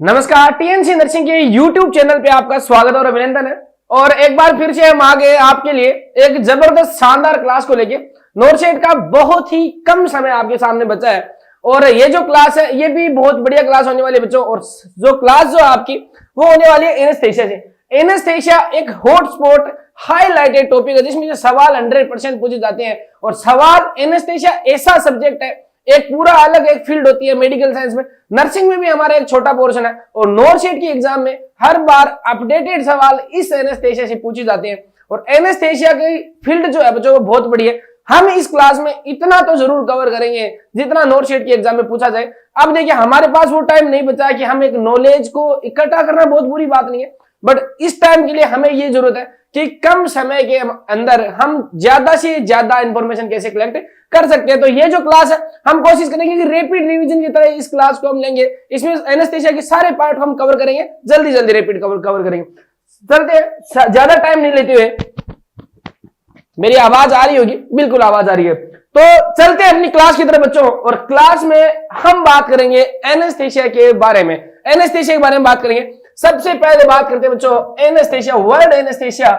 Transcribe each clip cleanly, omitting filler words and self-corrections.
नमस्कार, TNC nursing के YouTube channel पे आपका स्वागत और अभिनंदन है। और एक बार फिर से हम आ गए आपके लिए एक जबरदस्त शानदार क्लास को लेके। नोरसेट का बहुत ही कम समय आपके सामने बचा है और ये जो क्लास है ये भी बहुत बढ़िया क्लास होने वाली है बच्चों। और जो क्लास जो आपकी वो होने वाली है एनेस्थेशिया से। एनेस्थेशिया एक हॉटस्पॉट हाईलाइटेड टॉपिक है जिसमें सवाल 100% पूछे जाते हैं। और सवाल एनेस्थेशिया ऐसा सब्जेक्ट है, एक पूरा अलग एक फील्ड होती है मेडिकल साइंस में। नर्सिंग में भी हमारा एक छोटा पोर्शन है और नोरसेट की एग्जाम में हर बार अपडेटेड सवाल इस एनेस्थेशिया से पूछे जाते हैं। और एनेस्थेशिया की फील्ड जो है बच्चों वो बहुत बड़ी है। हम इस क्लास में इतना तो जरूर कवर करेंगे जितना नोरसेट की एग्जाम में पूछा जाए। अब देखिए, हमारे पास वो टाइम नहीं बचा है कि हम एक नॉलेज को इकट्ठा करना बहुत बुरी बात नहीं है, बट इस टाइम के लिए हमें ये जरूरत है कि कम समय के अंदर हम ज्यादा से ज्यादा इंफॉर्मेशन कैसे कलेक्ट कर सकते हैं। तो ये जो क्लास है हम कोशिश करेंगे कि रैपिड रिवीजन की तरह इस क्लास को हम लेंगे। इसमें एनेस्थेशिया के सारे पार्ट हम कवर करेंगे, जल्दी जल्दी रैपिड कवर करेंगे। चलते, ज्यादा टाइम नहीं लेते हुए। मेरी आवाज आ रही होगी? बिल्कुल आवाज आ रही है। तो चलते हैं अपनी क्लास की तरफ बच्चों। और क्लास में हम बात करेंगे एनेस्थेशिया के बारे में। एनेस्थेशिया के बारे में बात करेंगे। सबसे पहले बात करते हैं बच्चों एनेस्थेशिया। वर्ड एनेस्थेशिया,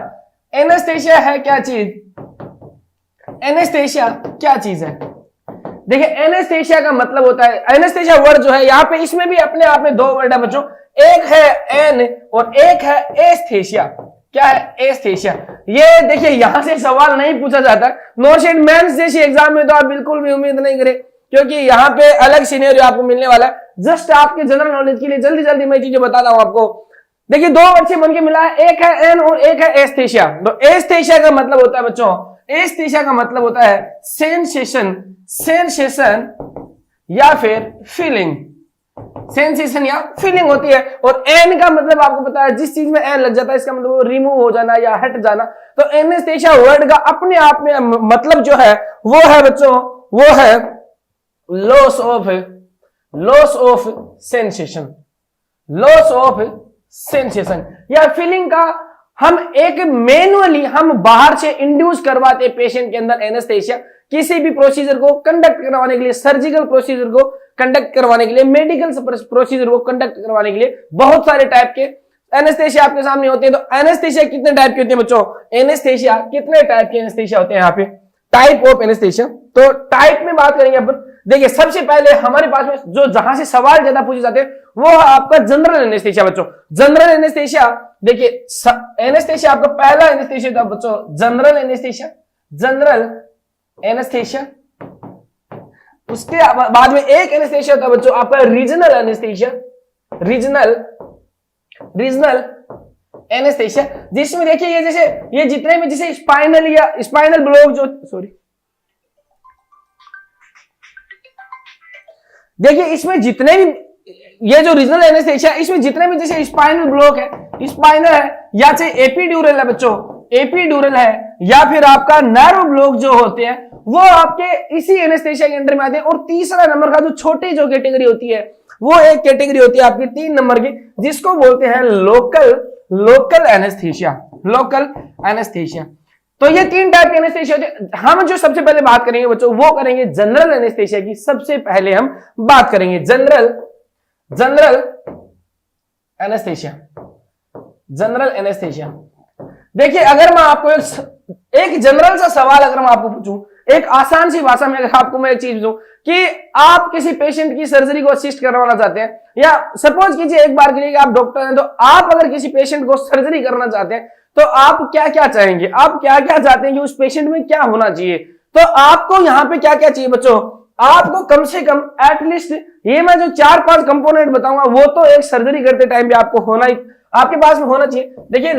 एनेस्थेशिया है क्या चीज? एनेस्थेशिया क्या चीज है? देखिए, एनेस्थेशिया का मतलब होता है, एनेस्थेशिया वर्ड जो है यहाँ पे इसमें भी अपने आप में दो वर्ड है बच्चों, एक है एन और एक है एस्थेशिया। क्या है? एस्थेशिया। ये देखिए, यहां से सवाल नहीं पूछा जाता नोरसेट मेंस जैसी एग्जाम में, तो आप बिल्कुल भी उम्मीद नहीं करें क्योंकि यहाँ पे अलग सिनेरियो आपको मिलने वाला है। जस्ट आपके जनरल नॉलेज के लिए जल्दी जल्दी मैं चीजें बताता हूं आपको। देखिए, दो वर्ड से बन के मिला है, एक है एन और एक है एस्थेशिया। तो एस्थेशिया का मतलब होता है बच्चों, एस्थेशिया का मतलब होता है सेंसेशन, सेंसेशन या फिर फीलिंग। सेंसेशन या फीलिंग होती है। और एन का मतलब आपको पता है, जिस चीज में एन लग जाता है इसका मतलब वो रिमूव हो जाना या हट जाना। तो एनेस्थेशिया वर्ड का अपने आप में मतलब जो है वो है बच्चों, वो है loss of sensation, loss of sensation या फीलिंग का। हम एक मैनुअली हम बाहर से इंड्यूस करवाते पेशेंट के अंदर एनेस्थेशिया, किसी भी प्रोसीजर को कंडक्ट करवाने के लिए, सर्जिकल प्रोसीजर को कंडक्ट करवाने के लिए, मेडिकल प्रोसीजर को कंडक्ट करवाने के लिए बहुत सारे टाइप के एनेस्थेशिया आपके सामने होते हैं। तो एनेस्थेशिया कितने टाइप के होते हैं बच्चों? एनेस्थेशिया कितने टाइप के एनेस्थेशिया होते हैं यहाँ पे? Type of anaesthesia. तो टाइप में बात करेंगे अपन। देखिए, सबसे पहले हमारे पास में जो जहां से सवाल ज्यादा पूछे जाते हैं वो है आपका जनरल एनेस्थेशिया बच्चों। जनरल एनेस्थेशिया, देखिए एनेस्थेशिया आपका पहला एनेस्थेशिया था बच्चों जनरल एनेस्थेशिया, जनरल एनेस्थेशिया। उसके बाद में एक एनेस्थेशिया था बच्चों आपका रीजनल एनेस्थेशिया, रीजनल एनेस्थेशिया, जिसमें देखिए ये जैसे ये जितने भी जैसे स्पाइनल या स्पाइनल ब्लॉक जो, सॉरी, देखिए इसमें जितने भी ये जो रीजनल एनेस्थेशिया इसमें जितने भी जैसे स्पाइनल ब्लॉक है, स्पाइनल है या चाहे एपिड्यूरल है बच्चों, एपिड्यूरल है या फिर आपका नर्व ब्लॉक जो होते हैं वो आपके इसी एनेस्थेशिया के अंडर में आते हैं। और तीसरा नंबर का जो छोटी जो कैटेगरी होती है वो एक कैटेगरी होती है आपकी 3 नंबर की, जिसको बोलते हैं लोकल एनेस्थेशिया, लोकल एनेस्थेशिया। तो ये 3 टाइप के एनेस्थेशिया होते हैं। हम जो सबसे पहले बात करेंगे बच्चों वो करेंगे जनरल एनेस्थेशिया की। सबसे पहले हम बात करेंगे जनरल एनेस्थेशिया, जनरल एनेस्थेशिया। देखिए, अगर मैं आपको एक जनरल सा सवाल अगर मैं आपको पूछूं, एक आसान सी भाषा में अगर आपको मैं एक चीज दूं कि आप किसी पेशेंट की सर्जरी को असिस्ट करवाना चाहते हैं, या सपोज कीजिए एक बार के लिए कि आप डॉक्टर हैं, तो आप अगर किसी पेशेंट को सर्जरी करना चाहते हैं तो आप क्या क्या चाहेंगे? आप क्या क्या चाहते हैं कि उस पेशेंट में क्या होना चाहिए? तो आपको यहाँ पे क्या क्या चाहिए बच्चों? आपको कम से कम एटलीस्ट ये मैं जो 4-5 कंपोनेंट बताऊंगा वो तो एक सर्जरी करते टाइम भी आपको होना ही, आपके पास में होना चाहिए। देखिए,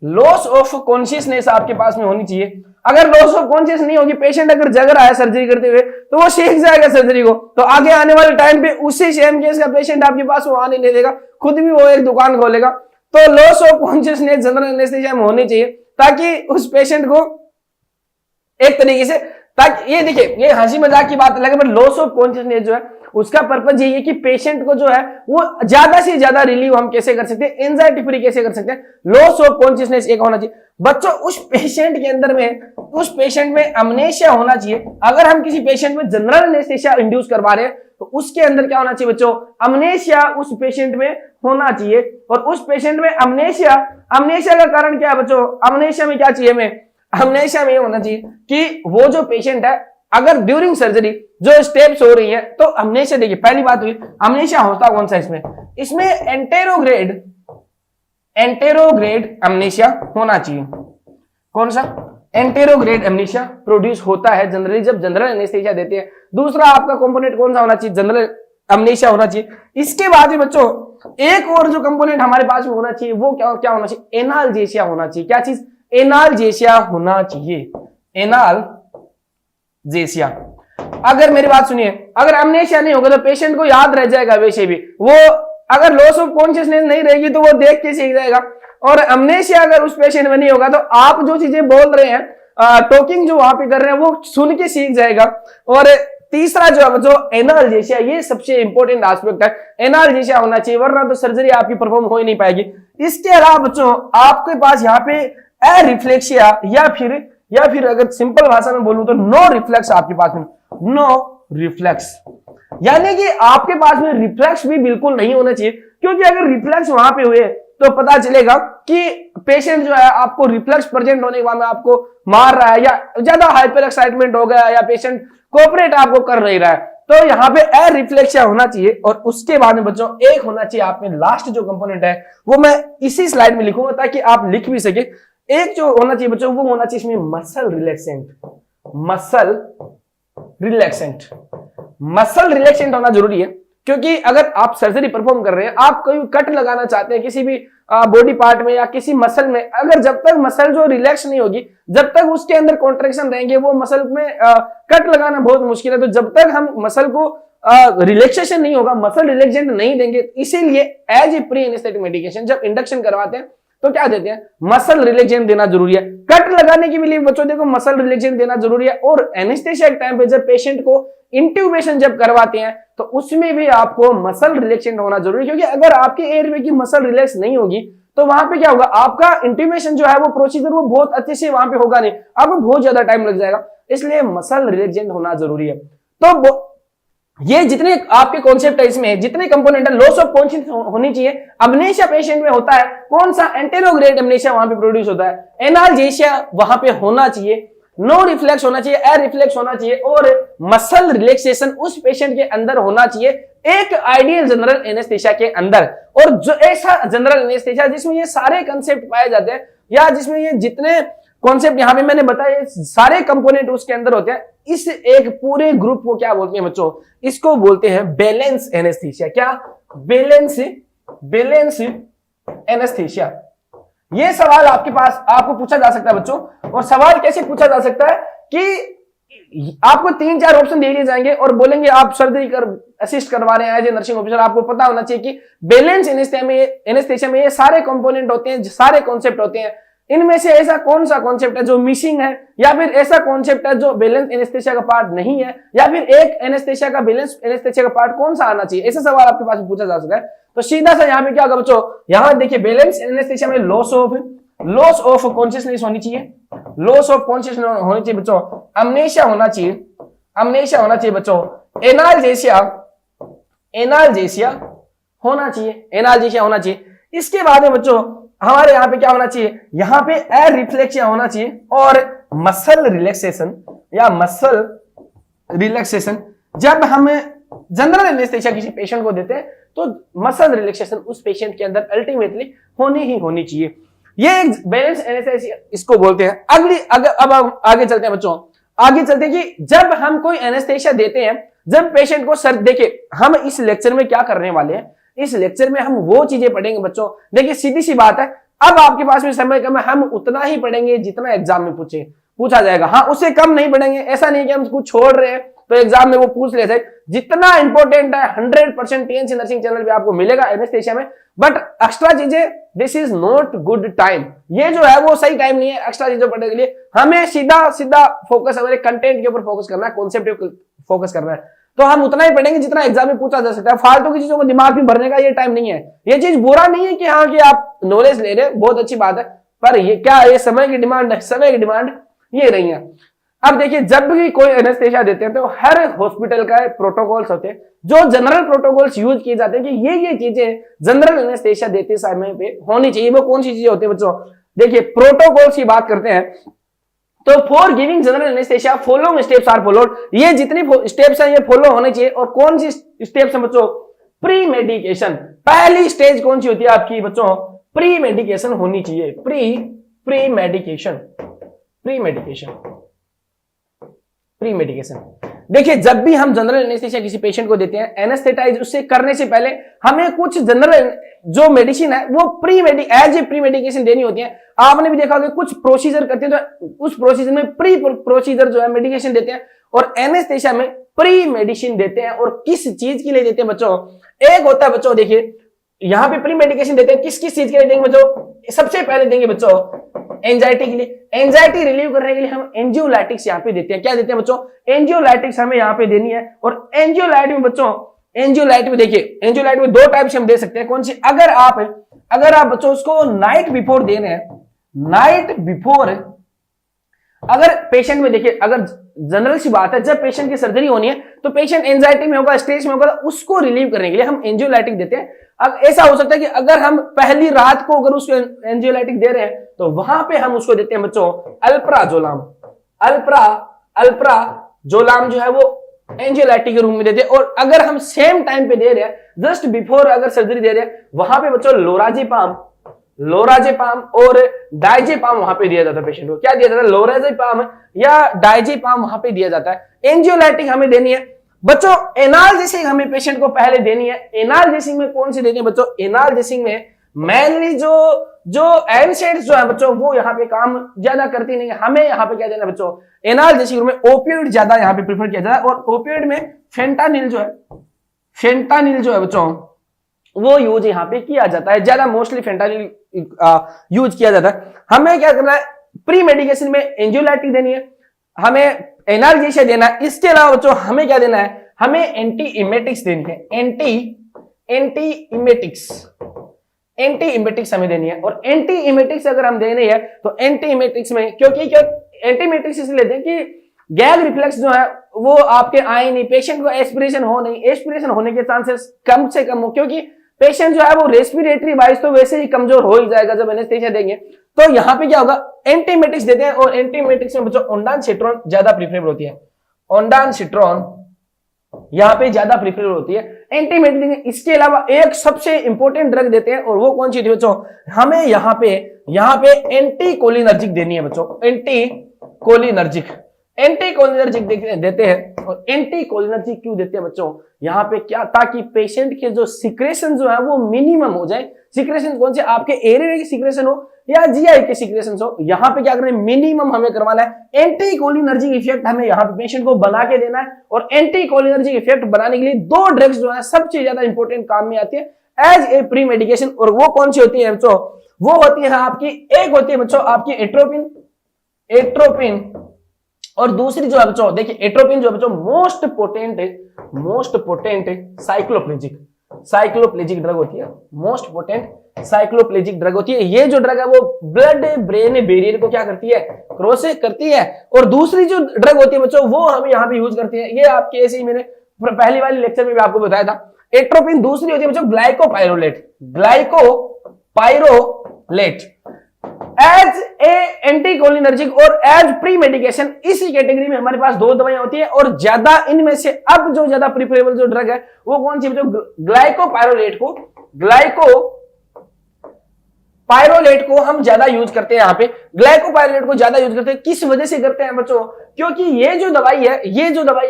लॉस ऑफ कॉन्शियसनेस आपके पास में होनी चाहिए। अगर लॉस ऑफ कॉन्शियस नहीं होगी, पेशेंट अगर जग रहा है सर्जरी करते हुए तो वो सीख जाएगा सर्जरी को, तो आगे आने वाले टाइम पे उसी सेम केस का पेशेंट आपके पास वो आने नहीं देगा, खुद भी वो एक दुकान खोलेगा। तो loss of consciousness general anaesthesia में होनी चाहिए ताकि उस पेशेंट को एक तरीके से, ताकि ये देखिए ये हंसी मजाक की बात लगे, बट लॉस ऑफ कॉन्शियसनेस जो है उसका पर्पज यही है कि पेशेंट को जो है वो ज्यादा से ज्यादा रिलीव हम कैसे कर सकते हैं, एंजाइटी फ्री कैसे कर सकते हैं। लॉस ऑफ कॉन्शियसनेस एक होना चाहिए बच्चों। उस पेशेंट के अंदर में, उस पेशेंट में अमनेशिया होना चाहिए। अगर हम किसी पेशेंट में जनरल एनेस्थेशिया इंड्यूस करवा रहे हैं तो उसके अंदर क्या होना चाहिए बच्चों, अमनेशिया उस पेशेंट में होना चाहिए। और उस पेशेंट में अमनेशिया का कारण क्या है बच्चों, अमनेशिया में क्या चाहिए हमें, अमनेशिया में ये होना चाहिए कि वो जो पेशेंट है अगर ड्यूरिंग सर्जरी जो स्टेप्स हो रही है तो अमनेशिया, देखिए पहली बात हुई अमनेशिया होता कौन सा इसमें एंटेरोग्रेड अमनेशिया होना चाहिए। कौन सा, एंटेरोग्रेड अमनेशिया प्रोड्यूस होता है जनरली जब जनरल एनेस्थीसिया देते हैं। दूसरा आपका कंपोनेंट कौन सा होना चाहिए, जनरल अमनेशिया होना चाहिए। इसके बाद में बच्चों एक और जो कंपोनेंट हमारे पास में होना चाहिए वो क्या होना चाहिए, एनाल्जेशिया होना चाहिए। क्या चीज, एनाल्जेशिया होना चाहिए, एनाल्जेशिया। अगर मेरी बात सुनिए, अगर अमनेशिया नहीं होगा तो पेशेंट को याद रह जाएगा, वैसे भी वो अगर लॉस ऑफ कॉन्शियसनेस नहीं रहेगी तो वो देख के सीख जाएगा। और अमनेशिया अगर उस पेशेंट में नहीं होगा तो आप जो चीजें बोल रहे हैं, टॉकिंग जो वहां पे कर रहे हैं वो सुन के सीख जाएगा। और तीसरा जो एनाल्जेशिया, ये सबसे इंपॉर्टेंट एस्पेक्ट है, एनाल्जेशिया होना चाहिए वरना तो सर्जरी आपकी परफॉर्म हो ही नहीं पाएगी। इसके अलावा बच्चों आपके पास यहाँ पे रिफ्लेक्सिया या फिर अगर सिंपल भाषा में बोलूं तो नो रिफ्लेक्स आपके पास में, नो रिफ्लेक्स, यानी कि आपके पास में रिफ्लेक्स भी बिल्कुल नहीं होना चाहिए। क्योंकि अगर रिफ्लेक्स वहां पे हुए तो पता चलेगा कि पेशेंट जो है आपको रिफ्लेक्स प्रेजेंट होने के बाद में आपको मार रहा है या ज्यादा हाइपर एक्साइटमेंट हो गया या पेशेंट कोऑपरेट आपको कर नहीं रहा है। तो यहाँ पे रिफ्लेक्सिया होना चाहिए। और उसके बाद में बच्चों एक होना चाहिए आप में लास्ट जो कंपोनेंट है वो मैं इसी स्लाइड में लिखूंगा ताकि आप लिख भी सके। एक जो होना चाहिए बच्चों वो होना चाहिए इसमें मसल रिलैक्सेंट होना जरूरी है। क्योंकि अगर आप सर्जरी परफॉर्म कर रहे हैं, आप कोई कट लगाना चाहते हैं किसी भी बॉडी पार्ट में या किसी मसल में, अगर जब तक मसल जो रिलैक्स नहीं होगी, जब तक उसके अंदर कॉन्ट्रैक्शन रहेंगे, वो मसल में कट लगाना बहुत मुश्किल है। तो जब तक हम मसल को रिलैक्सेशन नहीं होगा, मसल रिलैक्सेंट नहीं देंगे, इसीलिए as a pre anaesthetic medication जब इंडक्शन करवाते हैं तो क्या देते हैं, मसल रिलैक्सेंट देना जरूरी है। कट लगाने के लिए बच्चों देखो मसल रिलैक्सेंट देना जरूरी है। और एनेस्थेसिया के टाइम पे जब पेशेंट को इंट्यूबेशन जब करवाते हैं तो उसमें भी आपको मसल रिलैक्सेंट होना जरूरी है। क्योंकि अगर आपके एयरवे की मसल रिलैक्स नहीं होगी तो वहां पे क्या होगा, आपका इंट्यूबेशन जो है वो प्रोसीजर वो बहुत अच्छे से वहां पे होगा नहीं, आपको बहुत ज्यादा टाइम लग जाएगा। इसलिए मसल रिलैक्सेंट होना जरूरी है। तो ये जितने आपके कॉन्सेप्ट है, इसमें जितने कंपोनेंट है, लॉस ऑफ कॉन्शियस होनी चाहिए। अमनेशिया पेशेंट में होता है कौन सा, एंटेरोग्रेड अमनेशिया वहां पे प्रोड्यूस होता है, एनाल्जेशिया वहां पे होना चाहिए, नो रिफ्लेक्स होना चाहिए, रिफ्लेक्स होना चाहिए और मसल रिलैक्सेशन उस पेशेंट के अंदर होना चाहिए एक आइडियल जनरल एनेस्थेसिया के अंदर। और जो ऐसा जनरल एनेस्थेसिया जिसमें ये सारे कंसेप्ट पाए जाते हैं या जिसमें ये जितने कॉन्सेप्ट यहां पे मैंने बताए सारे कंपोनेंट उसके अंदर होते हैं, इस एक पूरे ग्रुप को क्या बोलते हैं बच्चों, इसको बोलते हैं बैलेंस एनेस्थेसिया। क्या, बैलेंस एनेस्थेसिया। ये सवाल आपके पास आपको पूछा जा सकता है बच्चों। और सवाल कैसे पूछा जा सकता है कि आपको 3-4 ऑप्शन दे दिए जाएंगे और बोलेंगे आप सर्जरी कर असिस्ट करवा रहे हैं एज ए नर्सिंग ऑफिसर, आपको पता होना चाहिए कि बैलेंस एनेस्थेसिया में ये सारे कंपोनेंट होते हैं, सारे कॉन्सेप्ट होते हैं। इनमें से ऐसा कौन सा कॉन्सेप्ट है जो मिसिंग है, या फिर ऐसा कॉन्सेप्ट है जो बैलेंस एनेस्थेसिया का पार्ट नहीं है, या फिर एक एनेस्थेसिया का बैलेंस एनेस्थेसिया का पार्ट कौन सा आना चाहिए, ऐसा सवाल आपके पास पूछा जा सकता है। तो सीधा सा यहाँ पे क्या होगा बच्चों, यहाँ देखिए बैलेंस एनेस्थेसिया में लॉस ऑफ कॉन्शियसनेस होनी चाहिए, लॉस ऑफ कॉन्शियसनेस होनी चाहिए बच्चों, अमनेशिया होना चाहिए बच्चों, एनाल्जेशिया होना चाहिए। इसके बाद में बच्चों हमारे यहाँ पे क्या होना चाहिए, यहाँ पे रिफ्लेक्सिया होना चाहिए और मसल रिलैक्सेशन जब हम जनरल एनेस्थेसिया किसी पेशेंट को देते हैं तो मसल रिलैक्सेशन उस पेशेंट के अंदर अल्टीमेटली होनी चाहिए। ये एक बैलेंस एनेस्थेसिया इसको बोलते हैं। अब आगे चलते हैं बच्चों, आगे चलते हैं कि जब हम कोई एनेस्थेसिया देते हैं, जब पेशेंट को सर देखिए, हम इस लेक्चर में क्या करने वाले हैं, इस लेक्चर में हम वो चीजें पढ़ेंगे बच्चों। देखिए सीधी सी बात है, अब आपके पास में समय कम है, हम उतना ही पढ़ेंगे जितना एग्जाम में पूछा जाएगा। हाँ, उससे कम नहीं पढ़ेंगे, ऐसा नहीं कि हम कुछ छोड़ रहे हैं तो एग्जाम में वो पूछ लेते। जितना इंपॉर्टेंट है 100% टीएनसी नर्सिंग चैनल पे आपको मिलेगा एनेस्थेसिया में। बट एक्स्ट्रा चीजें, this is not good time, ये जो है वो सही टाइम नहीं है एक्स्ट्रा चीजों पढ़ने के लिए। हमें सीधा फोकस हमारे कंटेंट के ऊपर फोकस करना है, कॉन्सेप्ट पे फोकस करना है। तो हम उतना ही पढ़ेंगे जितना एग्जाम में पूछा जा सकता है। फालतू की चीजों को दिमाग में भरने का ये टाइम नहीं है। ये चीज बुरा नहीं है कि हाँ कि आप नॉलेज ले रहे हैं, बहुत अच्छी बात है, पर ये क्या ये समय की डिमांड ये नहीं है। अब देखिए जब भी कोई एनेस्थेसिया देते हैं तो हर हॉस्पिटल का प्रोटोकॉल्स होते हैं, जो जनरल प्रोटोकॉल्स यूज किए जाते हैं कि ये चीजें जनरल एनेस्थेसिया देते समय पे होनी चाहिए। वो कौन सी चीजें होती है बच्चों? देखिए प्रोटोकॉल्स की बात करते हैं तो for giving general anaesthesia following steps are followed. ये जितनी स्टेप्स हैं ये फॉलो होने चाहिए। और कौन सी स्टेप्स हैं बच्चों? Pre medication. पहली स्टेज कौन सी होती है आपकी बच्चों? प्री मेडिकेशन होनी चाहिए। प्री मेडिकेशन देखिए जब भी हम जनरल एनेस्थेसिया किसी पेशेंट को देते हैं एनेस्थेटाइज उससे करने से पहले हमें कुछ जनरल जो मेडिसिन है वो प्री मेडिकेशन देनी होती है। आपने भी देखा होगा कुछ प्रोसीजर करते हैं तो उस प्रोसीजर में प्री प्रोसीजर जो है मेडिकेशन देते हैं और एनेस्थेसिया में प्री मेडिसिन देते हैं। और किस चीज के लिए देते हैं बच्चों? एक होता है बच्चों देखिए यहां पे प्री मेडिकेशन देते हैं किस चीज के लिए देंगे बच्चों? सबसे पहले देंगे बच्चों एंजाइटी के लिए। एंजाइटी रिलीव करने के लिए हम एंजियोलाइटिक्स यहाँ पे देते हैं। क्या देते हैं बच्चों? एंजियोलाइटिक्स हमें यहाँ पे देनी है। और एंजियोलाइट में बच्चों एंजियोलाइट में देखिए एंजियोलाइट में दो टाइप से हम दे सकते हैं। कौन सी? अगर आप बच्चों उसको नाइट बिफोर दे रहे हैं, नाइट बिफोर अगर पेशेंट में देखिए अगर जनरल सी बात है जब पेशेंट की सर्जरी होनी है तो पेशेंट एंजाइटी में होगा, स्ट्रेस में होगा, उसको रिलीव करने के लिए हम एंजियोलाइटिक देते हैं। अब ऐसा हो सकता है कि अगर हम पहली रात को अगर उसको एंजियोलाइटिक दे रहे हैं तो वहां पे हम उसको देते हैं बच्चों अल्प्राजोलाम। अल्प्राजोलाम जो है वो एंजियोलाइटिक के रूम में देते हैं। और अगर हम सेम टाइम पे दे रहे हैं जस्ट बिफोर अगर सर्जरी दे रहे हैं वहां पे बच्चों लोराजेपाम और डाइजेपाम वहां पे दिया जाता है पेशेंट को। क्या दिया जाता है? लोराजेपाम या डाइजेपाम वहां पे दिया जाता है। एंजियोलाइटिक हमें देनी है बच्चों। एनाल्जेसिक हमें पेशेंट को पहले देनी है। एनाल्जेसिक में कौन सी देनी है बच्चों? एनाल्जेसिक में मेनली जो एनसेड्स जो है बच्चों वो यहाँ पे काम ज्यादा करती नहीं है। हमें यहाँ पे क्या देना है बच्चों? एनाल्जेसिक में ओपियोइड ज्यादा यहाँ पे प्रेफर किया जाता है। और ओपियोइड में फेंटानिल जो है बच्चों वो यूज यहाँ पे किया जाता है। ज्यादा मोस्टली फेंटानिल यूज किया जाता है। हमें क्या करना है? प्री मेडिकेशन में एंजियोलाइटिक देनी है, हमें एनाल्जेसिया देना है। इसके अलावा बच्चों हमें क्या देना है? हमें एंटी इमेटिक्स देनी है। एंटी इमेटिक्स हमें देनी है। और एंटी इमेटिक्स अगर हम दे रहे हैं तो एंटी इमेटिक्स में क्योंकि क्या एंटी इमेटिक्स इसलिए लेते हैं कि गैग रिफ्लेक्स जो है वो आपके आए नहीं, पेशेंट को एस्पिरेशन हो नहीं, एस्पिरेशन होने के चांसेस कम से कम हो क्योंकि पेशेंट जो है वो रेस्पिरेटरी वाइज तो वैसे ही कमजोर हो ही जाएगा जब एनेस्थेसिया देंगे। तो यहाँ पे क्या होगा? एंटीमेटिक्स देते हैं। और एंटीमेटिक्स में बच्चों ओंडानसिट्रोन ज्यादा प्रीफरेबल होती है। ओंडानसिट्रोन यहाँ पे ज्यादा प्रीफरेबल होती है एंटीमेटिक। इसके अलावा एक सबसे इंपॉर्टेंट ड्रग देते हैं और वो कौन सी थी बच्चों? हमें यहाँ पे एंटीकोलिनर्जिक देनी है बच्चों। एंटीकोलिनर्जिक देते हैं। और एंटीकोलिनर्जिक क्यों देते हैं बच्चों? यहाँ पे क्या? ताकि पेशेंट के जो सिक्रेशन जो है वो मिनिमम हो जाए। सिक्रेशन कौन से? आपके एरिया की सिक्रेशन हो या जीआई के सिक्रेशन हो, यहाँ पे क्या करना है? मिनिमम हमें करवाना है। एंटीकोलिनर्जिक इफेक्ट हमें यहाँ पे पेशेंट को बना के देना है। और एंटीकोलिनर्जिक इफेक्ट बनाने के लिए दो ड्रग्स जो है सबसे ज्यादा इंपॉर्टेंट काम में आती है एज ए प्री मेडिकेशन। और वो कौन सी होती है बच्चों? वो होती है आपकी, एक होती है बच्चों आपकी एट्रोपिन और दूसरी जो है बच्चों देखिए एट्रोपिन जो है बच्चों मोस्ट पोटेंट साइक्लोप्लेजिक ड्रग होती है। मोस्ट पोटेंट साइक्लोप्लेजिक ड्रग होती है। ये जो ड्रग है वो ब्लड ब्रेन बैरियर को क्या करती है? क्रॉस करती है। और दूसरी जो ड्रग होती है बच्चों वो हम यहाँ पे यूज करते हैं। ये आपके ऐसे ही मैंने पहली वाली लेक्चर में भी आपको बताया था। एट्रोपिन दूसरी होती है बच्चों ग्लाइकोपाइरोलेट एज ए एंटीकोलिनर्जिक और एज प्री मेडिकेशन। इसी कैटेगरी में हमारे पास दो दवाइयां होती है और ज्यादा इनमें से अब जो ज्यादा प्रीफरेबल जो ड्रग है वो कौन सी? ग्लाइकोपाइरोलेट को हम ज्यादा यूज करते हैं। यहाँ पे ग्लाइकोपाइरोलेट को ज्यादा यूज करते हैं। किस वजह से करते हैं बच्चों? क्योंकि ये जो दवाई है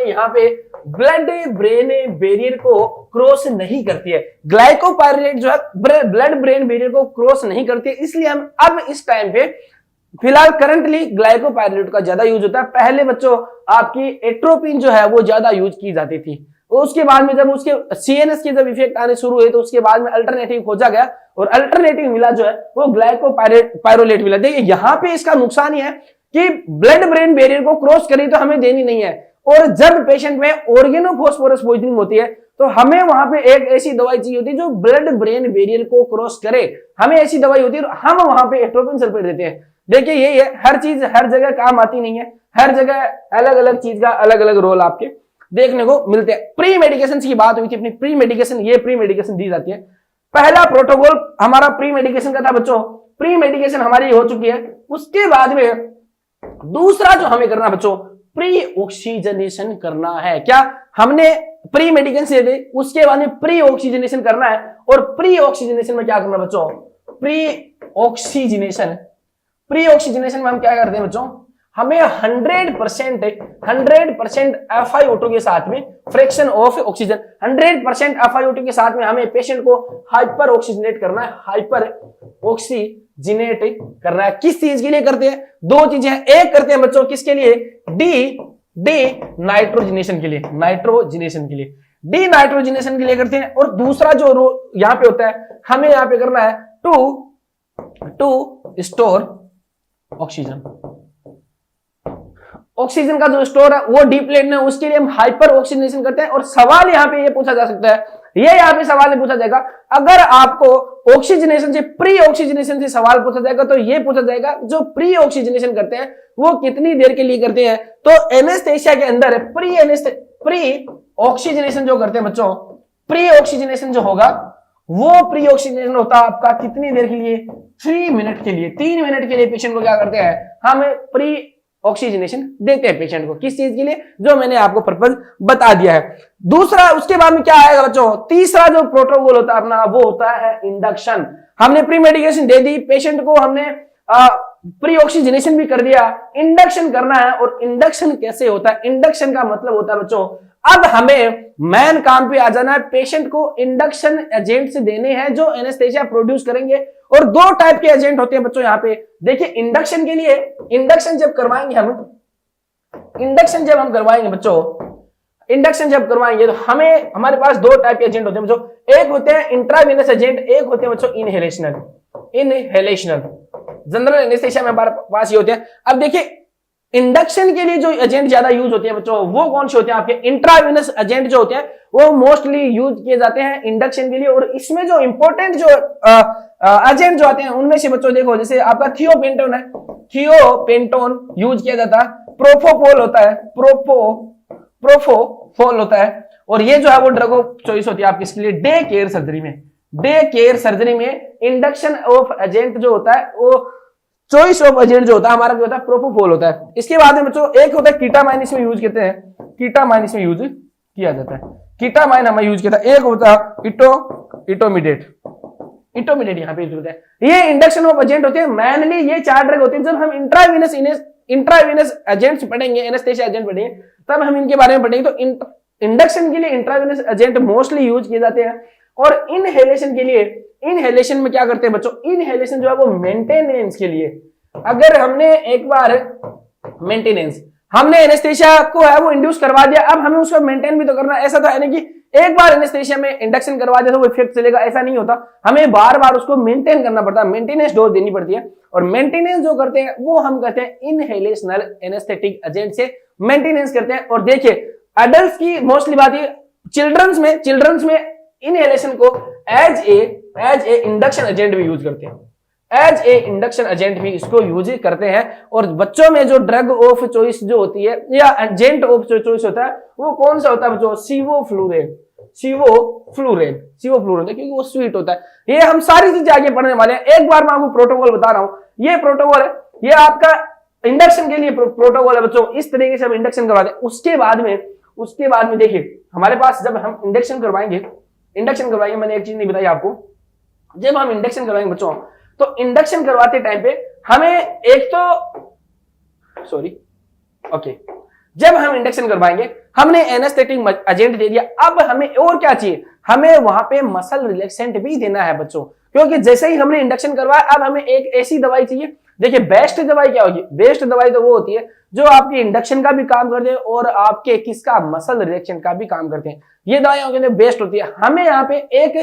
यहाँ पे ब्लड ब्रेन बैरियर को क्रॉस नहीं करती है। ग्लाइकोपाइरोलेट जो है ब्लड ब्रेन बैरियर को क्रॉस नहीं करती है, इसलिए हम अब इस टाइम पे फिलहाल करंटली ग्लाइकोपाइरोलेट का ज्यादा यूज होता है। पहले बच्चों आपकी एट्रोपिन जो है वो ज्यादा यूज की जाती थी। उसके बाद में जब उसके सीएनएस के जब इफेक्ट आने शुरू हुए तो उसके बाद में अल्टरनेटिव खोजा गया और अल्टरनेटिव मिला जो है वो ग्लाइकोपाइरोलेट मिला। देखिए यहाँ पे इसका नुकसान यह है कि ब्लड ब्रेन बैरियर को क्रॉस करी तो हमें देनी नहीं है। और जब पेशेंट में ऑर्गेनोफॉस्फोरस पॉइजनिंग होती है तो हमें वहां पे एक ऐसी दवाई चाहिए होती है जो ब्लड ब्रेन बैरियर को क्रॉस करे, हमें ऐसी दवाई होती है, हम वहां पे एट्रोपिन सल्फेट देते हैं। देखिए यही है, हर चीज हर जगह काम आती नहीं है, हर जगह अलग अलग चीज का अलग अलग रोल आपके देखने को मिलते हैं। प्री मेडिकेशन की बात हुई थी अपनी, प्री मेडिकेशन, ये प्री मेडिकेशन दी जाती है। पहला प्रोटोकॉल हमारा प्री मेडिकेशन का था बच्चों, प्री मेडिकेशन हमारी हो चुकी है। उसके बाद में दूसरा जो हमें करना बच्चों, प्री ऑक्सीजनेशन करना है। क्या हमने प्री मेडिकेशन से दे, उसके बाद में प्री ऑक्सीजनेशन करना है। और प्री ऑक्सीजनेशन में क्या करना बच्चों, प्री ऑक्सीजनेशन, प्री ऑक्सीजनेशन में हम क्या करते हैं बच्चों, हमें 100% FiO2 के साथ में फ्रैक्शन ऑफ ऑक्सीजन 100% FiO2 के साथ में हमें पेशेंट को हाइपर ऑक्सीजनेट करना है, हाइपर ऑक्सीजनेट करना है। किस चीज के लिए करते हैं, दो चीजें हैं। एक करते हैं बच्चों किसके लिए, डी नाइट्रोजनेशन के लिए, नाइट्रोजनेशन के लिए, डी नाइट्रोजनेशन के लिए करते हैं। और दूसरा जो यहां पे होता है, हमें यहां पे करना है टू स्टोर ऑक्सीजन। ऑक्सीजन का जो स्टोर है वो डीप्लेट में, उसके लिए हम हाइपर ऑक्सीजनेशन करते हैं। और सवाल यहां पे ये पूछा जा सकता है, ये यहां पे सवाल पूछा जाएगा, अगर आपको ऑक्सीजनेशन से प्री ऑक्सीजनेशन से सवाल पूछा जाएगा तो ये पूछा जाएगा जो प्री ऑक्सीजनेशन करते हैं वो कितनी देर के लिए करते हैं। तो एनेस्थेसिया के अंदर प्री ऑक्सीजनेशन जो करते हैं बच्चों, प्री ऑक्सीजनेशन जो होगा वो प्री ऑक्सीजनेशन होता है आपका कितनी देर के लिए, 3 मिनट के लिए। 3 मिनट के लिए पेशेंट को क्या करते हैं, हम प्री ऑक्सीजनेशन देते हैं पेशेंट को। किस चीज के लिए, जो मैंने आपको पर्पज बता दिया है। दूसरा, उसके बाद में क्या आएगा बच्चों, तीसरा जो प्रोटोकॉल होता है अपना वो होता है इंडक्शन। हमने प्री मेडिकेशन दे दी पेशेंट को, हमने प्री ऑक्सीजनेशन भी कर दिया, इंडक्शन करना है। और इंडक्शन कैसे होता है, इंडक्शन का मतलब होता है बच्चों, अब हमें मेन काम पे आ जाना है, पेशेंट को इंडक्शन एजेंट्स देने हैं जो एनेस्थेसिया प्रोड्यूस करेंगे। और दो टाइप के एजेंट होते हैं बच्चों यहाँ पे, देखिए इंडक्शन के लिए, इंडक्शन जब करवाएंगे हम, इंडक्शन जब हम करवाएंगे बच्चों, इंडक्शन जब करवाएंगे तो हमें, हमारे पास दो टाइप के एजेंट होते हैं बच्चों, एक होते हैं इंट्रावेनस एजेंट, एक होते हैं बच्चों इनहेलेशनल। जनरल एनेस्थेसिया में हमारे पास ये होते हैं। अब देखिए इंडक्शन के लिए जो एजेंट ज्यादा यूज होते हैं बच्चों वो कौन से होते हैं, आपके इंट्रावेनस एजेंट जो होते हैं वो मोस्टली यूज किए जाते हैं इंडक्शन के लिए। और इसमें जो इंपॉर्टेंट जो एजेंट जो आते हैं उनमें से बच्चों देखो, जैसे आपका थियोपेंटोन है, थियोपेंटोन यूज किया जाता है, प्रोपोफॉल होता है, प्रोपोफॉल होता है। और ये जो है वो ड्रग ऑफ चॉइस होती है आपकी इसके लिए डे केयर सर्जरी में। डे केयर सर्जरी में इंडक्शन ऑफ एजेंट जो होता है वो चॉइस ऑफ एजेंट जो होता है हमारा जो होता है प्रोपोफॉल होता है। इसके बाद में बच्चों एक होता है कीटामाइन, इसमें यूज करते हैं, कीटामाइन इसमें यूज किया जाता है, कीटामाइन हमें यूज किया था। एक होता है इटोमिडेट, इटोमिडेट यहाँ पे यूज होता है। ये इंडक्शन ऑफ एजेंट होते हैं, मेनली ये 4 ड्रग होते हैं। जब हम इंट्रावेनस एजेंट्स पढ़ेंगे, एनेस्थेसिया एजेंट पढ़ेंगे, तब हम इनके बारे में पढ़ेंगे। तो इंडक्शन के लिए इंट्रावेनस एजेंट मोस्टली यूज किए जाते हैं। और इनहेलेशन के लिए, इनहेलेशन में क्या करते हैं बच्चों, इनहेलेशन जो है वो मेंटेनेंस के लिए। अगर हमने एक बार मेंटेनेंस, हमने एनेस्थेसिया को है वो इंड्यूस करवा दिया, अब हमें उसको मेंटेन भी तो करना है। ऐसा तो है नहीं कि एक बार एनेस्थेसिया में इंडक्शन करवा दिया तो वो इफेक्ट चलेगा, ऐसा नहीं होता, हमें बार बार उसको मेंटेन करना पड़ता है, मेंटेनेंस डोज देनी पड़ती है। और मेंटेनेंस जो करते हैं वो हम कहते हैं इनहेलेशनल एनेस्थेटिक एजेंट से मेंटेनेंस करते हैं। और देखिए एडल्ट्स की मोस्टली बात है, चिल्ड्रंस में इनहेलेशन को एज ए इंडक्शन एजेंट भी यूज करते हैं, एज ए इंडक्शन एजेंट भी इसको यूज करते हैं। और बच्चों में जो ड्रग ऑफ चॉइस जो होती है या एजेंट ऑफ चॉइस होता है वो कौन सा होता है बच्चों, सीवोफ्लूरेन, सीवोफ्लूरेन क्योंकि वो स्वीट होता है। ये हम सारी चीजें आगे पढ़ने वाले हैं। एक बार मैं आपको प्रोटोकॉल बता रहा हूं, ये प्रोटोकॉल है, ये आपका इंडक्शन के लिए प्रोटोकॉल है बच्चों। इस तरीके से हम इंडक्शन करवाते हैं। उसके बाद में देखिए हमारे पास जब हम इंडक्शन करवाएंगे, मैंने एक चीज नहीं बताई आपको, जब हम इंडक्शन करवाएंगे बच्चों तो इंडक्शन करवाते टाइम पे हमें एक तो जब हम इंडक्शन करवाएंगे हमने एनेस्थेटिक एजेंट दे दिया, अब हमें और क्या चाहिए, हमें वहां पे मसल रिलैक्सेंट भी देना है बच्चों। क्योंकि जैसे ही हमने इंडक्शन करवाया अब हमें एक ऐसी दवाई चाहिए। देखिए बेस्ट दवाई क्या होगी, बेस्ट दवाई तो वो होती है जो आपकी इंडक्शन का भी काम करते हैं और आपके किसका, मसल रिलैक्सेंट का भी काम करते हैं। ये दवाइयां बेस्ट होती है। हमें यहाँ पे एक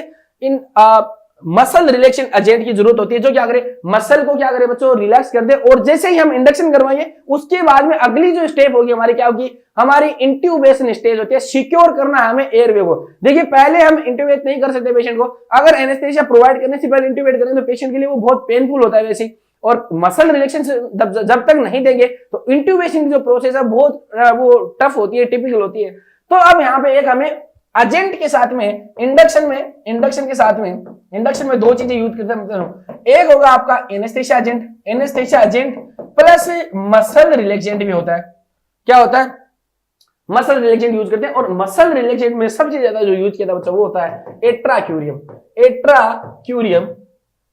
मसल रिलैक्सेशन एजेंट की जरूरत होती है, जो क्या करे, मसल को क्या करे बच्चों, रिलैक्स कर दे। और जैसे ही हम इंडक्शन करवाएंगे उसके बाद में अगली जो स्टेप होगी हमारी क्या होगी, हमारी इंट्यूबेशन स्टेज होती है। सिक्योर करना है हमें एयरवे को। देखिए पहले हम इंट्यूबेट नहीं कर सकते पेशेंट को, अगर एनेस्थेसिया प्रोवाइड करने से पहले इंट्यूबेट करें तो पेशेंट के लिए वो बहुत पेनफुल होता है वैसे ही। और मसल रिलैक्सेशन जब तक नहीं देंगे तो इंट्यूबेशन की जो प्रोसेस है बहुत वो टफ होती है, टिपिकल होती है। तो अब यहाँ पे एक हमें एजेंट के साथ में इंडक्शन के साथ में इंडक्शन में दो चीजें यूज करते हैं। एक होगा आपका anaesthesia agent plus muscle relaxant भी होता है। क्या होता है, मसल रिलैक्सेंट यूज करते हैं। और मसल रिलैक्सेंट में सबसे ज्यादा जो यूज किया था बच्चा वो होता है atracurium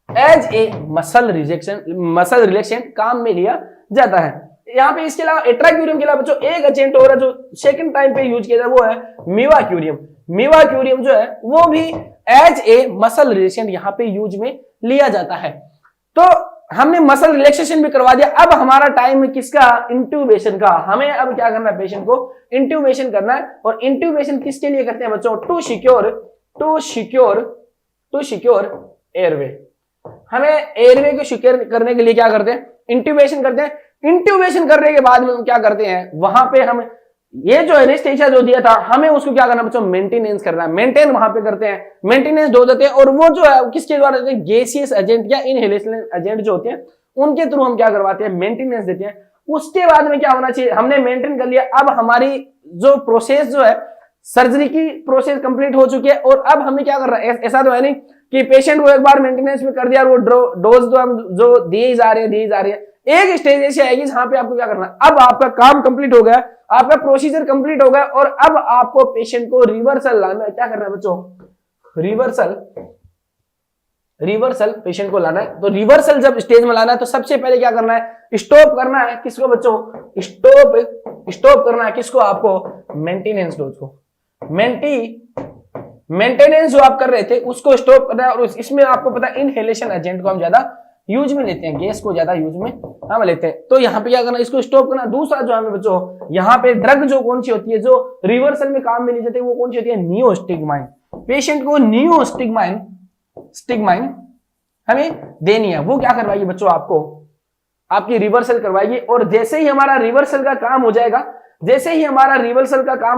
as a muscle relaxant काम में लिया जाता है। यहाँ पे इसके अलावा एट्राक्यूरियम के अलावा बच्चों एक एजेंट और है जो सेकंड टाइम पे यूज किया था, वो है मीवाक्यूरियम जो है वो भी एज ए मसल रिलैक्सेंट यहाँ पे यूज में लिया जाता है। तो हमने मसल रिलैक्सेशन भी करवा दिया। अब हमारा टाइम है किसका, इंट्यूबेशन का। हमें अब क्या करना है, पेशेंट को इंट्यूबेशन करना है। और इंट्यूबेशन किसके लिए करते हैं बच्चों, टू सिक्योर एयरवे। हमें एयरवे को सिक्योर करने के लिए क्या करते हैं, इंट्यूबेशन करते हैं। इंट्यूबेशन करने के बाद में हम क्या करते हैं, वहां पे हम ये जो एनेस्थेसिया जो दिया था हमें उसको क्या करना बच्चों, मेंटेनेंस करना है। मेंटेन वहां पे करते हैं, मेंटेनेंस दो देते हैं। और वो जो है किसके द्वारा देते हैं, गैसियस एजेंट या इनहेलेशन एजेंट जो होते हैं उनके थ्रू हम क्या करवाते हैं, मेंटेनेंस देते हैं। उसके बाद में क्या होना चाहिए, हमने मेंटेन कर लिया। अब हमारी जो प्रोसेस जो है सर्जरी की प्रोसेस कंप्लीट हो चुकी है। और अब हमें क्या करना है, ऐसा तो है नहीं कि पेशेंट को एक बार मेंटेनेंस में कर दिया और वो डोज तो हम जो दिए जा रहे हैं। एक स्टेज ऐसी आएगी जहां पे आपको क्या करना है, अब आपका काम कंप्लीट हो गया, आपका प्रोसीजर कंप्लीट हो गया और अब आपको पेशेंट को रिवर्सल लाना है। क्या करना है बच्चों, रिवर्सल पेशेंट को लाना है। तो रिवर्सल जब स्टेज में लाना है तो सबसे पहले क्या करना है, स्टॉप करना है किसको बच्चों, स्टॉप करना है किसको, आपको मेंटेनेंस डोज को। मेंटेनेंस जो आप कर रहे थे उसको स्टॉप करना है। और इसमें आपको पता है इनहेलेशन एजेंट को हम ज्यादा यूज में लेते हैं, गैस को ज्यादा यूज में हम लेते हैं। तो यहाँ पे क्या करना, इसको स्टॉप करना। दूसरा जो हमें बच्चों यहाँ पे ड्रग जो कौन सी होती है जो रिवर्सल में काम में ली जाती है वो कौन सी होती है, नियोस्टिग्माइन। पेशेंट को नियोस्टिग्माइन हमें देनी है। वो क्या करवाएगी बच्चों, आपको आपकी रिवर्सल करवाएगी। और जैसे ही हमारा रिवर्सल का काम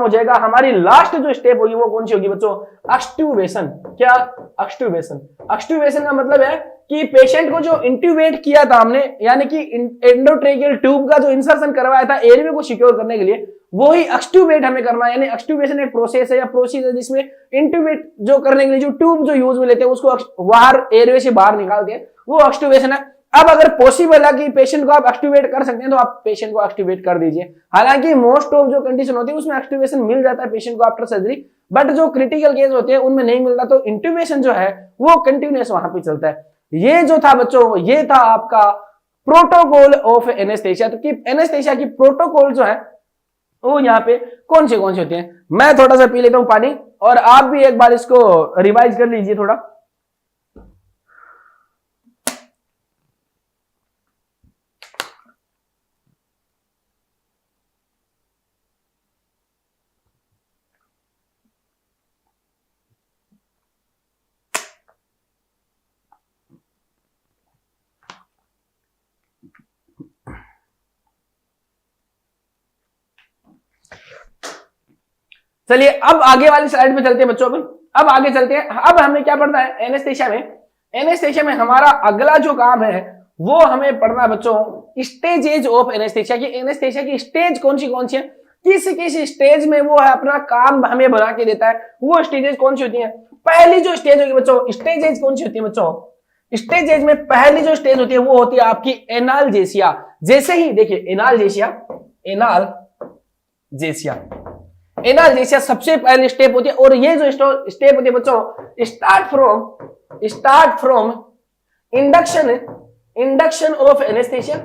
हो जाएगा, हमारी लास्ट जो स्टेप होगी वो कौन सी होगी बच्चों, एक्सट्यूबेशन। क्या, एक्सट्यूबेशन का मतलब है कि पेशेंट को जो इंट्यूबेट किया था हमने, यानी कि एंडोट्रेकियल ट्यूब का जो इंसर्शन करवाया था एयरवे को सिक्योर करने के लिए, वो ही एक्सट्यूबेट हमें करना है। यानी एक्सट्यूबेशन एक प्रोसेस है या प्रोसीजर जिसमें इंट्यूबेट जो करने के लिए जो ट्यूब जो यूज में लेते हैं उसको बाहर एयरवे से बाहर निकालते हैं, वो एक्सट्यूबेशन है। अब अगर पॉसिबल है कि पेशेंट को आप एक्टिवेट कर सकते हैं तो आप पेशेंट को एक्टिवेट कर दीजिए। हालांकि मोस्ट ऑफ जो कंडीशन होती है उसमें एक्टिवेशन मिल जाता है पेशेंट को आफ्टर सर्जरी, बट जो क्रिटिकल केस होते हैं उनमें नहीं मिलता। तो इंट्यूबेशन जो है वो कंटिन्यूअस वहां पे चलता है। ये जो था बच्चों, ये था आपका प्रोटोकॉल ऑफ एनेस्थेसिया। तो कि एनेस्थेसिया की प्रोटोकॉल जो है वो यहाँ पे कौन से होते हैं, मैं थोड़ा सा पी लेता हूं पानी और आप भी एक बार इसको रिवाइज कर लीजिए थोड़ा। चलिए अब आगे वाली स्लाइड पे चलते हैं बच्चों। अब आगे चलते हैं। अब हमें क्या पढ़ना है एनेस्थेसिया में हमारा अगला जो काम है वो हमें पढ़ना है बच्चों स्टेजेज ऑफ एनेस्थेसिया की। एनेस्थेसिया की स्टेज कौन सी है, किस स्टेज में वो है अपना काम हमें बना के देता है, वो स्टेजेज कौन सी होती है। पहली जो स्टेज होगी बच्चों, स्टेजेज कौन सी होती है बच्चों, स्टेजेज में पहली जो स्टेज होती है वो होती है आपकी एनाल्जेसिया। जैसे ही देखिए एनाल्जेसिया सबसे पहली स्टेप होती है। और ये जो स्टेप होती है बच्चों, start from induction of anaesthesia.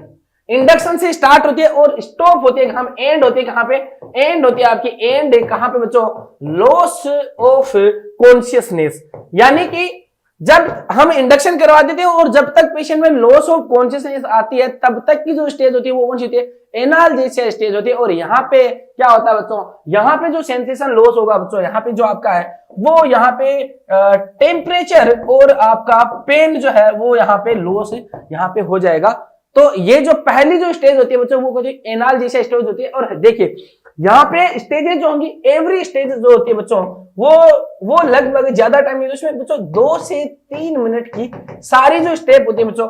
Induction से स्टार्ट होती है और स्टॉप होती है कहां पे, एंड होती है कहां पे, एंड होती है आपकी एंड कहां पे बच्चों, लॉस ऑफ कॉन्शियसनेस। यानी कि जब हम इंडक्शन करवा देते हैं और जब तक पेशेंट में लॉस ऑफ कॉन्शियसनेस आती है तब तक की जो स्टेज होती है वो कौन सी होती है, एनाल्जेसिया स्टेज होती है। और यहाँ पे क्या होता है बच्चों, यहाँ पे जो सेंसेशन लॉस होगा बच्चों, यहाँ पे जो आपका है वो यहाँ पे टेम्परेचर और आपका पेन जो है वो यहाँ पे लॉस यहाँ पे हो जाएगा। तो ये जो पहली जो स्टेज होती है बच्चों वो कहते हैं एनाल्जेसिया स्टेज होती है। और देखिए यहाँ पे स्टेजेस जो होंगी, एवरी स्टेज जो होती है बच्चों वो लगभग ज्यादा टाइम नहीं, उसमें बच्चों 2 से 3 मिनट की सारी जो स्टेप होती है बच्चों,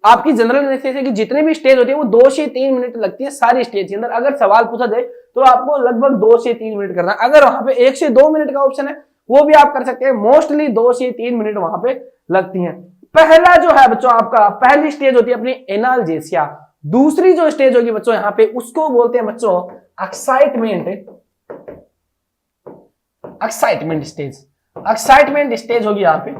आपकी जनरल एनेस्थीसिया की जितनी भी स्टेज होती है वो 2 से 3 मिनट लगती है सारी स्टेज के अंदर। अगर सवाल पूछा जाए तो आपको लगभग 2 से 3 मिनट करना है। अगर वहां पे 1 से 2 मिनट का ऑप्शन है वो भी आप कर सकते हैं, मोस्टली 2 से 3 मिनट वहां पे लगती है। पहला जो है बच्चों आपका पहली स्टेज होती है अपनी एनाल्जेसिया। दूसरी जो स्टेज होगी बच्चों यहाँ पे उसको बोलते हैं बच्चों excitement, excitement stage, excitement stage होगी यहाँ पे।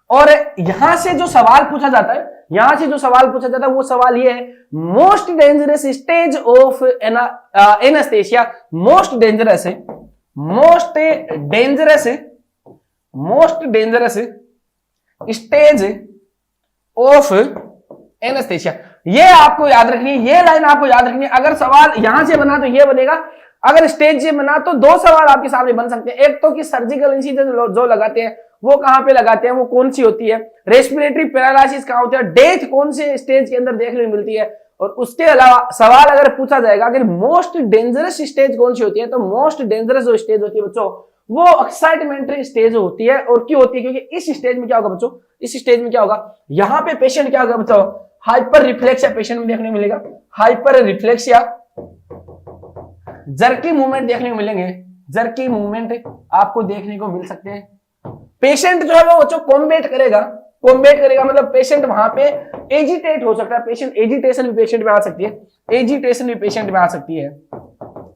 और यहां से जो सवाल पूछा जाता है, यहां से जो सवाल पूछा जाता है वो सवाल ये है, most dangerous stage of anaesthesia, most dangerous, most dangerous, most dangerous stage of anaesthesia. ये आपको याद रखनी है, ये लाइन आपको याद रखनी है। अगर सवाल यहां से बना तो ये बनेगा, अगर स्टेज से बना तो 2 सवाल आपके सामने बन सकते हैं। एक तो कि सर्जिकल इंसिजन जो लगाते हैं वो कहां पे लगाते हैं, वो कौन सी होती है, रेस्पिरेटरी पैरालिसिस कहां होती है, डेथ कौन से स्टेज के अंदर देखने को मिलती है। और उसके अलावा सवाल अगर पूछा जाएगा कि मोस्ट डेंजरस स्टेज कौन सी होती है, तो मोस्ट डेंजरस जो स्टेज होती है बच्चों वो एक्साइटमेंट स्टेज होती है। और क्यों होती है, क्योंकि इस स्टेज में क्या होगा बच्चों, इस स्टेज में क्या होगा, यहां पे पेशेंट क्या होगा बच्चों, हाइपर रिफ्लेक्सिया पेशेंट में देखने को मिलेगा, हाइपर रिफ्लेक्सिया, जर्की मूवमेंट देखने को मिलेंगे, जर्की मूवमेंट आपको देखने को मिल सकते हैं। पेशेंट जो है वो बच्चों कॉम्बेट करेगा, कॉम्बेट करेगा मतलब पेशेंट वहां पे एजिटेट हो सकता है, पेशेंट एजिटेशन भी पेशेंट में आ सकती है, एजिटेशन भी पेशेंट में आ सकती है,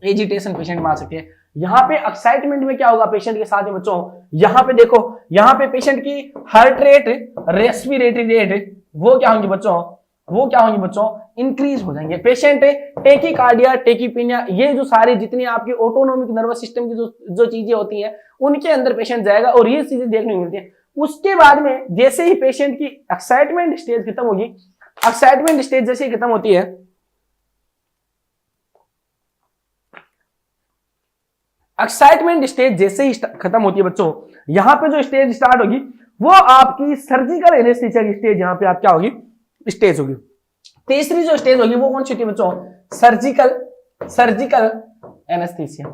एजिटेशन पेशेंट में आ सकती है। यहाँ पे एक्साइटमेंट में क्या होगा पेशेंट के साथ में बच्चों, यहाँ पे देखो, यहाँ पे पेशेंट की हार्ट रेट, रेस्पिरेटरी रेट वो क्या होंगी बच्चों, वो क्या होंगी बच्चों, इंक्रीज हो जाएंगे। पेशेंट टेकीकार्डिया, टेकीपीनिया, ये जो सारी जितनी आपकी ऑटोनोमिक नर्वस सिस्टम की जो चीजें होती हैं उनके अंदर पेशेंट जाएगा और ये चीजें देखने को मिलती है। उसके बाद में जैसे ही पेशेंट की एक्साइटमेंट स्टेज खत्म होगी, एक्साइटमेंट स्टेज जैसे ही खत्म होती है, एक्साइटमेंट स्टेज जैसे ही खत्म होती है बच्चों, यहां पे जो स्टेज स्टार्ट होगी वो आपकी सर्जिकल एनेस्थीसिया की स्टेज यहां पे आप क्या होगी, स्टेज होगी। तीसरी जो स्टेज होगी वो कौन सी होती है बच्चों, सर्जिकल, सर्जिकल एनेस्थीसिया,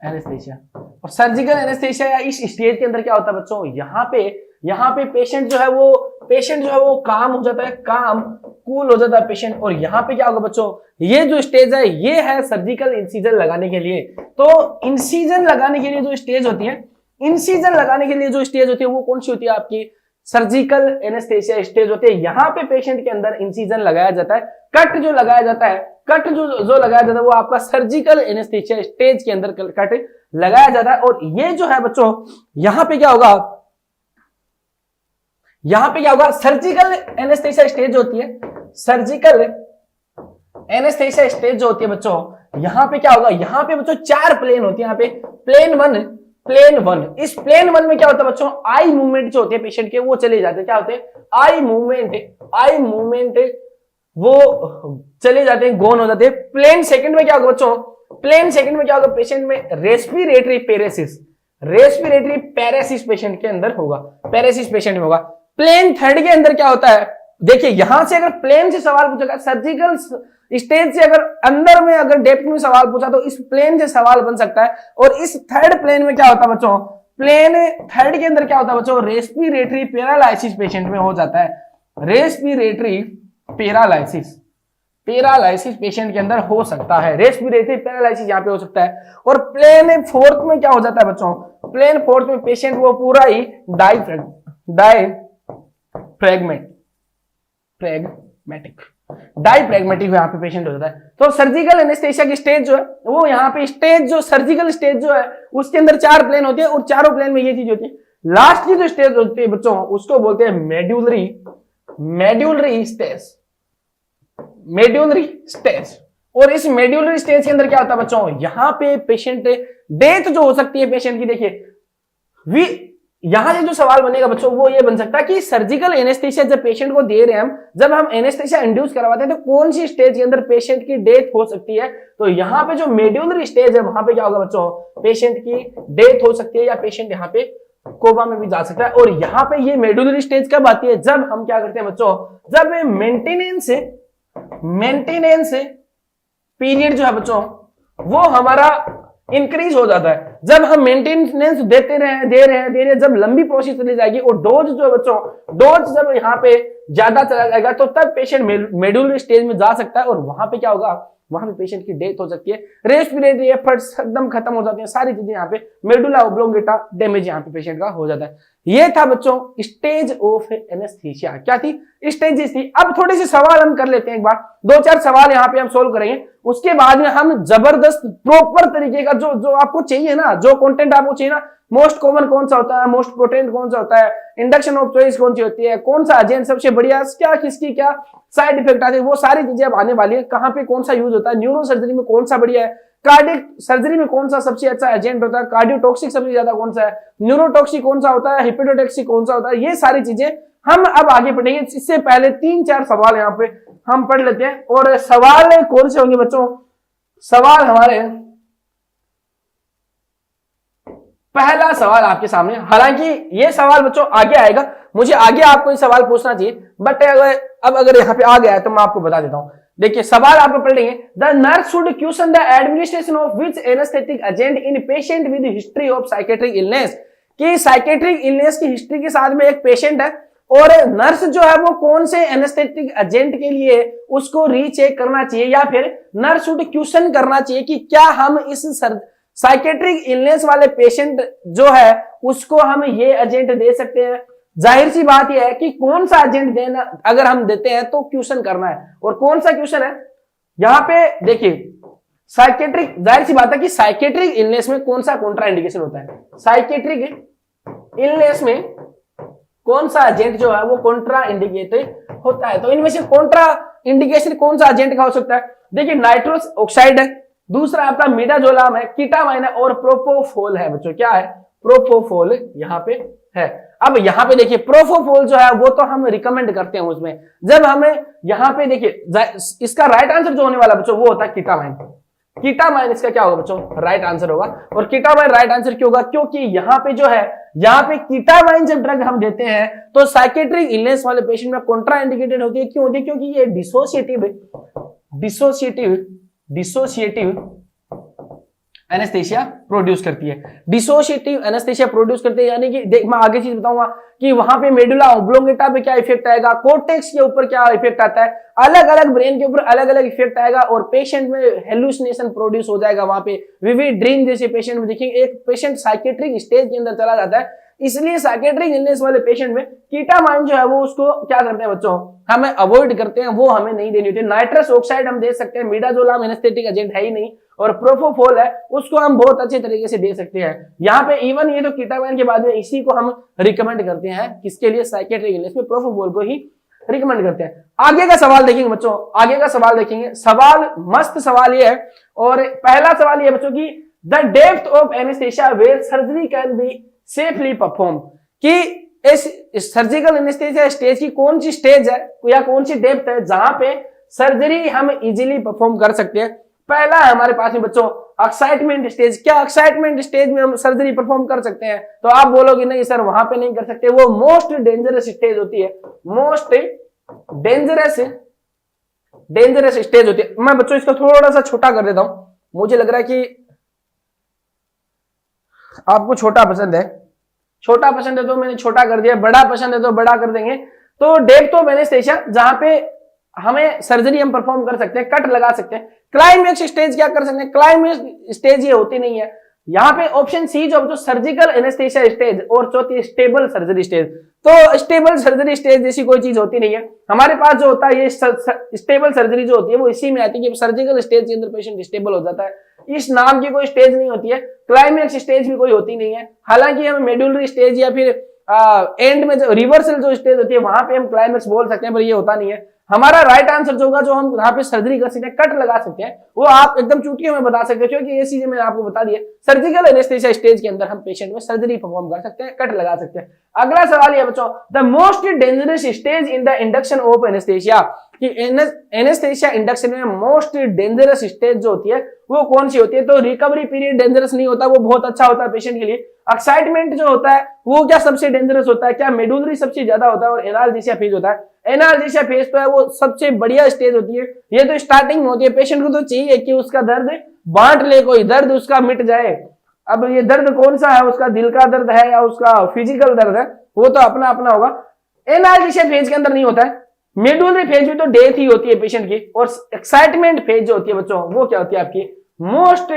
एनेस्थीसिया। और सर्जिकल एनेस्थीसिया इस स्टेज के अंदर क्या होता है बच्चों, यहाँ पे पेशेंट जो है वो काम हो जाता है, काम कूल हो जाता है पेशेंट। और यहाँ पे क्या होगा बच्चों, ये जो स्टेज है ये है सर्जिकल इंसिजन लगाने के लिए। तो इंसिजन लगाने के लिए जो स्टेज होती है, इंसिजन लगाने के लिए जो स्टेज होती है वो कौन सी होती है आपकी, सर्जिकल एनेस्थीसिया स्टेज होती है। यहाँ पे पेशेंट के अंदर इंसिजन लगाया जाता है, कट जो लगाया जाता है, कट जो लगाया जाता है वो आपका सर्जिकल एनेस्थीसिया स्टेज के अंदर कट लगाया जाता है। और ये जो है बच्चों यहाँ पे क्या होगा, यहाँ पे क्या होगा, सर्जिकल एनेस्थीसिया स्टेज होती है, सर्जिकल एनेस्थीसिया स्टेज जो होती है बच्चों, यहाँ पे क्या होगा, यहाँ पे बच्चों 4 प्लेन होती है। यहाँ पे प्लेन वन, इस प्लेन 1 में क्या होता है बच्चों, आई मूवमेंट जो होते हैं पेशेंट के वो चले जाते हैं, क्या होते हैं, आई मूवमेंट वो चले जाते हैं, गौन हो जाते हैं। प्लेन सेकंड में क्या होगा बच्चों, प्लेन सेकंड में क्या होगा, पेशेंट में respiratory paresis, respiratory paresis patient के अंदर होगा, पैरेसिस पेशेंट में होगा। प्लेन थर्ड के अंदर क्या होता है, देखिए यहां से अगर प्लेन से सवाल पूछेगा, सर्जिकल स्टेज से अगर अंदर में अगर डेप्थ में सवाल पूछा तो इस प्लेन से सवाल बन सकता है। और इस थर्ड प्लेन में क्या होता है बच्चों, प्लेन थर्ड के अंदर क्या होता है बच्चों, रेस्पिरेटरी पैरालिसिस पेशेंट में हो जाता है, रेस्पिरेटरी पैरालिसिस, पैरालिसिस पेशेंट के अंदर हो सकता है, रेस्पिरेटरी पैरालिसिस यहाँ पे हो सकता है। और प्लेन फोर्थ में क्या हो जाता है बच्चों, प्लेन फोर्थ में पेशेंट वो पूरा ही डायफ्रैग्मेटिक यहाँ पे पेशेंट हो जाता है। तो सर्जिकल एनेस्थीसिया की स्टेज जो है वो यहाँ पे स्टेज जो सर्जिकल स्टेज जो है उसके अंदर 4 प्लेन होते हैं और चारों प्लेन में ये चीज होती है। लास्ट की जो स्टेज होती है बच्चों उसको बोलते हैं मेड्यूलरी स्टेज। और इस मेड्यूलरी स्टेज के अंदर क्या होता है बच्चों, यहाँ पे पेशेंट डेथ जो हो सकती है पेशेंट की, देखिए यहां से जो सवाल बनेगा बच्चों वो ये बन सकता है कि सर्जिकल एनेस्थीसिया जब पेशेंट को दे रहे हैं हम, जब हम एनेस्थीसिया इंड्यूस करवाते हैं तो कौन सी स्टेज के अंदर पेशेंट की डेथ हो सकती है। तो यहाँ पे जो मेड्यूलरी स्टेज है वहां पे क्या होगा बच्चों, पेशेंट की डेथ हो सकती है या पेशेंट यहाँ पे कोमा में भी जा सकता है। और यहाँ पे ये मेड्यूलरी स्टेज कब आती है, जब हम क्या करते हैं बच्चों, जब मेंटेनेंस पीरियड जो है बच्चों वो हमारा इंक्रीज हो जाता है। जब हम मेंटेनेंस दे रहे हैं, जब लंबी प्रोसेस चली जाएगी और डोज जो है बच्चों, डोज जब यहाँ पे ज्यादा चला जाएगा तो तब पेशेंट मेडुलरी स्टेज में जा सकता है और वहां पे क्या होगा, वहां पे पेशेंट की डेथ हो सकती है। रेस्पिरेटरी एफर्ट्स एकदम खत्म हो जाती है, सारी चीजें यहाँ पे मेडुला ऑब्लोंगेटा डैमेज यहाँ पे पेशेंट का हो जाता है। ये था बच्चों स्टेज ऑफ एनेस्थीसिया। क्या थी, स्टेजेस थी। अब थोड़े से सवाल हम कर लेते हैं, एक बार 2-4 सवाल यहाँ पे हम सोल्व करेंगे, उसके बाद में हम जबरदस्त प्रॉपर तरीके का जो आपको चाहिए ना, जो कंटेंट आपको चाहिए ना, मोस्ट कॉमन कौन सा होता है, मोस्ट पोटेंट कौन सा होता है, इंडक्शन ऑफ चॉइस कौन सी होती है, कौन सा एजेंट सबसे बढ़िया, क्या किसकी क्या साइड इफेक्ट आते हैं, वो सारी चीजें अब आने वाली है। कहां पे कौन सा यूज होता है, न्यूरो सर्जरी में कौन सा बढ़िया है, कार्डियक सर्जरी में कौन सा सबसे अच्छा एजेंट होता है, कार्डियोटॉक्सिक सबसे ज्यादा कौन सा है, न्यूरोटॉक्सिक कौन सा होता है, हिपेटोटॉक्सिक कौन सा होता है, ये सारी चीजें हम अब आगे पढ़ेंगे। इससे पहले 3-4 सवाल यहाँ पे हम पढ़ लेते हैं। और सवाल कौन से होंगे बच्चों, सवाल हमारे पहला सवाल आपके सामने, हालांकि ये सवाल बच्चों आगे आएगा, मुझे आगे आपको ये सवाल पूछना चाहिए, बट अगर यहाँ पे आ गया है तो मैं आपको बता देता हूं। देखिए सवाल आपको पढ़ लेंगे, the nurse should question the administration of which anaesthetic agent in patient with history of psychiatric illness. कि साइकेट्रिक इलनेस की हिस्ट्री के साथ में एक पेशेंट है और नर्स जो है वो कौन से एनेस्थेटिक एजेंट के लिए उसको रीचेक करना चाहिए, या फिर नर्स शुड क्वेश्चन करना चाहिए कि क्या हम इस साइकेट्रिक इलनेस वाले पेशेंट जो है उसको हम ये एजेंट दे सकते हैं। जाहिर सी बात यह है कि कौन सा एजेंट देना, अगर हम देते हैं तो क्वेश्चन करना है। और कौन सा क्वेश्चन है यहां पे देखिए, साइकेट्रिक, जाहिर सी बात है कि साइकेट्रिक इलनेस में कौन सा कॉन्ट्रा इंडिकेशन होता है, साइकेट्रिक इलनेस में कौन सा एजेंट जो है वो कॉन्ट्रा इंडिकेटेड होता है। तो इनमें से कॉन्ट्रा इंडिकेशन कौन सा एजेंट का हो सकता है, देखिए नाइट्रोस ऑक्साइड है, दूसरा आपका मिडाजोलाम है, कीटामाइन है और प्रोपोफोल है बच्चों। क्या है, प्रोपोफोल यहाँ पे है। अब यहाँ पे देखिए प्रोपोफोल जो है वो तो हम रिकमेंड करते हैं उसमें, जब हमें यहाँ पे देखिए इसका राइट आंसर जो होने वाला बच्चों वो होता है कीटामाइन। कीटामाइन इसका क्या होगा बच्चों, राइट आंसर होगा। और कीटामाइन राइट आंसर क्यों होगा, क्योंकि यहाँ पे जो है, यहाँ पे कीटामाइन जब ड्रग हम देते हैं तो साइकेट्रिक इलनेस वाले पेशेंट में कॉन्ट्रा इंडिकेटेड होती है। क्यों होती है, क्योंकि ये डिसोसिएटिव एनेस्थीसिया प्रोड्यूस करती है, डिसोसिएटिव एनेस्थीसिया प्रोड्यूस करती है। यानी कि देख मैं आगे चीज बताऊंगा कि वहां पे मेडुला ऑब्लोंगेटा पे क्या इफेक्ट आएगा, कोर्टेक्स के ऊपर क्या इफेक्ट आता है, अलग अलग ब्रेन के ऊपर अलग अलग इफेक्ट आएगा और पेशेंट में हेलुसिनेशन प्रोड्यूस हो जाएगा। वहां पे विविड ड्रीम जैसे पेशेंट में देखेंगे, एक पेशेंट साइकेट्रिक स्टेज के अंदर चला जाता है। इसलिए साइकेट्रिक इलनेस वाले पेशेंट में कीटामाइन जो है वो उसको क्या करते हैं बच्चों, हमें अवॉइड करते हैं, वो हमें नहीं देनी होती है। नाइट्रस ऑक्साइड हम दे सकते हैं, मिडाजोलाम एनेस्थेटिक एजेंट है ही नहीं, और प्रोपोफोल है उसको हम बहुत अच्छे तरीके से दे सकते हैं। यहाँ पे इवन ये तो कीटामाइन के बाद में इसी को हम रिकमेंड करते हैं, किसके लिए, साइकेट्रिक इलनेस में प्रोपोफोल को ही रिकमेंड करते हैं। आगे का सवाल देखेंगे बच्चों, आगे का सवाल देखेंगे, सवाल मस्त सवाल ये है। और पहला सवाल ये बच्चों की, the depth of anaesthesia where surgery can be safely perform. कि इस सर्जिकल एनेस्थीसिया स्टेज की कौन सी स्टेज है या कौन सी डेप्थ है जहां पे सर्जरी हम इजीली परफॉर्म कर सकते हैं। पहला है हमारे पास में बच्चों एक्साइटमेंट स्टेज। क्या एक्साइटमेंट स्टेज में हम सर्जरी परफॉर्म कर सकते हैं, तो आप बोलोगे नहीं सर वहां पे नहीं कर सकते, वो मोस्ट डेंजरस स्टेज होती है, मोस्ट डेंजरस स्टेज होती है। मैं बच्चों इसको थोड़ा सा छोटा कर देता हूं, मुझे लग रहा है कि आपको छोटा पसंद है, छोटा पसंद है तो मैंने छोटा कर दिया, बड़ा पसंद है तो बड़ा कर देंगे। तो डेप्थ ऑफ एनेस्थीसिया जहां पे हमें सर्जरी हम परफॉर्म कर सकते हैं, कट लगा सकते हैं। क्लाइमेक्स स्टेज क्या कर सकते हैं, क्लाइमेक्स स्टेज ये होती नहीं है। यहाँ पे ऑप्शन सी जो सर्जिकल एनेस्थीसिया स्टेज और चौथी स्टेबल सर्जरी स्टेज। तो स्टेबल सर्जरी स्टेज जैसी कोई चीज होती नहीं है हमारे पास, जो होता है ये स्टेबल सर्जरी जो होती है वो इसी में आती है कि सर्जिकल स्टेज के अंदर पेशेंट स्टेबल हो जाता है। इस नाम की कोई स्टेज नहीं होती है, क्लाइमेक्स स्टेज भी कोई होती नहीं है। हालांकि हम मेडुलरी स्टेज या फिर एंड में जो रिवर्सल जो स्टेज होती है वहां पे हम क्लाइमेक्स बोल सकते हैं, पर ये होता नहीं है। हमारा राइट आंसर जो होगा, जो हम यहाँ पे सर्जरी कर सकते हैं, कट लगा सकते हैं, वो आप एकदम चुटकियों में बता सकते हो, क्योंकि ये चीजें मैंने आपको बता दी है। सर्जिकल एनेस्थेसिया स्टेज के अंदर हम पेशेंट में सर्जरी परफॉर्म कर सकते हैं, कट लगा सकते हैं। अगला सवाल ये बच्चों, the most dangerous stage in the induction of anaesthesia, कि एनेस्थेसिया इंडक्शन में मोस्ट डेंजरस स्टेज जो होती है वो कौन सी होती है? तो रिकवरी पीरियड डेंजरस नहीं होता, वो बहुत अच्छा होता है पेशेंट के लिए। एक्साइटमेंट जो होता है वो क्या सबसे डेंजरस होता है? क्या मेडुलरी सबसे ज्यादा होता है? और एनाल्जेसिया फेज होता है। एनाल्जेसिया फेज तो है वो सबसे बढ़िया स्टेज होती है, ये तो स्टार्टिंग में होती है। पेशेंट को तो चाहिए कि उसका दर्द बांट ले, कोई दर्द उसका मिट जाए। अब ये दर्द कौन सा है, उसका दिल का दर्द है या उसका फिजिकल दर्द है, वो तो अपना अपना होगा। एनाल्जेसिया फेज के अंदर नहीं होता है। मेडुलरी फेज में तो डेथ ही होती है पेशेंट की। और एक्साइटमेंट फेज जो होती है बच्चों, वो क्या होती है आपकी? मोस्ट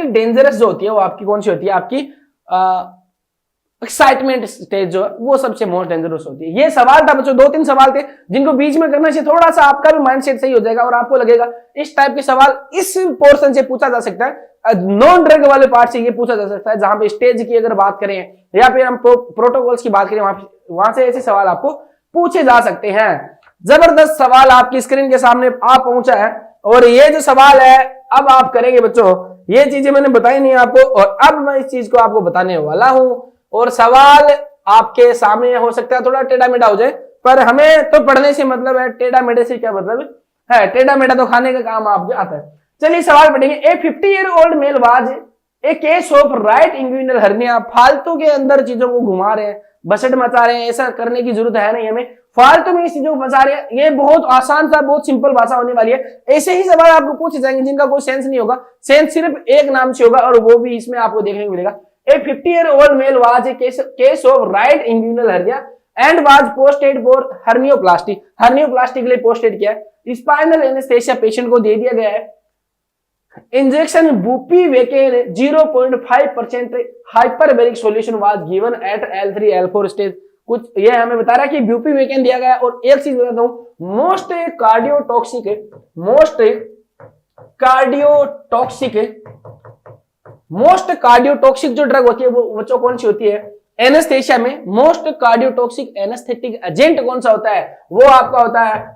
डेंजरस जो होती है वो आपकी कौन सी होती है? आपकी एक्साइटमेंट स्टेज जो है वो सबसे मोस्ट डेंजरस होती है। ये सवाल था बच्चों, 2-3 सवाल थे जिनको बीच में करना चाहिए, थोड़ा सा आपका भी माइंडसेट सही हो जाएगा और आपको लगेगा इस टाइप के सवाल इस पोर्शन से पूछा जा सकता है। नॉन ड्रग वाले पार्ट से ये पूछा जा सकता है, जहां पे स्टेज की अगर बात करें या फिर हम प्रोटोकॉल्स की बात करें, वहां से ऐसे सवाल आपको पूछे जा सकते हैं। जबरदस्त सवाल आपकी स्क्रीन के सामने आ पहुंचा है और ये जो सवाल है अब आप करेंगे बच्चों। ये चीजें मैंने बताई नहीं आपको और अब मैं इस चीज को आपको बताने वाला हूं। और सवाल आपके सामने हो सकता है थोड़ा टेढ़ा मेढ़ा हो जाए, पर हमें तो पढ़ने से मतलब है, टेढ़ा मेढ़े से क्या मतलब है? टेढ़ा मेढ़ा तो खाने का काम आपको आता है। चलिए सवाल पढ़ेंगे। A 50-year-old male was a case of right inguinal hernia. फालतू के अंदर चीजों को घुमा रहे हैं, बसट मचा रहे हैं, ऐसा करने की जरूरत है नहीं हमें। फालतू में इस चीजों को फंसा रहे हैं। ये बहुत आसान सा, बहुत सिंपल भाषा होने वाली है। ऐसे ही सवाल आपको पूछे जाएंगे जिनका कोई सेंस नहीं होगा, सेंस सिर्फ एक नाम से होगा और वो भी इसमें आपको देखने को मिलेगा। A 50-year-old male was a case of right inguinal hernia and was posted for hernioplasty। hernioplasty के लिए पोस्टेड किया है। स्पाइनल एनेस्थेसिया पेशेंट को दे दिया गया है। Injection bupivacaine 0.5% hyperbaric solution was given at L3 L4 stage. कुछ ये हमें बता रहा है कि बुपीवेकेन दिया गया है। और एक चीज बताता हूं, मोस्ट कार्डियोटॉक्सिक जो ड्रग होती है वो बच्चों कौन सी होती है? एनेस्थेशिया में मोस्ट कार्डियोटॉक्सिक एनेस्थेटिक एजेंट कौन सा होता है? वो आपका होता है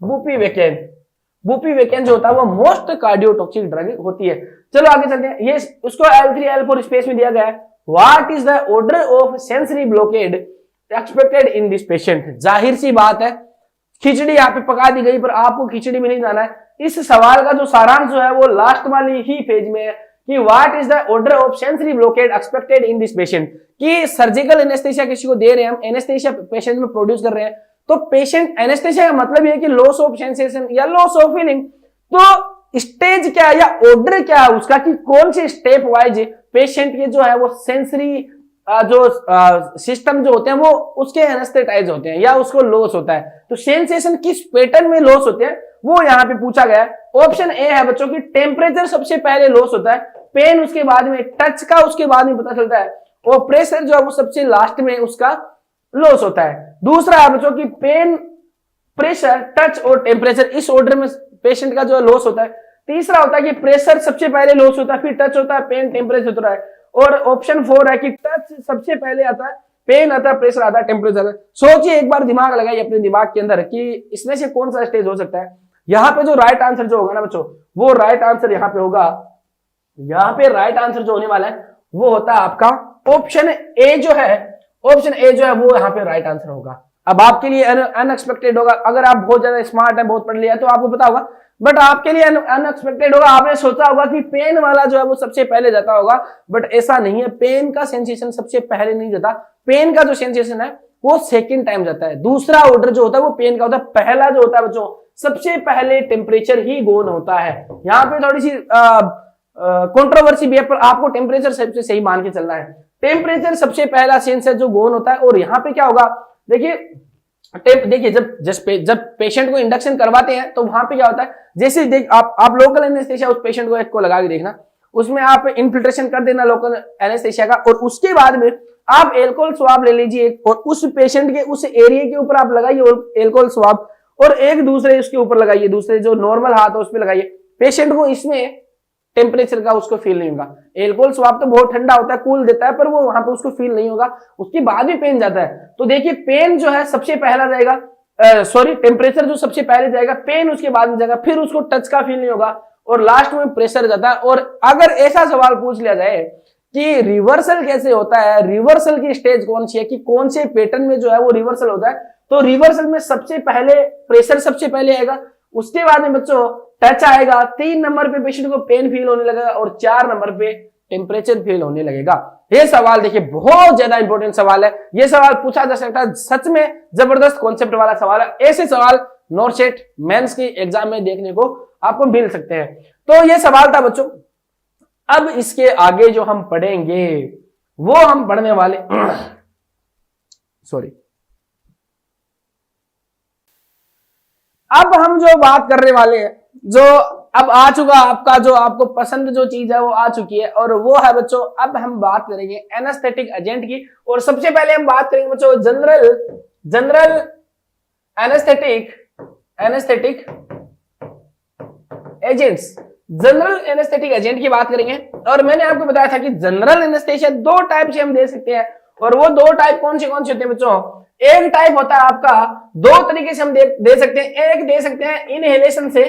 बुपीवेकेन जो होता है वो मोस्ट कार्डियोटॉक्सिक ड्रग होती है। चलो आगे चलते हैं। ये उसको L3 L4 स्पेस में दिया गया है। What is the order of sensory blockade expected in this patient? जाहिर सी बात है, खिचड़ी यहाँ पे पका दी गई, पर आपको खिचड़ी में नहीं जाना है। इस सवाल का जो सारांश जो है वो लास्ट वाली ही पेज में है कि what is the order of sensory blockade expected in this patient. कि सर्जिकल एनेस्थेसिया किसी को दे रहे हैं हम, एनेस्थेसिया पेशेंट में प्रोड्यूस कर रहे हैं, तो पेशेंट एनेस्थेसिया का मतलब ये है कि लॉस ऑफ सेंसेशन या लॉस ऑफ फीलिंग। तो स्टेज क्या है या ऑर्डर क्या है उसका, कि कौन से स्टेप वाइज पेशेंट के जो है वो सेंसरी जो सिस्टम जो होते हैं वो उसके एनेस्थेटाइज होते हैं या उसको लॉस होता है। तो सेंसेशन किस पैटर्न में लॉस होते हैं वो यहाँ पे पूछा गया है। ऑप्शन ए है बच्चों की टेम्परेचर सबसे पहले लॉस होता है, पेन उसके बाद में, टच का उसके बाद में पता चलता है, और प्रेशर जो है वो सबसे लास्ट में उसका लॉस होता है। दूसरा है बच्चों की पेन, प्रेशर, टच और टेम्परेचर, इस ऑर्डर में पेशेंट का जो लॉस होता है। तीसरा होता है कि प्रेशर सबसे पहले लॉस होता है, फिर टच होता है, पेन, टेम्परेचर होता है। और ऑप्शन 4 है कि टच सबसे पहले आता है, पेन आता है, प्रेशर आता है, टेम्परेचर आता है। सोचिए एक बार, दिमाग लगाइए अपने दिमाग के अंदर कि इसमें से कौन सा स्टेज हो सकता है। यहाँ पे जो राइट आंसर जो होगा ना बच्चों, वो राइट आंसर यहाँ पे होगा, यहाँ पे राइट आंसर जो होने वाला है वो होता है आपका ऑप्शन ए जो है, ऑप्शन ए जो है वो यहाँ पे राइट आंसर होगा। अब आपके लिए अनएक्सपेक्टेड होगा, अगर आप बहुत ज्यादा स्मार्ट है, बहुत पढ़ लिया तो आपको पता होगा, बट आपके लिए अनएक्सपेक्टेड होगा। आपने सोचा होगा कि पेन वाला जो है वो सबसे पहले जाता होगा, बट ऐसा नहीं है। पेन का सेंसेशन सबसे पहले नहीं जाता, पेन का जो सेंसेशन है वो सेकंड टाइम जाता है। दूसरा ऑर्डर जो होता है वो पेन का होता है। पहला जो होता है बच्चों, सबसे पहले टेम्परेचर ही गोन होता है। यहाँ पे थोड़ी सी कंट्रोवर्सी भी है, पर आपको टेम्परेचर सबसे सही मान के चलना है। टेम्परेचर सबसे पहला सेंस है जो गोन होता है। और यहाँ पे क्या होगा, देखिए जब पेशेंट को इंडक्शन करवाते हैं तो वहां पे क्या होता है, जैसे देख आप लोकल एनेस्थेशिया उस पेशेंट को एक को लगा के देखना, उसमें आप इन्फिल्ट्रेशन कर देना लोकल एनेस्थेशिया का, और उसके बाद में आप एल्कोहल स्वाब ले लीजिए और उस पेशेंट के उस एरिया के ऊपर आप लगाइए एल्कोहल स्वाब, और एक दूसरे उसके ऊपर लगाइए, दूसरे जो नॉर्मल हाथ है उस पर लगाइए। पेशेंट को इसमें टेम्परेचर का उसको फील नहीं होगा। एल्कोहल स्वाब तो बहुत ठंडा होता है, कूल देता है, पर वो वहां पे उसको फील नहीं होगा, उसके बाद भी पेन जाता है। तो देखिए पेन जो है सबसे पहला जाएगा, सॉरी टेम्परेचर जो सबसे पहले जाएगा, पेन उसके बाद में जाएगा, फिर उसको टच का फील नहीं होगा और लास्ट में प्रेशर जाता है। और अगर ऐसा सवाल पूछ लिया जाए कि रिवर्सल कैसे होता है, रिवर्सल की स्टेज कौन सी है, कि कौन से पैटर्न में जो है वो रिवर्सल होता है, तो रिवर्सल में सबसे पहले प्रेशर सबसे पहले आएगा, उसके बाद में बच्चों टच आएगा, 3 नंबर पे पेशेंट को पेन फील होने लगेगा और 4 नंबर पे टेम्परेचर फील होने लगेगा। ये सवाल देखिए बहुत ज्यादा इंपॉर्टेंट सवाल है, ये सवाल पूछा जा सकता है, सच में जबरदस्त कॉन्सेप्ट वाला सवाल है। ऐसे सवाल नॉर्सेट मेंस की एग्जाम में देखने को आपको मिल सकते हैं। तो ये सवाल था बच्चों। अब इसके आगे जो हम पढ़ेंगे वो हम पढ़ने वाले सॉरी अब हम जो बात करने वाले हैं, जो अब आ चुका आपका, जो आपको पसंद जो चीज है वो आ चुकी है, और वो है बच्चों अब हम बात करेंगे एनेस्थेटिक एजेंट की। और सबसे पहले हम बात करेंगे बच्चों general anaesthetic agents, general anaesthetic agent की बात करेंगे। और मैंने आपको बताया था कि जनरल एनेस्थेशिया 2 टाइप से हम दे सकते हैं, और वो 2 टाइप कौन से होते हैं बच्चों? एक टाइप होता है आपका, 2 तरीके से हम दे सकते हैं, एक दे सकते हैं इनहेलेशन से,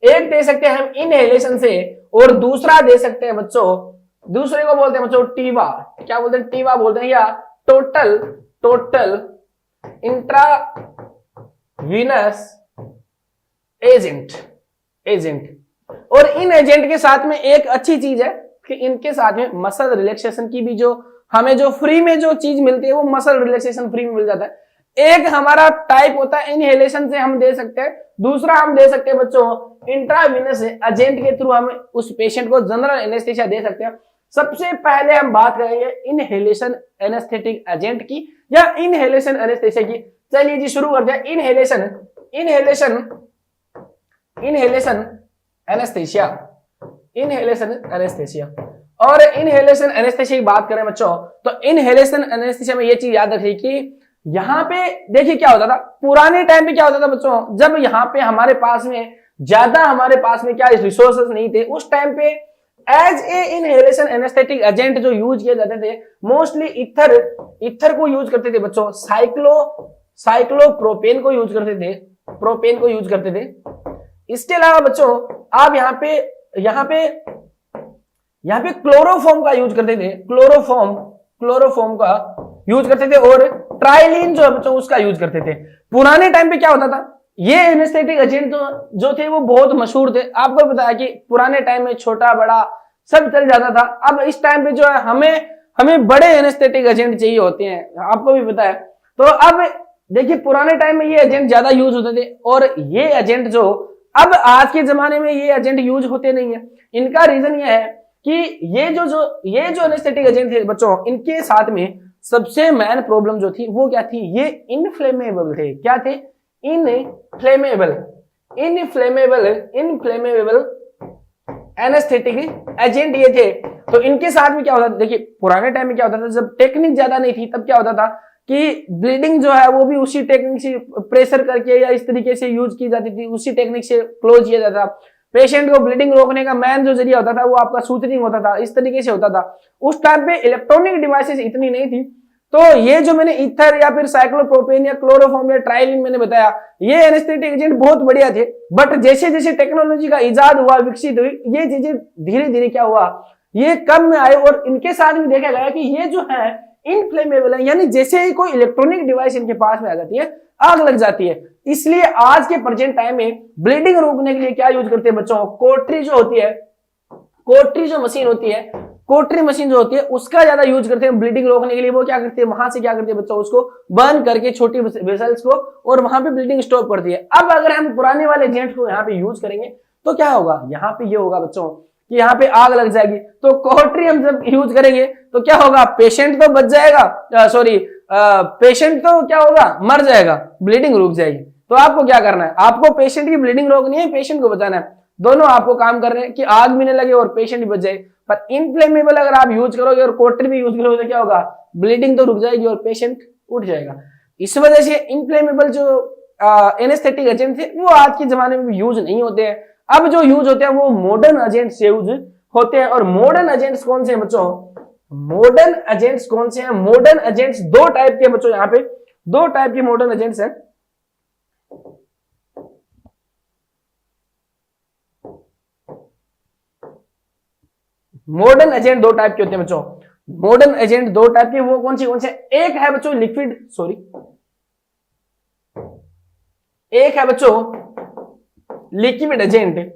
एक दे सकते हैं हम इनहेलेशन से, और दूसरा दे सकते हैं बच्चों, दूसरे को बोलते हैं बच्चों टीवा, क्या बोलते हैं? टीवा बोलते हैं, या टोटल इंट्रावीनस एजेंट। और इन एजेंट के साथ में एक अच्छी चीज है कि इनके साथ में मसल रिलैक्सेशन की भी जो हमें जो फ्री में जो चीज मिलती है वो मसल रिलैक्सेशन फ्री में मिल जाता है। एक हमारा टाइप होता है इनहेलेशन से हम दे सकते हैं, दूसरा हम दे सकते हैं बच्चों इंट्रावीनस एजेंट के थ्रू हम उस पेशेंट को जनरल एनेस्थेशिया दे सकते हैं। सबसे पहले हम बात करेंगे इनहेलेशन एनेस्थेटिक एजेंट की या इनहेलेशन एनेस्थेशिया की। चलिए जी शुरू करते हैं। इनहेलेशन एनेस्थेशिया और इनहेलेशन एनेस्थेशिया की बात करें बच्चों, तो इनहेलेशन एनेस्थेशिया में ये चीज याद रखिए कि यहाँ पे देखिए क्या होता था, पुराने टाइम पे क्या होता था बच्चों, जब यहाँ पे हमारे पास में क्या रिसोर्सेस नहीं थे, उस टाइम पे as a inhalation anaesthetic agent जो यूज किए जाते थे मोस्टली इथर को यूज करते थे बच्चों, साइक्लोप्रोपेन को यूज करते थे, इसके अलावा बच्चों आप यहाँ पे क्लोरोफॉर्म का यूज करते थे, क्लोरोफॉर्म का यूज करते थे, और ट्राइलिन जो बच्चों उसका यूज करते थे। पुराने टाइम पे क्या होता था, ये एनेस्थेटिक एजेंट जो थे वो बहुत मशहूर थे। आपको बताया कि पुराने टाइम में छोटा बड़ा सब चल जाता था। अब इस टाइम पे जो है हमें बड़े एनेस्थेटिक एजेंट चाहिए होते हैं, आपको भी पता है। तो अब देखिए पुराने टाइम में ये एजेंट ज्यादा यूज होते थे, और ये एजेंट जो अब आज के जमाने में ये एजेंट यूज होते नहीं है। इनका रीजन ये है कि ये जो एनेस्थेटिक एजेंट थे बच्चों, इनके साथ में सबसे मेन प्रॉब्लम जो थी वो क्या थी, ये इनफ्लेमेबल थे। क्या थे? इनफ्लेमेबल एनेस्थेटिक एजेंट ये थे। तो इनके साथ में क्या होता था, देखिए पुराने टाइम में क्या होता था, जब टेक्निक ज्यादा नहीं थी तब क्या होता था कि ब्लीडिंग जो है वो भी उसी टेक्निक से प्रेशर करके या इस तरीके से यूज की जाती थी, उसी टेक्निक से क्लोज किया जाता था। पेशेंट को ब्लीडिंग रोकने का मेन जो जरिया होता था वो आपका सूचरिंग होता था, इस तरीके से होता था। उस टाइम पे इलेक्ट्रॉनिक डिवाइसेस इतनी नहीं थी, तो ये जो मैंने ईथर या फिर साइक्लोप्रोपेन या क्लोरोफॉर्म या ट्राइलिन मैंने बताया, ये एनेस्थेटिक एजेंट बहुत बढ़िया थे। बट जैसे जैसे टेक्नोलॉजी का इजाद हुआ, विकसित हुई, ये चीजें धीरे धीरे क्या हुआ, ये कम में आए। और इनके साथ में देखा गया कि ये जो है इनफ्लेमेबल है, यानी जैसे ही कोई इलेक्ट्रॉनिक डिवाइस इनके पास में आ जाती है आग लग जाती है। इसलिए आज के प्रेजेंट टाइम में ब्लीडिंग रोकने के लिए क्या यूज करते हैं बच्चों, कोटरी जो होती है, कोटरी जो मशीन होती है, कोटरी मशीन जो होती है उसका ज्यादा यूज करते हैं ब्लीडिंग रोकने के लिए। वो क्या करते हैं, वहां से क्या करते हैं बच्चों, उसको बर्न करके छोटी वेसल्स को, और वहां पे ब्लीडिंग स्टॉप करती है। अब अगर हम पुराने वाले एजेंट को यहाँ पे यूज करेंगे तो क्या होगा, यहाँ पे ये होगा बच्चों कि यहाँ पे आग लग जाएगी। तो कोटरी हम जब यूज करेंगे तो क्या होगा, पेशेंट तो बच जाएगा, पेशेंट तो क्या होगा, मर जाएगा, ब्लीडिंग रुक जाएगी। तो आपको क्या करना है, आपको पेशेंट की ब्लीडिंग रोकनी है, पेशेंट को बचाना है, दोनों आपको काम कर रहे हैं कि आग भी नहीं लगे और पेशेंट भी बच जाए। पर इनफ्लेमेबल अगर आप यूज करोगे और कोटरी भी यूज करोगे तो क्या होगा, ब्लीडिंग तो रुक जाएगी और पेशेंट उठ जाएगा। इस वजह से इनफ्लेमेबल जो एनेस्थेटिक एजेंट थे वो आज के जमाने में यूज नहीं होते हैं। अब जो यूज होते हैं वो मॉडर्न एजेंट से यूज होते हैं। और मॉडर्न एजेंट्स कौन से हैं बच्चों? मॉडर्न एजेंट्स कौन से हैं? मॉडर्न एजेंट्स दो टाइप के बच्चों, यहां पे दो टाइप के मॉडर्न एजेंट्स हैं। मॉडर्न एजेंट दो टाइप के होते हैं बच्चों। मॉडर्न एजेंट दो टाइप के, वो कौन से? एक है बच्चों लिक्विड, सॉरी, एक है बच्चों लिक्विड एजेंट,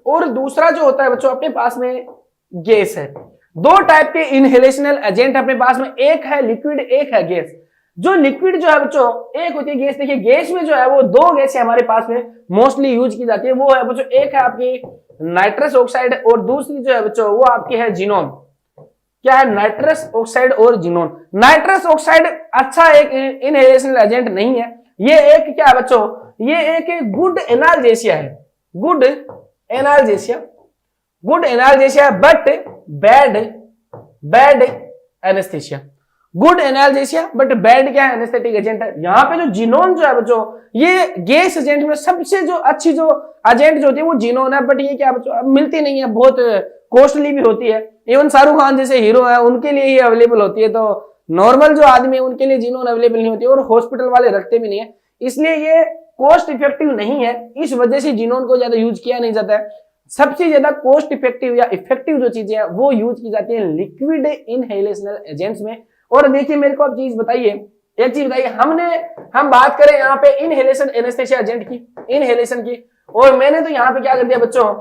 और दूसरा जो होता है बच्चों अपने पास में गैस है। दो टाइप के इनहेलेशनल एजेंट अपने पास में, एक है लिक्विड, एक है गैस। जो लिक्विड जो है बच्चों, एक होती है गैस। देखिए गैस में जो है वो दो गैसें हमारे पास में मोस्टली यूज की जाती है। वो है बच्चों, एक है आपकी नाइट्रस ऑक्साइड, और दूसरी जो है बच्चों वो आपकी है जिनोन। क्या है? नाइट्रस ऑक्साइड और जिनोन। नाइट्रस ऑक्साइड अच्छा एक इनहेलेशनल एजेंट नहीं है। ये एक क्या है बच्चों? ये एक गुड एनाल्जेसिया है, good analgesia, good analgesia, but bad anaesthesia. Good analgesia but bad क्या है? एनेस्थेटिक एजेंट है। यहां पे जो जिनोन जो है बच्चों, ये गैस एजेंट में सबसे जो अच्छी जो एजेंट जो होती है वो जिनोन है। बट ये क्या बच्चों अब मिलती नहीं है, बहुत कॉस्टली भी होती है। इवन शाहरुख खान जैसे हीरो है उनके लिए ही अवेलेबल होती है, तो नॉर्मल जो आदमी है उनके लिए जिनोन अवेलेबल नहीं होती है, और हॉस्पिटल वाले रखते भी नहीं है, इसलिए ये कॉस्ट इफेक्टिव नहीं है। इस वजह से जिनोन को ज्यादा यूज किया नहीं जाता है। सबसे ज्यादा कॉस्ट इफेक्टिव या इफेक्टिव जो चीजें हैं वो यूज की जाती है लिक्विड इनहेलेशनल एजेंट्स में। और देखिए मेरे को अब चीज बताइए, एक चीज बताइए, हम बात करें यहाँ पे इनहेलेशन एनेस्थेसिया एजेंट की, इनहेलेशन की, और मैंने तो यहाँ पे क्या कर दिया बच्चों?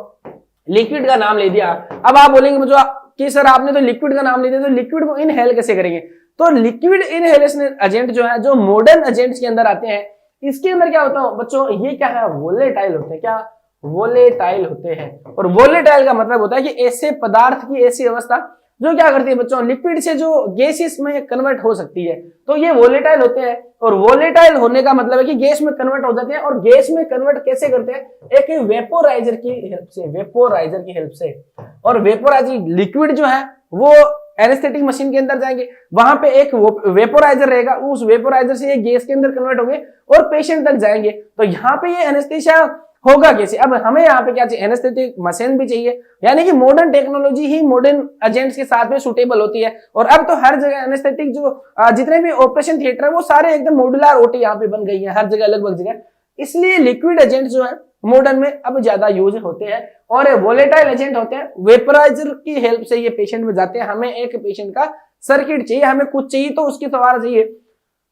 लिक्विड का नाम ले दिया। अब आप बोलेंगे बच्चों कि सर आपने तो लिक्विड का नाम ले दिया, तो लिक्विड को इनहेल कैसे करेंगे? तो लिक्विड इनहेलेशन एजेंट जो है, जो मॉडर्न एजेंट्स के अंदर आते हैं, इसके अंदर क्या होता है बच्चों? ये क्या है? वोलेटाइल होते हैं। क्या? वोलेटाइल होते हैं। और वोलेटाइल का मतलब होता है कि ऐसे पदार्थ की ऐसी अवस्था जो क्या करती है बच्चों? लिक्विड से जो गैसेस में कन्वर्ट हो सकती है, तो ये वोलेटाइल होते हैं। और वोलेटाइल होने का मतलब है कि गैस में कन्वर्ट हो जाते हैं। और गैस में कन्वर्ट कैसे करते हैं? एक वेपोराइजर की हेल्प से, वेपोराइजर की हेल्प से। और वेपोराइजर लिक्विड जो है वो एनेस्थेटिक मशीन के अंदर जाएंगे, वहां पे एक वेपोराइजर रहेगा, उस वेपोराइजर से ये गैस के अंदर कन्वर्ट होंगे और पेशेंट तक जाएंगे। तो यहाँ पे ये एनेस्थेसिया होगा कैसे? अब हमें यहाँ पे क्या चाहिए? एनेस्थेटिक मशीन भी चाहिए, यानी कि मॉडर्न टेक्नोलॉजी ही मॉडर्न एजेंट्स के साथ में सुटेबल होती है। और अब तो हर जगह एनेस्थेटिक जो जितने भी ऑपरेशन थिएटर है वो सारे एकदम मॉड्यूलर ओटी यहाँ पे बन गई है, हर जगह लगभग जगह। इसलिए लिक्विड एजेंट जो है मॉडर्न में अब ज्यादा यूज होते हैं। और वोलेटाइल एजेंट होते हैं, वेपोराइजर की हेल्प से ये पेशेंट में जाते हैं। हमें एक पेशेंट का सर्किट चाहिए, हमें कुछ चाहिए तो उसकी सवार चाहिए।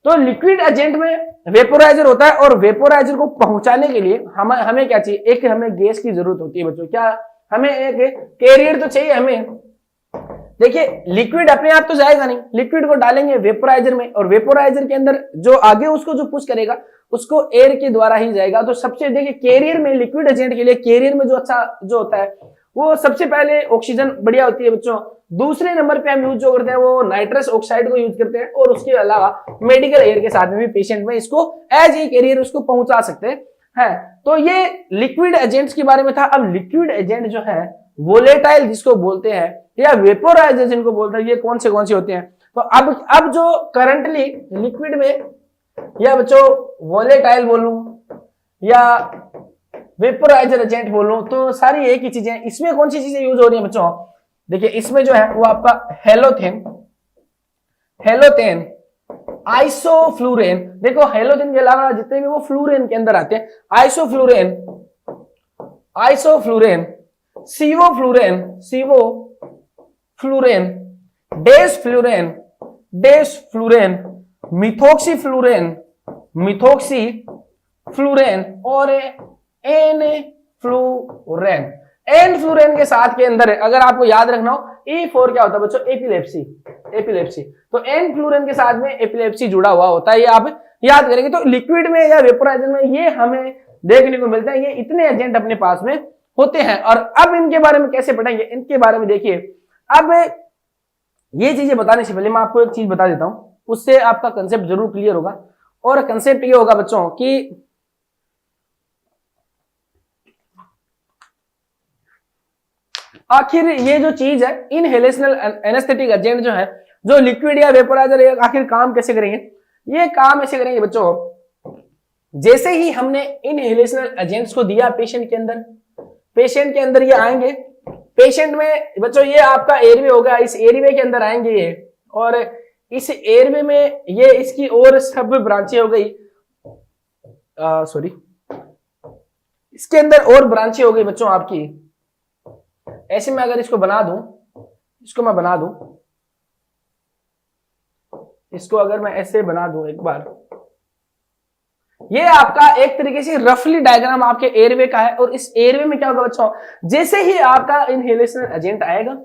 तो लिक्विड एजेंट में वेपोराइजर होता है, और वेपोराइजर को पहुंचाने के लिए हमें क्या चाहिए? एक हमें गैस की जरूरत होती है बच्चों। क्या? हमें एक कैरियर तो चाहिए हमें। देखिए लिक्विड अपने आप तो जाएगा नहीं, लिक्विड को डालेंगे वेपोराइजर में, और वेपोराइजर के अंदर जो आगे उसको जो पुश करेगा उसको एयर के द्वारा ही जाएगा। तो सबसे देखिए कैरियर में, लिक्विड एजेंट के लिए कैरियर में जो अच्छा जो होता है वो सबसे पहले ऑक्सीजन बढ़िया होती है बच्चों। दूसरे नंबर पे हम यूज जो करते हैं वो नाइट्रस ऑक्साइड को यूज करते हैं, और उसके अलावा मेडिकल एयर के साथ में भी पेशेंट में इसको एज ए कैरियर उसको पहुंचा सकते हैं। तो ये लिक्विड एजेंट्स के बारे में था। अब लिक्विड एजेंट जो है वोलेटाइल जिसको बोलते हैं, या वेपोराइजर जिनको बोलते हैं, ये कौन से होते हैं? तो अब जो करंटली लिक्विड में, या बच्चों वोलेटाइल बोलूं या वेपोराइजर एजेंट बोलूं, तो सारी एक ही चीजें। इसमें कौन सी चीजें यूज हो रही है बच्चों? देखिए इसमें जो है वो आपका हेलोथेन, आइसोफ्लूरेन। देखो हेलोथेन के अलावा जितने भी वो फ्लूरेन के अंदर आते हैं, आइसोफ्लूरेन, सिवोफ्लूरेन, डेसफ्लूरेन, मिथॉक्सीफ्लूरेन और एनफ्लूरेन। एनफ्लूरेन के साथ के अंदर अगर आपको याद रखना हो, E4 क्या होता है बच्चों? एपिलेप्सी। तो एनफ्लूरेन के साथ में एपिलेप्सी जुड़ा हुआ होता है, ये आप याद करेंगे। तो लिक्विड में या वेपोराइजर में ये हमें देखने को मिलता है, ये इतने एजेंट अपने पास में होते हैं। और अब इनके बारे में कैसे पढ़ेंगे? इनके बारे में देखिए, अब ये चीजें बताने से पहले मैं आपको एक चीज बता देता हूं, उससे आपका कंसेप्ट जरूर क्लियर होगा। और कंसेप्ट ये होगा बच्चों कि आखिर ये जो चीज है इनहेलेशनल एनेस्थेटिक एजेंट जो है, जो लिक्विड या वेपोराइजर, आखिर काम कैसे करेंगे? ये काम ऐसे करेंगे बच्चों, जैसे ही हमने इनहेलेशनल एजेंट्स को दिया पेशेंट के अंदर ये आएंगे पेशेंट में बच्चों ये आपका एयरवे होगा, इस एयरवे के अंदर आएंगे ये, और इस एयरवे में ये इसकी और सब ब्रांचें हो गई, सॉरी इसके अंदर और ब्रांचें हो गई बच्चों आपकी। ऐसे में अगर इसको बना दूं, इसको मैं बना दूं, इसको अगर मैं ऐसे बना दूं एक बार, ये आपका एक तरीके से रफली डायग्राम आपके एयरवे का है। और इस एयरवे में क्या होगा बच्चों, जैसे ही आपका इनहेलेशनल एजेंट आएगा,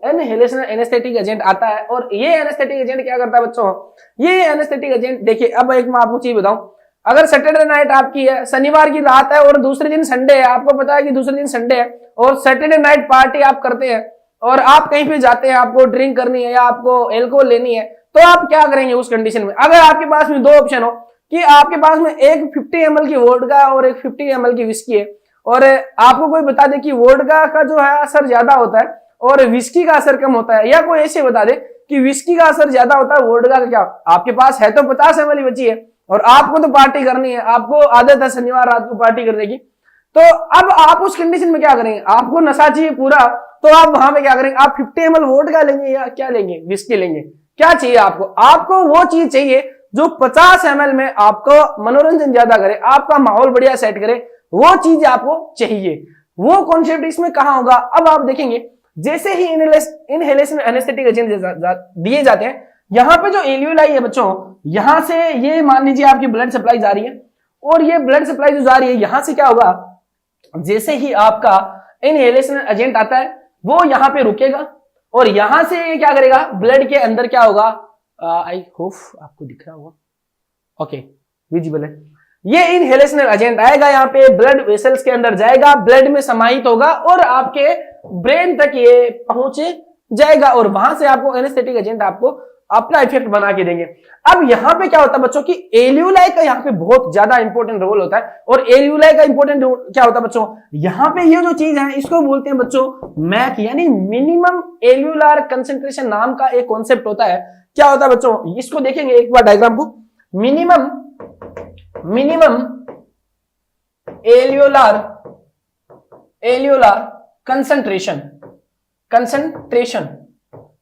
इनहेलेशनल एनेस्थेटिक एजेंट आता है, और ये एनेस्थेटिक एजेंट क्या करता है बच्चों, ये एनेस्थेटिक एजेंट देखिए, अब एक मैं आपको चीज बताऊं, अगर सैटरडे नाइट आपकी है, शनिवार की रात है और दूसरे दिन संडे है, आपको पता है कि दूसरे दिन संडे है, और सैटरडे नाइट पार्टी आप करते हैं और आप कहीं पे जाते हैं, आपको ड्रिंक करनी है या आपको एल्कोहल लेनी है, तो आप क्या करेंगे उस कंडीशन में? अगर आपके पास में दो ऑप्शन हो कि आपके पास में एक 50 ml की वोडका और एक 50 ml की विस्की है, और आपको कोई बता दे कि वोडका का जो है असर ज्यादा होता है और विस्की का असर कम होता है, या कोई ऐसे बता दे कि विस्की का असर ज्यादा होता है, वोडका का क्या, आपके पास है तो 50 ml ही बची है और आपको तो पार्टी करनी है, आपको आदत है शनिवार रात को पार्टी करने की, तो अब आप उस कंडीशन में क्या करेंगे? आपको नशा चाहिए पूरा, तो आप वहां पे क्या करेंगे? आप 50 ml वोडका लेंगे या क्या लेंगे? विस्की लेंगे? क्या चाहिए आपको? आपको वो चीज चाहिए जो 50 ml में आपको मनोरंजन ज्यादा करे, आपका माहौल बढ़िया सेट करे, वो चीज आपको चाहिए। वो कॉन्सेप्ट इसमें कहां होगा? अब आप देखेंगे जैसे ही इनहेलेशन एनेस्थेटिक एजेंट दिए जाते हैं, यहां पे जो एल्वियोलाई है बच्चों, यहां से ये मान लीजिए आपकी ब्लड सप्लाई जा रही है, और ये ब्लड सप्लाई जो जा रही है यहां से क्या होगा, जैसे ही आपका इनहेलेशन एजेंट आता है वो यहां पे रुकेगा, और यहां से ये क्या करेगा, ब्लड के अंदर क्या होगा, आई होप आपको दिख रहा होगा, ओके विजिबल है, ये इनहेलेशनल एजेंट आएगा, यहाँ पे ब्लड वेसल्स के अंदर जाएगा, ब्लड में समाहित होगा और आपके ब्रेन तक ये पहुंच जाएगा, और वहां से आपको एनेस्थेटिक एजेंट आपको अपना इफेक्ट बना के देंगे। अब यहाँ पे क्या होता है बच्चों की एल्वियोलाई का यहाँ पे बहुत ज्यादा इंपॉर्टेंट रोल होता है, और एल्वियोलाई का इंपॉर्टेंट क्या होता है बच्चों, यहाँ पे ये जो चीज है इसको बोलते हैं बच्चों मैक, यानी मिनिमम एल्वियोलार कंसेंट्रेशन नाम का एक कॉन्सेप्ट होता है। क्या होता है बच्चों, इसको देखेंगे एक बार डायग्राम को, मिनिमम एल्वियोलार कंसंट्रेशन,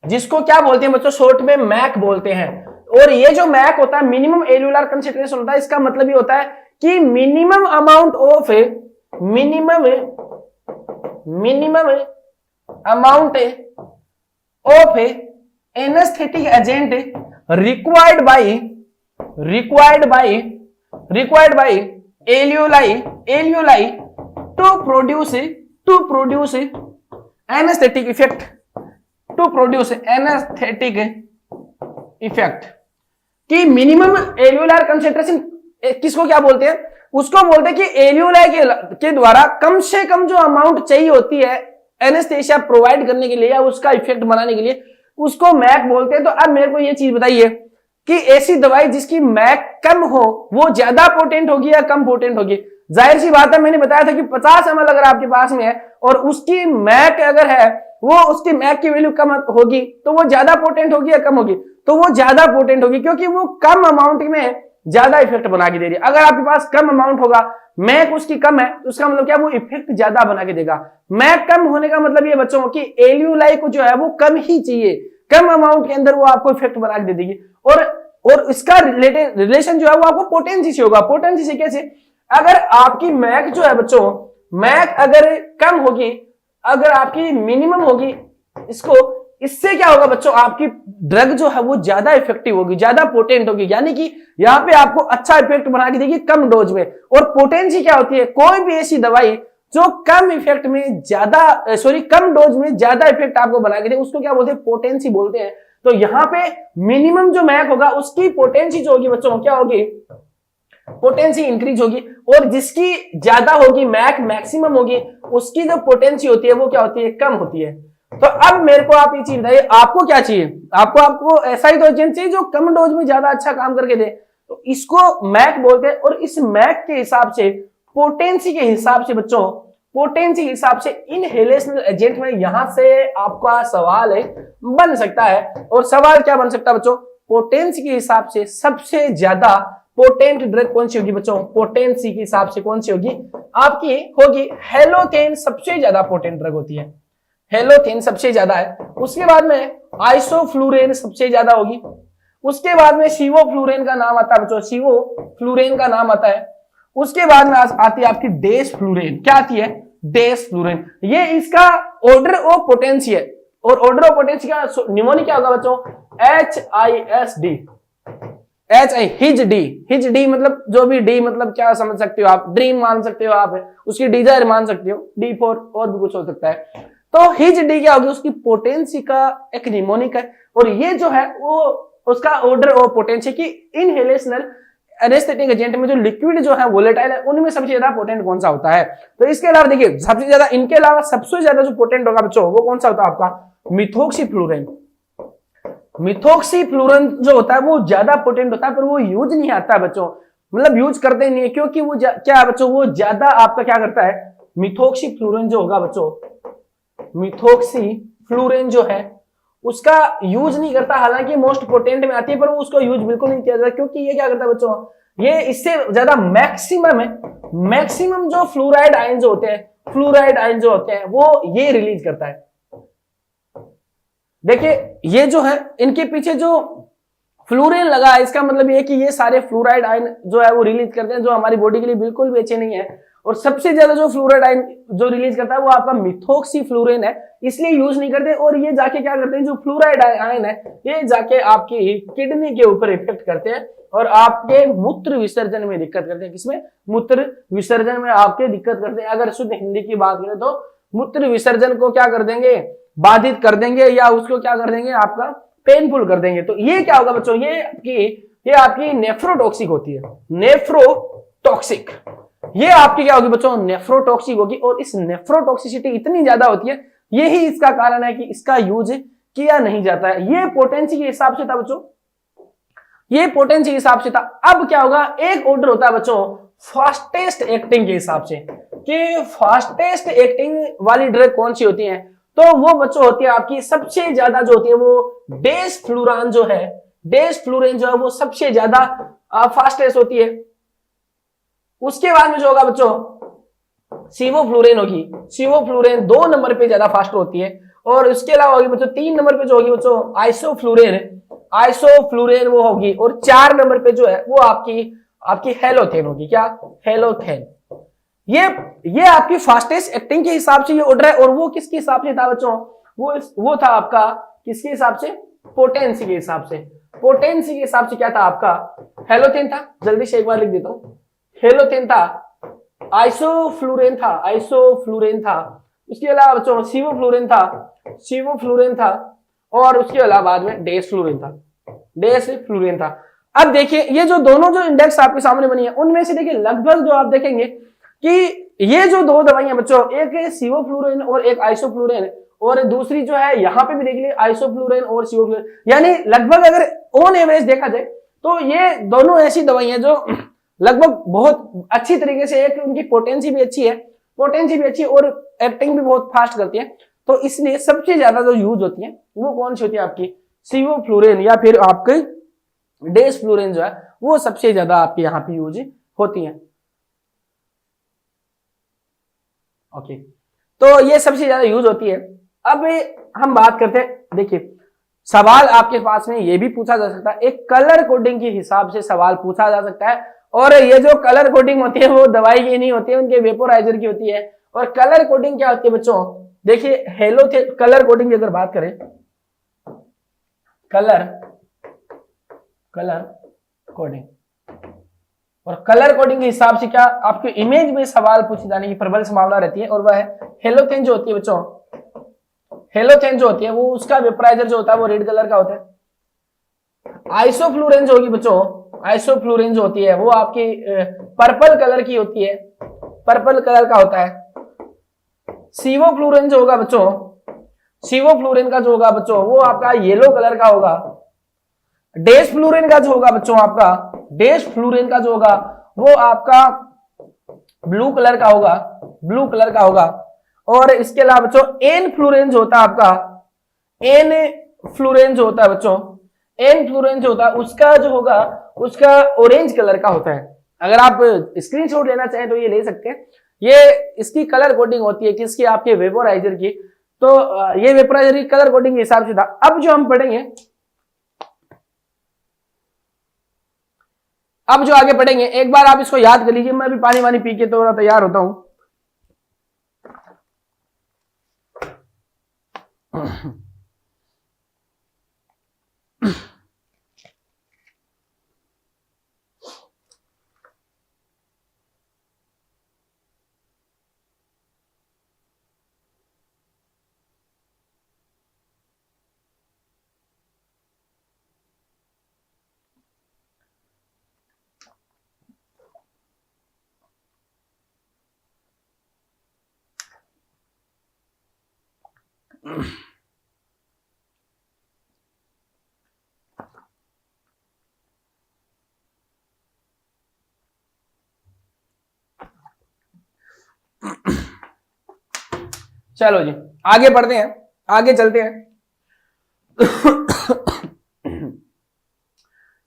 जिसको क्या बोलते हैं बच्चों, शॉर्ट में मैक बोलते हैं। और ये जो मैक होता है, मिनिमम एल्वियोलार कंसंट्रेशन होता है, इसका मतलब ये होता है कि minimum amount of anaesthetic agent required by alveoli to produce anesthetic effect, कि मिनिमम एल्वियोलार कंसंट्रेशन किसको क्या बोलते हैं, उसको बोलते हैं कि एल्वियोलाई के द्वारा कम से कम जो अमाउंट चाहिए होती है एनेस्थेसिया प्रोवाइड करने के लिए या उसका इफेक्ट बनाने के लिए, उसको मैक बोलते हैं। तो अब मेरे को ये चीज बताइए कि ऐसी दवाई जिसकी मैक कम हो वो ज्यादा पोटेंट होगी या कम पोटेंट होगी? जाहिर सी बात है, मैंने बताया था कि 50 ml अगर आपके पास में है और उसकी मैक अगर है, वो उसकी मैक की वैल्यू कम होगी, तो वो ज्यादा पोटेंट होगी या कम होगी? तो वो ज्यादा पोटेंट होगी, क्योंकि वो कम अमाउंट में ज्यादा इफेक्ट बना के दे रही है। अगर आपके पास कम अमाउंट होगा, मैक उसकी कम है, तो उसका मतलब क्या, वो इफेक्ट ज्यादा बना के देगा। मैक कम होने का मतलब ये बच्चों कि एल्वियोलाई को जो है वो कम ही चाहिए, कम अमाउंट के अंदर वो आपको इफेक्ट बना के दे देगी। और इसका रिलेशन जो है वो आपको पोटेंसी से होगा। पोटेंसी से कैसे? अगर आपकी मैक जो है बच्चों, मैक अगर कम होगी, अगर आपकी मिनिमम होगी, इससे क्या होगा बच्चों, आपकी ड्रग जो है वो ज्यादा इफेक्टिव होगी, ज्यादा पोटेंट होगी, यानी कि यहाँ पे आपको अच्छा इफेक्ट बना के देगी कम डोज में। और पोटेंसी क्या होती है? कोई भी ऐसी दवाई जो कम इफेक्ट में कम डोज में ज्यादा इफेक्ट आपको बना के दे, उसको क्या बोलते हैं? पोटेंसी बोलते हैं। तो यहाँ पे मिनिमम जो मैक होगा उसकी पोटेंसी जो होगी बच्चों, क्या होगी? पोटेंसी इंक्रीज होगी, और जिसकी ज्यादा होगी, मैक मैक्सिमम होगी, उसकी जो पोटेंसी होती है वो क्या होती है? कम होती है। तो अब मेरे को आप ये चीज बताइए, आपको क्या चाहिए? आपको ऐसा ही तो एजेंट चाहिए जो कम डोज में ज्यादा अच्छा काम करके दे, तो इसको मैक बोलते हैं। और इस मैक के हिसाब से, पोटेंसी के हिसाब से बच्चों, पोटेंसी हिसाब से इनहेलेशनल एजेंट में यहां से आपका सवाल बन सकता है। और सवाल क्या बन सकता है बच्चों? पोटेंसी के हिसाब से सबसे ज्यादा पोटेंट ड्रग कौन सी होगी बच्चों? पोटेंसी के हिसाब से कौन सी होगी? आपकी होगी हेलोकेन, सबसे ज्यादा पोटेंट ड्रग होती है। हेलोथेन सबसे ज्यादा है। उसके बाद में आइसोफ्लूरेन सबसे ज्यादा होगी। उसके बाद में सिवोफ्लूरेन का नाम आता है बच्चों, सिवोफ्लूरेन का नाम आता है। उसके बाद में आती है आपकी डेसफ्लूरेन। क्या आती है? डेसफ्लूरेन। ये इसका ऑर्डर ऑफ पोटेंसी है, और ऑर्डर ऑफ पोटेंसी का निमोनिक क्या होगा बच्चों? HISD। हिज डी मतलब जो भी डी मतलब क्या समझ सकते हो आप, ड्रीम मान सकते हो आप, उसकी डिजायर मान सकते हो, डी फॉर और भी कुछ हो सकता है। तो हिज डी क्या होगी? उसकी पोटेंसी का एक निमोनिक है, और ये जो है वो उसका ऑर्डर ऑफ पोटेंसी की इनहेलेशनल एनेस्थेटिक एजेंट में जो लिक्विड जो है वोलेटाइल है उनमें सबसे ज्यादा पोटेंट कौन सा होता है? तो इसके अलावा देखिए सबसे ज्यादा, इनके अलावा सबसे ज्यादा जो पोटेंट होगा बच्चों वो कौन सा होता है आपका? मिथॉक्सीफ्लूरेन। मिथॉक्सीफ्लूरेन जो होता है वो ज्यादा पोटेंट होता है, पर वो यूज नहीं आता है बच्चों, मतलब यूज करते नहीं है, क्योंकि वो क्या है बच्चों, वो ज्यादा आपका क्या करता है? मिथॉक्सीफ्लूरेन जो होगा बच्चों, मिथॉक्सीफ्लूरेन जो है उसका यूज नहीं करता, हालांकि मोस्ट पोटेंट में आती है, पर वो उसको यूज बिल्कुल नहीं किया जाता, क्योंकि ये क्या करता है बच्चों, ये इससे ज्यादा मैक्सिमम जो फ्लोराइड आयन जो होते हैं वो ये रिलीज करता है। देखिए ये जो है इनके पीछे जो फ्लोरीन लगा है, इसका मतलब ये कि ये सारे फ्लोराइड आयन जो है वो रिलीज करते हैं, जो हमारी बॉडी के लिए बिल्कुल भी अच्छे नहीं है। और सबसे ज्यादा जो फ्लोराइड आयन जो रिलीज करता है वो आपका मिथॉक्सीफ्लूरेन है, इसलिए यूज नहीं करते। और ये जाके क्या करते हैं, जो फ्लोराइड आयन है ये जाके आपकी किडनी के ऊपर इफेक्ट करते हैं और आपके मूत्र विसर्जन में दिक्कत करते हैं। किसमें? मूत्र विसर्जन में आपके दिक्कत करते हैं। अगर शुद्ध हिंदी की बात करें तो मूत्र विसर्जन को क्या कर देंगे? बाधित कर देंगे, या उसको क्या कर देंगे? आपका पेनफुल कर देंगे। तो ये क्या होगा बच्चों? ये आपकी नेफ्रोटॉक्सिक होती है, नेफ्रोटॉक्सिक। ये आपकी क्या होगी बच्चों? नेफ्रोटॉक्सिक होगी। और इस नेफ्रोटॉक्सिसिटी इतनी ज्यादा होती है, यही इसका कारण है कि इसका यूज किया नहीं जाता है। ये पोटेंसी के हिसाब से था बच्चों, ये पोटेंसी के हिसाब से था। अब क्या होगा? एक ऑर्डर होता है बच्चों फास्टेस्ट एक्टिंग के हिसाब से, कि फास्टेस्ट एक्टिंग वाली ड्रग कौन सी होती है? तो वो बच्चों होती है आपकी सबसे ज्यादा जो होती है वो डेसफ्लूरान जो है, डेसफ्लूरेन जो है वो सबसे ज्यादा फास्टेस्ट होती है। उसके बाद में जो होगा बच्चों सिवोफ्लूरेन होगी, सिवोफ्लूरेन 2 नंबर पे ज्यादा फास्ट होती है। और उसके अलावा होगी बच्चों 3 नंबर पे जो होगी बच्चों आइसोफ्लूरेन, आइसोफ्लूरेन वो होगी। और 4 नंबर पे जो है वो आपकी हेलोथेन होगी। क्या? हेलोथेन। ये आपकी फास्टेस्ट एक्टिंग के हिसाब से ये ऑर्डर है। और वो किसके हिसाब से था बच्चों? वो था आपका किसके हिसाब से? पोटेंसी के हिसाब से। पोटेंसी के हिसाब से क्या था आपका? हेलोथेन था। जल्दी से एक बार लिख देता हूं, हेलोथेन था, आइसोफ्लूरेन था, आइसोफ्लूरेन था। उसके अलावा बच्चों सिवोफ्लूरेन था, सिवोफ्लूरेन था। और उसके अलावा बाद में डेसफ्लूरेन था, डेसफ्लूरेन था। अब देखिए ये जो दोनों जो इंडेक्स आपके सामने बनी है उनमें से देखिए लगभग जो आप देखेंगे कि ये जो 2 दवाइयां बच्चों, एक है सिवोफ्लूरेन और एक आइसोफ्लूरेन, और दूसरी जो है यहां पे भी देख लीजिए आइसोफ्लूरेन और सिवोफ्लूरेन, यानी लगभग अगर ऑन एवरेज देखा जाए तो ये दोनों ऐसी दवाइयां जो लगभग बहुत अच्छी तरीके से, एक उनकी पोटेंसी भी अच्छी है, और एक्टिंग भी बहुत फास्ट करती है। तो इसलिए सबसे ज्यादा जो यूज होती है वो कौन सी होती है आपकी? सिवोफ्लूरेन या फिर आपकी डेसफ्लूरेन जो है वो सबसे ज्यादा आपके यहाँ पे यूज होती है। ओके, तो ये सबसे ज्यादा यूज होती है। अब हम बात करते हैं, देखिए सवाल आपके पास में ये भी पूछा जा सकता है, एक कलर कोडिंग के हिसाब से सवाल पूछा जा सकता है। और ये जो कलर कोडिंग होती है वो दवाई की नहीं होती है, उनके वेपोराइजर की होती है। और कलर कोडिंग क्या होती है बच्चों? देखिए हेलोथेन कलर कोडिंग की अगर बात करें, कलर कोडिंग, और कलर कोडिंग के हिसाब से क्या आपके इमेज में सवाल पूछे जाने की प्रबल संभावना रहती है। और वह है हेलोथेन जो होती है बच्चों, हेलोथेन जो होती है वो उसका वेपोराइजर जो होता है वो रेड कलर का होता है। आइसोफ्लूरेन जो होगी बच्चों, आइसोफ्लूरेन जो होती है वो आपकी पर्पल कलर की होती है, पर्पल कलर का होता है। सिवोफ्लूरेन जो होगा बच्चों, सिवोफ्लूरेन का जो होगा बच्चों वो आपका येलो कलर का होगा। डेसफ्लूरेन का जो होगा बच्चों आपका, डेसफ्लूरेन का जो होगा वो आपका ब्लू कलर का होगा, ब्लू कलर का होगा। और इसके अलावा बच्चों एन फ्लूरेन जो होता है आपका, एन फ्लूरेन जो होता है बच्चों, एन फ्लूरेन जो होता है उसका जो होगा उसका ऑरेंज कलर का होता है। अगर आप स्क्रीनशॉट लेना चाहें तो ये ले सकते हैं। ये इसकी कलर कोडिंग होती है किसकी? आपके वेपोराइजर की। तो ये वेपराइजरी कलर कोडिंग के हिसाब से था। अब जो हम पढ़ेंगे, अब जो आगे पढ़ेंगे, एक बार आप इसको याद कर लीजिए। मैं भी पानी वानी पी के थोड़ा तैयार होता हूं। चलो जी आगे पढ़ते हैं, आगे चलते हैं।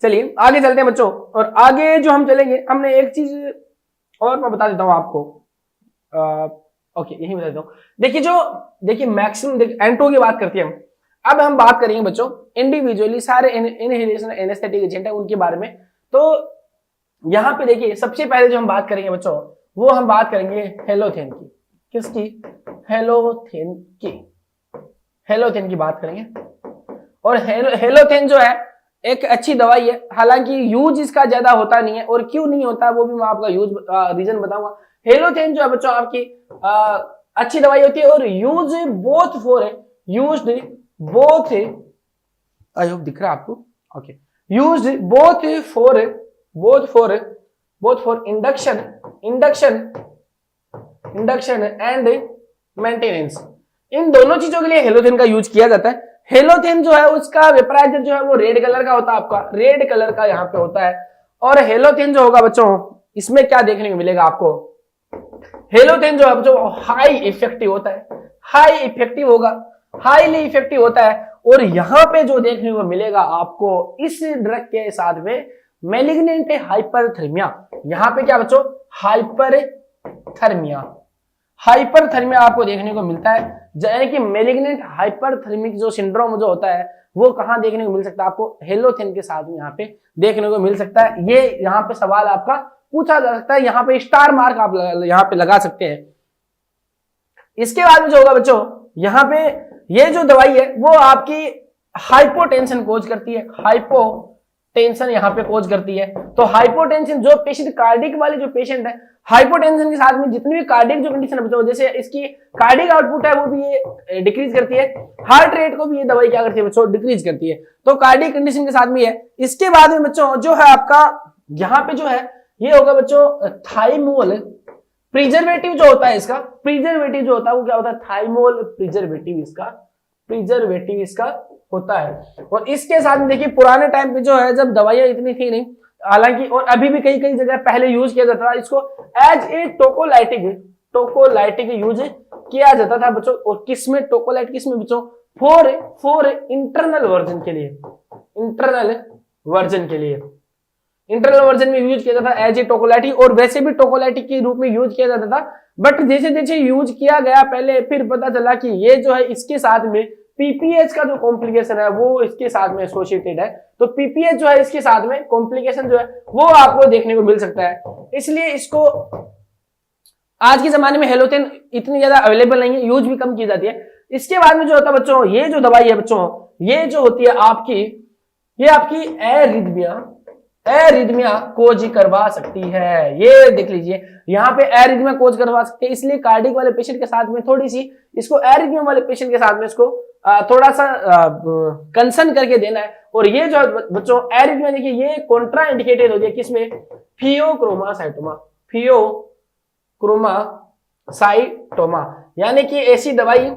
चलिए आगे चलते हैं बच्चों। और आगे जो हम चलेंगे, हमने एक चीज और मैं बता देता हूं आपको। ओके यही बता देता हूं। देखिए मैक्सिमम एंटो की बात करते हैं हम। अब हम बात करेंगे बच्चों इंडिविजुअली सारे इनहेलेशन एनेस्थेटिक एजेंट है उनके बारे में। तो यहां पे देखिए सबसे पहले जो हम बात करेंगे बच्चों, वो हम बात करेंगे हेलोथेन की। किसकी? हेलोथेन की। हेलोथेन की बात करेंगे। और हेलोथेन जो है एक अच्छी दवाई है, हालांकि यूज इसका ज्यादा होता नहीं है। और क्यों नहीं होता वो भी मैं आपका यूज रीजन बताऊंगा। हेलोथेन जो है बच्चों आपकी अच्छी दवाई होती है और use both for used both, I hope दिख रहा है आपको। Okay, used both for induction and maintenance. इन दोनों चीजों के लिए हेलोथेन का यूज किया जाता है। हेलोथेन जो है उसका वेपराइजर जो है वो रेड कलर का होता है, आपका रेड कलर का यहाँ पे होता है। और हेलोथेन जो होगा बच्चों, इसमें क्या देखने को मिलेगा आपको? हेलोथेन जो है बच्चों हाई इफेक्टिव होता है, हाई इफेक्टिव होगा, हाईली इफेक्टिव होता है। और यहाँ पे जो देखने को मिलेगा आपको इस ड्रग के साथ में मैलिग्नेंट हाइपरथर्मिया। यहाँ पे क्या बच्चों? हाइपरथर्मिया आपको देखने को मिलता है। यानी कि मैलिग्नेंट हाइपरथर्मिक जो सिंड्रोम जो होता है वो कहां देखने को मिल सकता है आपको? हेलोथेन के साथ में यहाँ पे देखने को मिल सकता है। ये यहाँ पे सवाल आपका पूछा जा सकता है, यहाँ पे स्टार मार्क आप यहाँ पे लगा सकते हैं। इसके बाद में जो होगा बच्चों, यहाँ पे ये जो दवाई है वो आपकी हाइपोटेंशन कोज करती है, हाइपोटेंशन यहाँ पे कोज करती है। तो हाइपोटेंशन जो पेशेंट कार्डिक वाले जो पेशेंट है, हाइपोटेंशन के साथ में जितनी भी कार्डिक जो कंडीशन है बच्चों, जैसे इसकी कार्डिक आउटपुट है वो भी ये डिक्रीज करती है, हार्ट रेट को भी ये दवाई क्या करती है बच्चों? डिक्रीज करती है। तो कार्डिक कंडीशन के साथ में है। इसके बाद में बच्चों जो है आपका यहाँ पे जो है ये होगा बच्चों थाइमोल प्रिजर्वेटिव जो होता है, इसका प्रिजर्वेटिव जो होता है वो क्या होता है? थाइमोल प्रिजर्वेटिव इसका होता है। और इसके साथ में देखिए पुराने टाइम पे जो है जब दवाइयां इतनी थी नहीं, हालांकि और अभी भी कई कई जगह पहले यूज किया जाता था इसको एज ए टोकोलाइटिक यूज किया जाता था बच्चों। और किसमें टोकोलाइट, किसमें बच्चों? फॉर इंटरनल वर्जन में यूज किया जाता था एज ए टोकोलाइटिक। और वैसे भी टोकोलाइटिक के रूप में यूज किया जाता था, बट जैसे जैसे यूज किया गया पहले, फिर पता चला कि ये जो है इसके साथ में पीपीएच का जो कॉम्प्लिकेशन है वो इसके साथ में एसोसिएटेड है। तो पीपीएच जो है इसके साथ में कॉम्प्लिकेशन जो है वो आपको देखने को मिल सकता है। इसलिए इसको आज के जमाने में हेलोथेन इतनी ज्यादा अवेलेबल नहीं है, यूज भी कम की जाती है। इसके बाद में जो होता है बच्चों, ये जो दवाई है बच्चों, ये जो होती है आपकी, ये आपकी एरिथमिया कोज करवा सकती है। ये देख लीजिए यहाँ पे एरिथमिया कोज करवा सकते हैं। इसलिए कार्डिक वाले पेशेंट के साथ में थोड़ी सी इसको, एरिथमिया वाले पेशेंट के साथ में इसको थोड़ा सा कंसर्न करके देना है। और ये जो बच्चों एरिथमिया देखिए ये कॉन्ट्रा इंडिकेटेड होती है किसमें? फियोक्रोमासाइटोमा, यानी कि ऐसी दवाई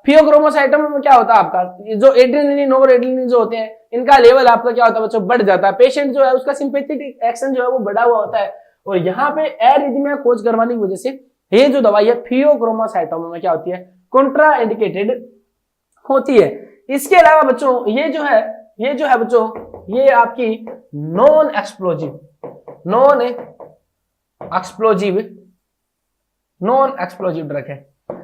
फियोक्रोमासाइटोमा में क्या होता है आपका जो एड्रेनलिन नोरेड्रेनलिन जो होते हैं इनका लेवल आपका क्या होता है बच्चों? बढ़ जाता है। पेशेंट जो है उसका सिंपैथेटिक एक्शन जो है वो बढ़ा हुआ होता है। और यहाँ पे एरिथमिया कोज करवाने की वजह से ये जो दवाई है फियोक्रोमासाइटोमा में क्या होती है? कॉन्ट्रा इंडिकेटेड होती है। इसके अलावा बच्चों ये जो है बच्चों ये आपकी नॉन एक्सप्लोजिव ड्रग है।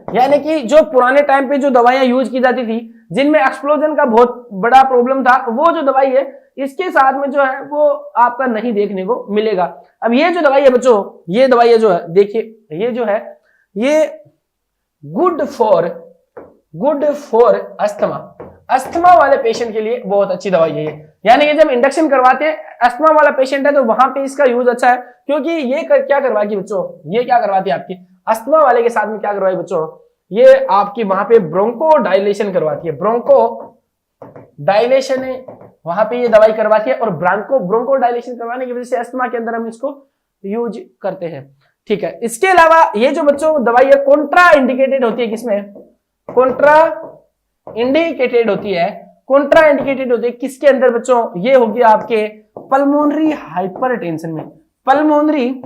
यानी कि जो पुराने टाइम पे जो दवाइयां यूज की जाती थी जिनमें एक्सप्लोजन का बहुत बड़ा प्रॉब्लम था, वो जो दवाई है इसके साथ में जो है वो आपका नहीं देखने को मिलेगा। अब ये जो दवाई है बच्चों, ये दवाई जो है देखिए ये जो है ये गुड फॉर अस्थमा वाले पेशेंट के लिए बहुत अच्छी दवाई है ये। यानी कि जब इंडक्शन करवाते हैं अस्थमा वाला पेशेंट है तो वहां पे इसका यूज अच्छा है, क्योंकि ये क्या करवाएगी बच्चों, ये क्या करवाती है आपकी अस्थमा वाले के साथ में क्या करवाएगी बच्चों, ये आपकी वहां पे ब्रोंको डायलेशन करवाती है, ब्रोंको डायलेशन है वहां पे ये दवाई करवाती है। और ब्रोंको डायलेशन करवाने की वजह से अस्थमा के अंदर हम इसको यूज करते हैं। ठीक है, इसके अलावा ये जो बच्चों दवाई है कॉन्ट्रा इंडिकेटेड होती है, किसमें कॉन्ट्रा इंडिकेटेड होती है, कॉन्ट्रा इंडिकेटेड होती है किसके अंदर बच्चों, ये होगी आपके पल्मोनरी हाइपरटेंशन में, पल्मोनरी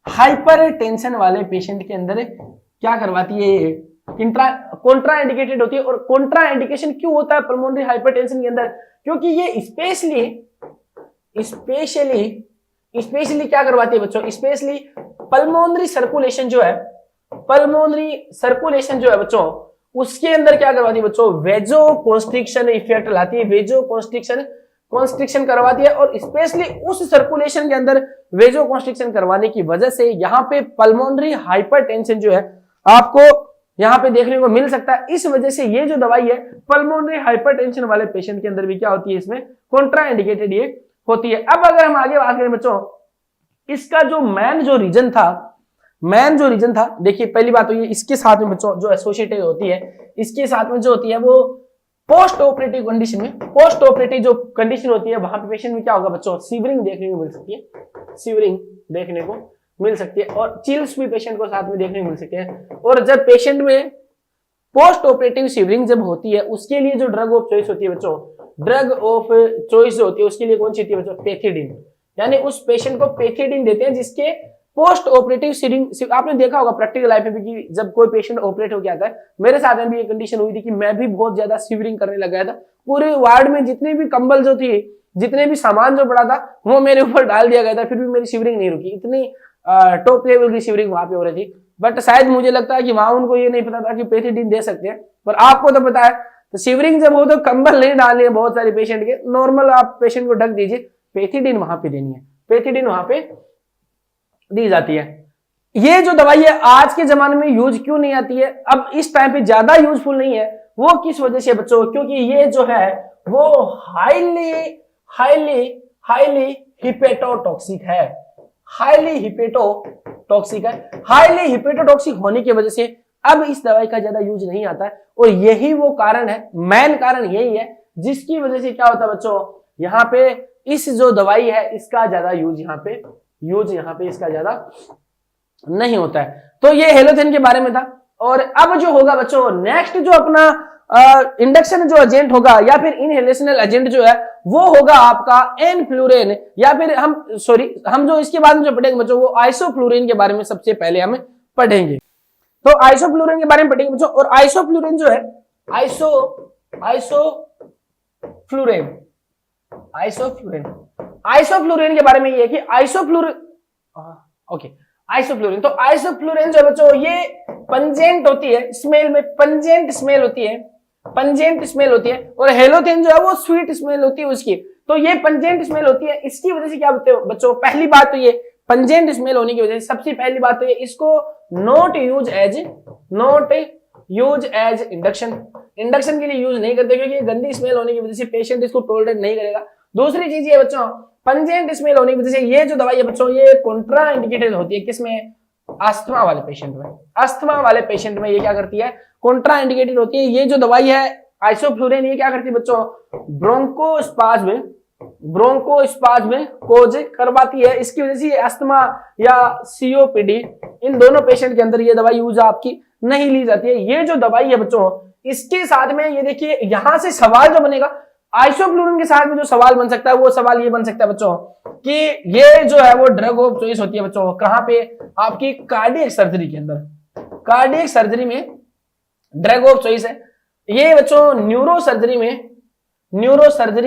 हाइपरटेंशन वाले पेशेंट के अंदर क्या करवाती है, कॉन्ट्रा इंडिकेटेड होती है। और कॉन्ट्रा इंडिकेशन क्यों होता है पल्मोनरी हाइपरटेंशन के अंदर, क्योंकि ये स्पेशली क्या करवाती है बच्चों, स्पेशली पल्मोनरी सर्कुलेशन जो है बच्चों उसके अंदर क्या करवाती है बच्चों, वेजो कॉन्स्ट्रिक्शन इफेक्ट लाती है, वेजो कॉन्स्ट्रिक्शन करवाती है। और स्पेशली उस सर्कुलेशन के अंदर वेजो कॉन्स्ट्रिक्शन करवाने की वजह से यहाँ पे पल्मोनरी हाइपरटेंशन जो है आपको यहाँ पे देखने को मिल सकता है। इस वजह से ये जो दवाई है पल्मोनरी हाइपरटेंशन वाले पेशेंट के अंदर भी क्या होती है, इसमें कॉन्ट्रा इंडिकेटेड ये होती है। अब अगर हम आगे बात करें बच्चों, इसका जो मेन जो रीजन था, देखिए पहली बात तो ये इसके साथ में बच्चों जो एसोसिएटेड होती है, इसके साथ में जो होती है वो पोस्ट ऑपरेटिव कंडीशन में, पोस्ट ऑपरेटिव जो कंडीशन होती है वहां पे पेशेंट में क्या होगा बच्चों, सीवरिंग देखने को मिल सकती है, सीवरिंग देखने को मिल सकती है और चिल्स भी पेशेंट को साथ में देखने को मिल सकते हैं। और जब पेशेंट में पोस्ट ऑपरेटिव सीवरिंग जब होती है उसके लिए जो ड्रग ऑफ चॉइस होती है बच्चों, ड्रग ऑफ चॉइस जो होती है उसके लिए कौन सी होती है बच्चों, पेथिडीन। यानी उस पेशेंट को पेथिडीन देते हैं जिसके पोस्ट ऑपरेटिव सीवरिंग, आपने देखा होगा प्रैक्टिकल लाइफ में भी कि जब कोई पेशेंट ऑपरेट हो गया था, मेरे साथ में भी ये कंडीशन हुई थी कि मैं भी बहुत ज्यादा सीवरिंग करने लग गया था। पूरे वार्ड में जितने भी कंबल जो थी, जितने भी सामान जो पड़ा था वो मेरे ऊपर डाल दिया गया था, फिर भी मेरी सीवरिंग नहीं रुकी। इतनी टॉप लेवल की सीवरिंग वहां पे हो रही थी। बट शायद मुझे लगता है कि वहां उनको ये नहीं पता था कि पेथिडीन दे सकते हैं, पर आपको तो पता है। तो सीवरिंग जब हो तो कंबल नहीं डालने हैं बहुत सारे पेशेंट के, नॉर्मल आप पेशेंट को ढक दीजिए, पेथिडीन वहां पे देनी है, पेथिडीन वहां पे दी जाती है। ये जो दवाई है आज के जमाने में यूज क्यों नहीं आती है, अब इस टाइम पे ज्यादा यूजफुल नहीं है, वो किस वजह से बच्चों, क्योंकि ये जो है वो हाईली हिपेटोटॉक्सिक है, हाईली हिपेटोटॉक्सिक होने की वजह से अब इस दवाई का ज्यादा यूज नहीं आता है। और यही वो कारण है, मेन कारण यही है जिसकी वजह से क्या होता है बच्चों, यहाँ पे इस जो दवाई है इसका ज्यादा यूज यहाँ पे इसका ज्यादा नहीं होता है। तो ये हेलोथेन के बारे में था। और अब जो होगा बच्चों नेक्स्ट जो अपना इंडक्शन जो एजेंट होगा या फिर इनहेलेशनल एजेंट जो है वो होगा आपका एनफ्लुरेन, या फिर हम जो इसके बाद में जो पढ़ेंगे बच्चों वो आइसोफ्लुरेन के बारे में सबसे पहले हम पढ़ेंगे। तो आइसोफ्लुरेन के बारे में पढ़ेंगे बच्चों। और आइसोफ्लुरेन जो है आइसोफ्लुरेन के बारे में ये है कि आइसोफ्लुरेन तो आइसोफ्लुरेन जो है बच्चों ये पंजेंट होती है, स्मेल में पंजेंट स्मेल होती है। और हेलोथेन जो है वो स्वीट स्मेल होती है उसकी। तो ये पंजेंट स्मेल होती है, इसकी वजह से क्या होते हैं बच्चों, पहली बात तो ये पंजेंट स्मेल होने की वजह से सबसे पहली बात तो ये इसको नॉट यूज एज इंडक्शन के लिए यूज नहीं करते, क्योंकि गंदी स्मेल होने की वजह से पेशेंट इसको टॉलरेट नहीं करेगा। दूसरी चीज ये बच्चों पंजेंट स्मेल होने की वजह से ये जो दवाई है बच्चों ये कॉन्ट्रा इंडिकेटेड होती है, किसमें, अस्थमा वाले पेशेंट में ये क्या करती है, कॉन्ट्रा इंडिकेटेड होती है। ये जो दवाई है आइसोफ्लुरेन ये क्या करती है बच्चों, ब्रोंकोस्पाज्म कोज करवाती है। इसकी वजह से अस्थमा या सीओपीडी इन दोनों पेशेंट के अंदर ये दवाई यूज आपकी नहीं ली जाती है। ये जो दवाई है बच्चों इसके साथ में ये देखिए यहां से सवाल जो बनेगा आइसोफ्लुरेन के साथ में जो सवाल बन सकता है वो सवाल ये बन सकता है बच्चों कि ये जो है वो ड्रग ऑफ चॉइस होती है बच्चों कहां पे, आपकी कार्डियक सर्जरी के अंदर, कार्डियक सर्जरी में ड्रग ऑफ चॉइस है। ये बच्चों न्यूरो सर्जरी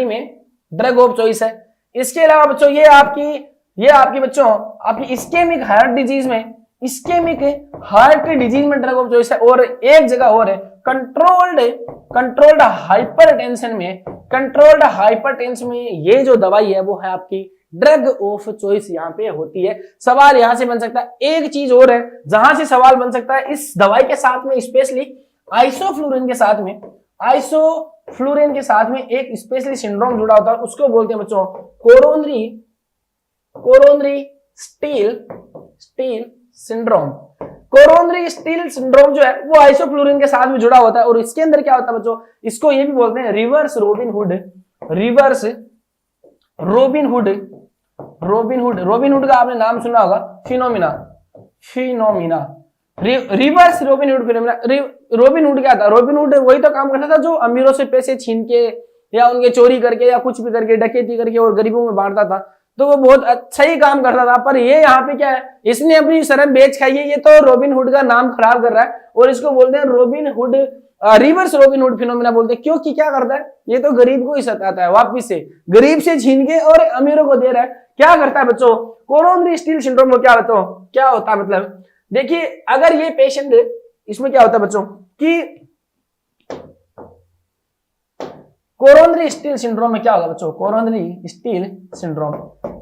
में ड्रग ऑफ चॉइस है। इसके अलावा बच्चों ये आपकी बच्चों आपकी इस्केमिक हार्ट डिजीज में इस्केमिक हार्ट डिजीज में ड्रग ऑफ चॉइस है। और एक जगह और है कंट्रोल्ड हाइपरटेंशन में, कंट्रोल्ड हाइपरटेंशन में ये जो दवाई है वो है आपकी ड्रग ऑफ चॉइस यहाँ पे होती है। सवाल यहां से बन सकता है, एक चीज और है जहां से सवाल बन सकता है इस दवाई के साथ में, स्पेशली आइसोफ्लूरिन के साथ में, आइसोफ्लूरिन के साथ में एक स्पेशली सिंड्रोम जुड़ा होता है, उसको बोलते हैं बच्चों coronary steel syndrome. Coronary steel syndrome जो है वो आइसोफ्लूरिन के साथ में जुड़ा होता है। और इसके अंदर क्या होता है बच्चों, इसको ये भी बोलते हैं रिवर्स रोबिन हुड का आपने नाम सुना होगा, phenomena reverse robin hood phenomena. Robin hood क्या था, रोबिन हुड वही तो काम करता था जो अमीरों से पैसे छीन के या उनके चोरी करके या कुछ भी करके डकैती करके और गरीबों में बांटता था, तो वो बहुत अच्छा ही काम करता था। पर ये यहाँ पे क्या है, इसने अपनी शर्म बेच खाई है, ये तो रोबिन हुड का नाम खराब कर रहा है और इसको बोलते हैं रिवर्स रोबिन हुड फिनोमिना बोलते हैं। क्योंकि क्या करता है, ये तो गरीब को ही सताता है, वापिस से गरीब से छीन के और अमीरों को दे रहा है। क्या करता है बच्चों, कोरोनरी स्टील सिंड्रोम में क्या होता है मतलब, देखिए अगर ये पेशेंट, इसमें क्या होता है बच्चों कि कोरोनरी स्टील सिंड्रोम में क्या होगा बच्चों, कोरोनरी स्टील सिंड्रोम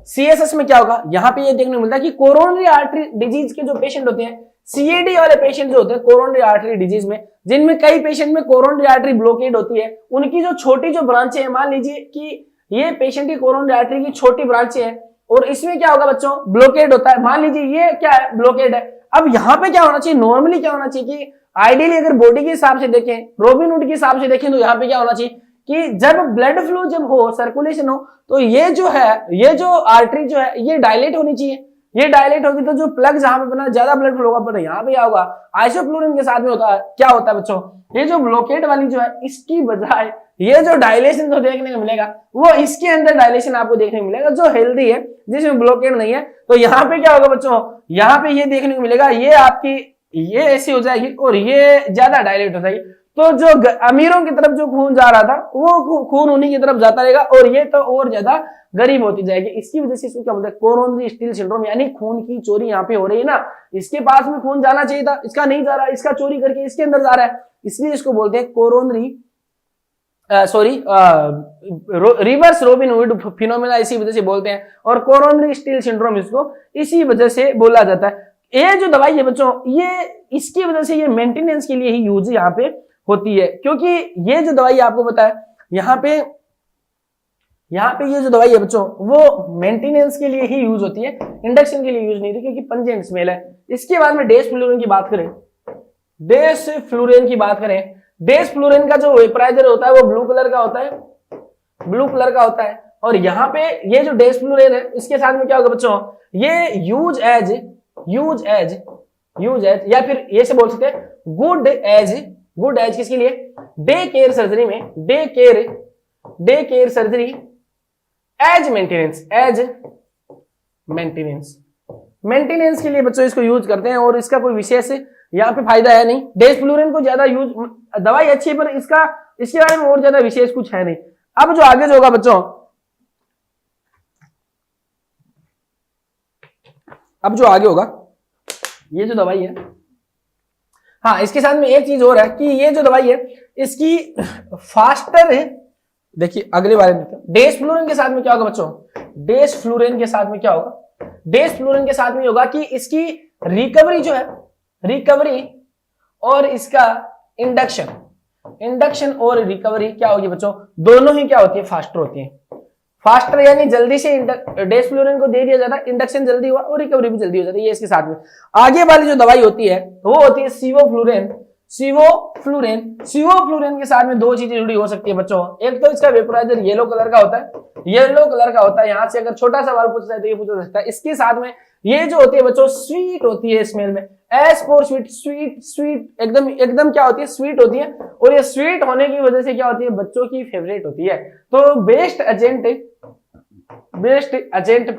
सीएसएस में क्या होगा, यहां पे ये देखने को मिलता है कि कोरोनरी आर्टरी डिजीज के जो पेशेंट होते हैं, सीएडी वाले पेशेंट जो होते हैं कोरोनरी आर्टरी डिजीज में, जिनमें कई पेशेंट में कोरोनरी आर्टरी ब्लॉकेड होती है, उनकी जो छोटी जो ब्रांचें हैं, मान लीजिए कि ये पेशेंट की कोरोनरी आर्टरी की छोटी ब्रांचें हैं और इसमें क्या होगा बच्चों, ब्लॉकेड होता है। मान लीजिए ये क्या है, ब्लॉकेड है। अब यहाँ पे क्या होना चाहिए, नॉर्मली क्या होना चाहिए कि आइडियली अगर बॉडी के हिसाब से देखें, रोबिन हुड के हिसाब से देखें, तो यहाँ पे क्या होना चाहिए कि जब ब्लड फ्लो जब हो, सर्कुलेशन हो, तो ये जो आर्टरी जो है ये डायलेट होनी चाहिए। ये डायलेट होगी तो जो प्लग जहां पे बना ज्यादा ब्लड फ्लो होगा, पर यहाँ पे क्या होगा, आइसोफ्लूरिन के साथ में होता है, क्या होता है बच्चों, ये जो ब्लॉकेट वाली जो है इसकी बजाय ये जो डायलेशन जो देखने को मिलेगा वो इसके अंदर डायलेशन आपको देखने को मिलेगा जो हेल्दी है, जिसमें ब्लॉकेट नहीं है। तो यहाँ पे क्या होगा बच्चों, यहाँ पे ये देखने को मिलेगा, ये आपकी ये ऐसी हो जाएगी और ये ज्यादा डायलेट हो जाएगी। तो जो अमीरों की तरफ जो खून जा रहा था वो खून उन्हीं की तरफ जाता रहेगा और ये तो और ज्यादा गरीब होती जाएगी। इसकी वजह से इसको क्या बोलते हैं, कोरोनरी स्टील सिंड्रोम, यानी खून की चोरी यहाँ पे हो रही है ना, इसके पास में खून जाना चाहिए था, इसका नहीं जा रहा, इसका चोरी करके इसके अंदर जा रहा है, इसलिए इसको बोलते हैं रिवर्स रोबिन हुड फिनोमेना, इसी वजह से बोलते हैं। और कोरोनरी स्टील सिंड्रोम इसको इसी वजह से बोला जाता है। ये जो दवाई है बच्चों, ये इसकी वजह से ये मेंटेनेंस के लिए ही यूज यहाँ पे होती है, क्योंकि ये जो दवाई आपको पता है यहाँ पे ये जो दवाई है बच्चों वो मेंटेनेंस के लिए ही यूज होती है, इंडक्शन के लिए यूज नहीं होती, क्योंकि पंजेंट स्मेल है। इसके बाद में डेसफ्लूरिन की बात करें, डेसफ्लूरिन का जो वेपराइजर होता है वो ब्लू कलर का होता है। और यहाँ पे ये जो डेसफ्लूरिन है इसके साथ में क्या होगा बच्चों, ये यूज एज या फिर ये से बोल सकते हैं गुड एज किसके लिए, डे केयर सर्जरी में, day care surgery as maintenance के लिए बच्चों इसको यूज करते हैं। और इसका कोई विशेष यहाँ पे फायदा है नहीं, डेसफ्लूरिन को ज्यादा यूज, दवाई अच्छी है पर इसके बारे में और ज्यादा विशेष कुछ है नहीं। अब जो आगे जो होगा बच्चों, अब जो आगे होगा ये जो दवाई है, हाँ इसके साथ में एक चीज और है कि ये जो दवाई है इसकी फास्टर है। देखिए अगले बारे में डेसफ्लूरिन के साथ में क्या होगा बच्चों, डेसफ्लूरिन के साथ में क्या होगा, डेसफ्लूरिन के साथ में होगा कि इसकी रिकवरी जो है, रिकवरी और इसका इंडक्शन और रिकवरी क्या होगी बच्चों, दोनों ही क्या होती है, फास्टर होती है। फास्टर यानी जल्दी से डेसफ्लूरिन को दे दिया जाता है, इंडक्शन जल्दी हुआ और रिकवरी भी जल्दी हो जाती है। ये इसके साथ में आगे वाली जो दवाई होती है वो होती है सिवोफ्लूरिन के साथ में दो चीजें जुड़ी हो सकती है बच्चों। एक तो इसका वेपोराइजर येलो कलर का होता है, यहां से अगर छोटा सवाल पूछा जाए तो ये पूछा सकता है। इसके साथ में ये जो होती है बच्चों स्वीट होती है स्मेल में, एज फॉर स्वीट एकदम क्या होती है, स्वीट होती है। और ये स्वीट होने की वजह से क्या होती है, बच्चों की फेवरेट होती है। तो बेस्ट एजेंट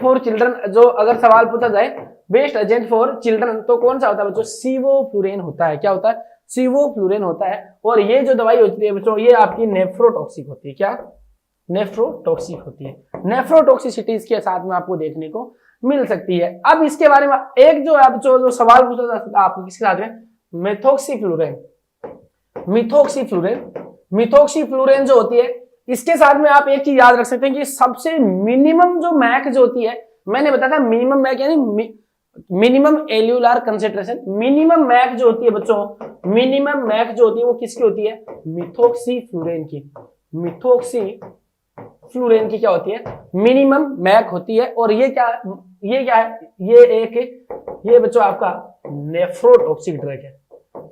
फॉर चिल्ड्रन जो अगर सवाल पूछा जाए बेस्ट एजेंट फॉर चिल्ड्रन तो कौन सा होता है बच्चों, सिवोफ्लूरिन होता है। क्या होता है, सिवोफ्लूरिन होता है। और ये जो दवाई होती है बच्चों ये आपकी नेफ्रोटॉक्सिक होती है। क्या, नेफ्रोटॉक्सिक होती है। नेफ्रोटॉक्सिसिटी इसके साथ में आपको देखने को मिल सकती है। अब इसके बारे में एक जो आप जो सवाल पूछा जा सकता है आपको किसके साथ में, मेथॉक्सीफ्लोरेन। मिथॉक्सीफ्लोरेन जो होती है इसके साथ में आप एक चीज याद रख सकते हैं कि सबसे मिनिमम जो मैक जो होती है, मैंने बताया था मिनिमम मैक यानी minimum alveolar concentration, minimum MAC जो होती है बच्चों, मिनिमम मैक जो होती है वो किसकी होती है, मिथॉक्सीफ्लोरेन की। मिथॉक्सीफ्लोरेन की क्या होती है, मिनिमम मैक होती है। और ये क्या है, ये बच्चों आपका नेफ्रोटॉक्सिक ड्रग है,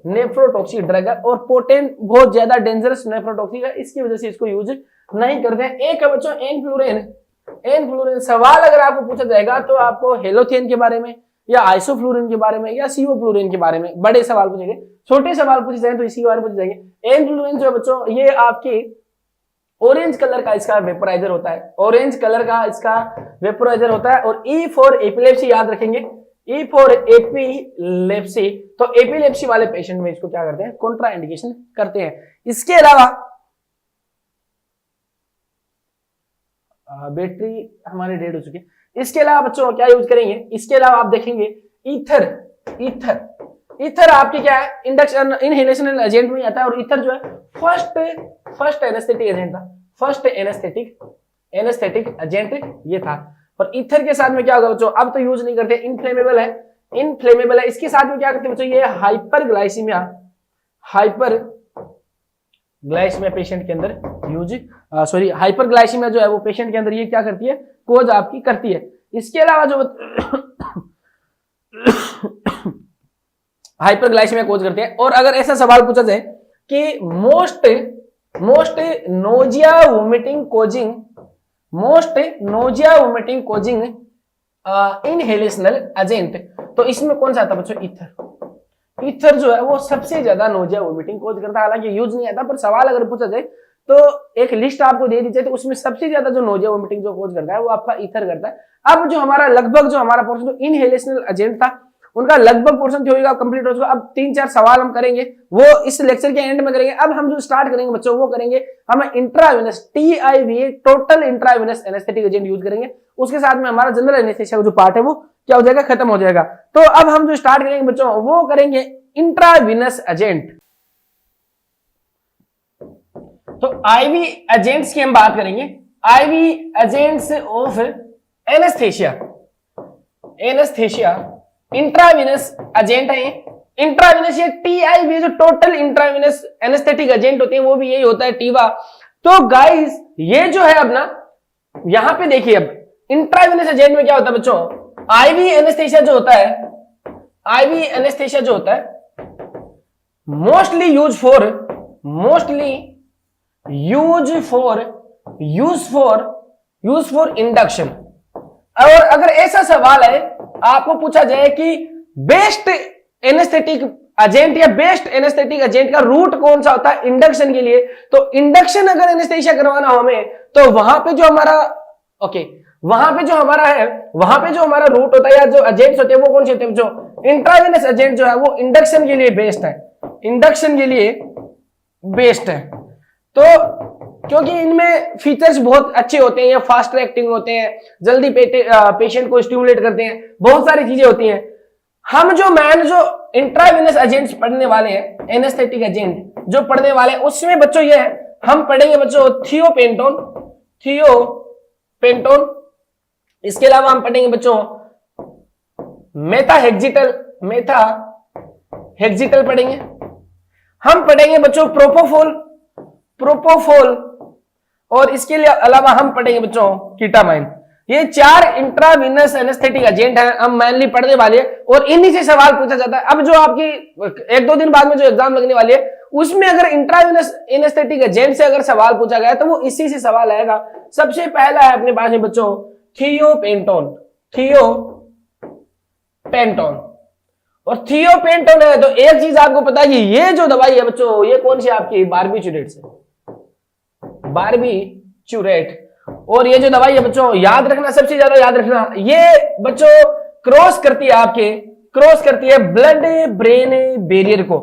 नेफ्रोटॉक्सिक ड्रग है और पोटेंट, बहुत ज्यादा डेंजरस नेफ्रोटॉक्सिक है, इसकी वजह से इसको यूज नहीं करते हैं। एक है बच्चों एनफ्लोरेन। सवाल अगर आपको पूछा जाएगा तो आपको हेलोथेन के बारे में या आइसोफ्लोरिन के बारे में या सीओफ्लोरिन के बारे में बड़े सवाल पूछेंगे, छोटे सवाल पूछे जाएंगे तो इसी के बारे में पूछे जाएंगे। एनफ्लोरेन जो है बच्चों ये आपकी ऑरेंज कलर का इसका वेपोराइजर होता है, ऑरेंज कलर का इसका वेपोराइजर होता है। और ई फॉर एपिलेप्सी याद रखेंगे, ई फॉर एपिलेप्सी, तो एपिलेप्सी वाले पेशेंट में इसको क्या करते हैं, कॉन्ट्रा इंडिकेशन करते हैं। इसके अलावा बैटरी हमारे डेड हो चुकी है। इसके अलावा बच्चों क्या यूज करेंगे, इसके अलावा आप देखेंगे ईथर आपके क्या है, इंडक्शन इनहेलेशनल एजेंट में आता है। और ईथर जो है फर्स्ट एनेस्थेटिक एजेंट था, फर्स्ट एनेस्थेटिक एजेंट ये था। और ईथर के साथ में क्या होगा बच्चों, अब तो यूज नहीं करते, इनफ्लेमेबल है। इसके साथ में क्या करते हैं बच्चों, ये हाइपरग्लाइसीमिया पेशेंट के अंदर यूज हाइपरग्लाइसीमिया जो है वो पेशेंट के अंदर ये क्या करती है, कोज आपकी करती है। इसके अलावा जो हाइपरग्लाइसीमिया कोज करते हैं। और अगर ऐसा सवाल पूछा जाए कि most nausea vomiting causing inhalational agent, तो इसमें कौन सा आता है बच्चों, ईथर जो है वो सबसे ज्यादा नोजिया वोमिटिंग कोज करता है। हालांकि यूज नहीं आता, पर सवाल अगर पूछा जाए तो एक लिस्ट आपको दे दी जाए तो उसमें सबसे ज्यादा जो नोजिया वोमिटिंग जो कोज करता है वो आपका ईथर करता है। अब जो हमारा लगभग जो हमारा पोर्शन जो इनहेलेशनल एजेंट था उनका लगभग पोर्शन थ्योरी का कंप्लीट हो चुका। अब 3-4 सवाल हम करेंगे, वो इस लेक्चर के एंड में करेंगे। अब हम जो स्टार्ट करेंगे बच्चों वो करेंगे हम intravenous TIV total intravenous anaesthetic agent use करेंगे। उसके साथ में हमारा जनरल एनेस्थेसिया का जो पार्ट है वो क्या हो जाएगा, खत्म हो जाएगा। तो अब हम जो स्टार्ट करेंगे बच्चों वो करेंगे इंट्रावेनस एजेंट। तो IV एजेंट्स की हम बात करेंगे, IV agents of anaesthesia intravenous agent है। इंट्रावेनस ये TIV जो टोटल इंट्रावेनस एनेस्थेटिक एजेंट होते हैं वो भी यही होता है, टीवा। तो गाइस ये जो है अब ना यहां पे देखिए, अब इंट्रावेनस एजेंट में क्या होता है बच्चों, IV एनेस्थेसिया जो होता है मोस्टली यूज फॉर इंडक्शन। और अगर ऐसा सवाल है आपको पूछा जाए कि बेस्ट एनेस्थेटिक एजेंट या बेस्ट एनेस्थेटिक एजेंट का रूट कौन सा होता है इंडक्शन के लिए, तो इंडक्शन अगर एनेस्थेसिया करवाना हो हमें तो वहां पे जो हमारा रूट होता है या जो एजेंट्स होते हैं वो कौन से होते हैं, जो इंट्रावेनस एजेंट जो है वो इंडक्शन के लिए बेस्ट है। तो क्योंकि इनमें फीचर्स बहुत अच्छे होते हैं, ये फास्ट एक्टिंग होते हैं, जल्दी पेशेंट को स्टिमुलेट करते हैं, बहुत सारी चीजें होती हैं। हम जो इंट्रावेनस एजेंट्स पढ़ने वाले हैं, एनेस्थेटिक एजेंट जो पढ़ने वाले हैं उसमें बच्चों ये है, हम पढ़ेंगे बच्चों थियोपेंटोन। इसके अलावा हम पढ़ेंगे बच्चों मेथाहेक्सिटल पढ़ेंगे। हम पढ़ेंगे बच्चों प्रोपोफोल और इसके अलावा हम पढ़ेंगे बच्चों कीटामाइन। ये 4 इंट्रावेनस एनेस्थेटिक एजेंट हैं हम मेनली पढ़ने वाले हैं और इन्हीं से सवाल पूछा जाता है। अब जो आपकी 1-2 दिन बाद में जो एग्जाम लगने वाली है उसमें अगर इंट्रावेनस एनेस्थेटिक एजेंट से अगर सवाल पूछा गया तो वो इसी से सवाल आएगा। सबसे पहला है अपने पास में बच्चों थियोपेंटोन। और थियोपेंटोन है तो एक चीज आपको पता है कि ये जो दवाई है बच्चों ये कौन सी आपकी बारबीचूरेट। और ये जो दवाई है बच्चों याद रखना, सबसे ज्यादा याद रखना, ये बच्चों क्रॉस करती है ब्लड ब्रेन बैरियर को।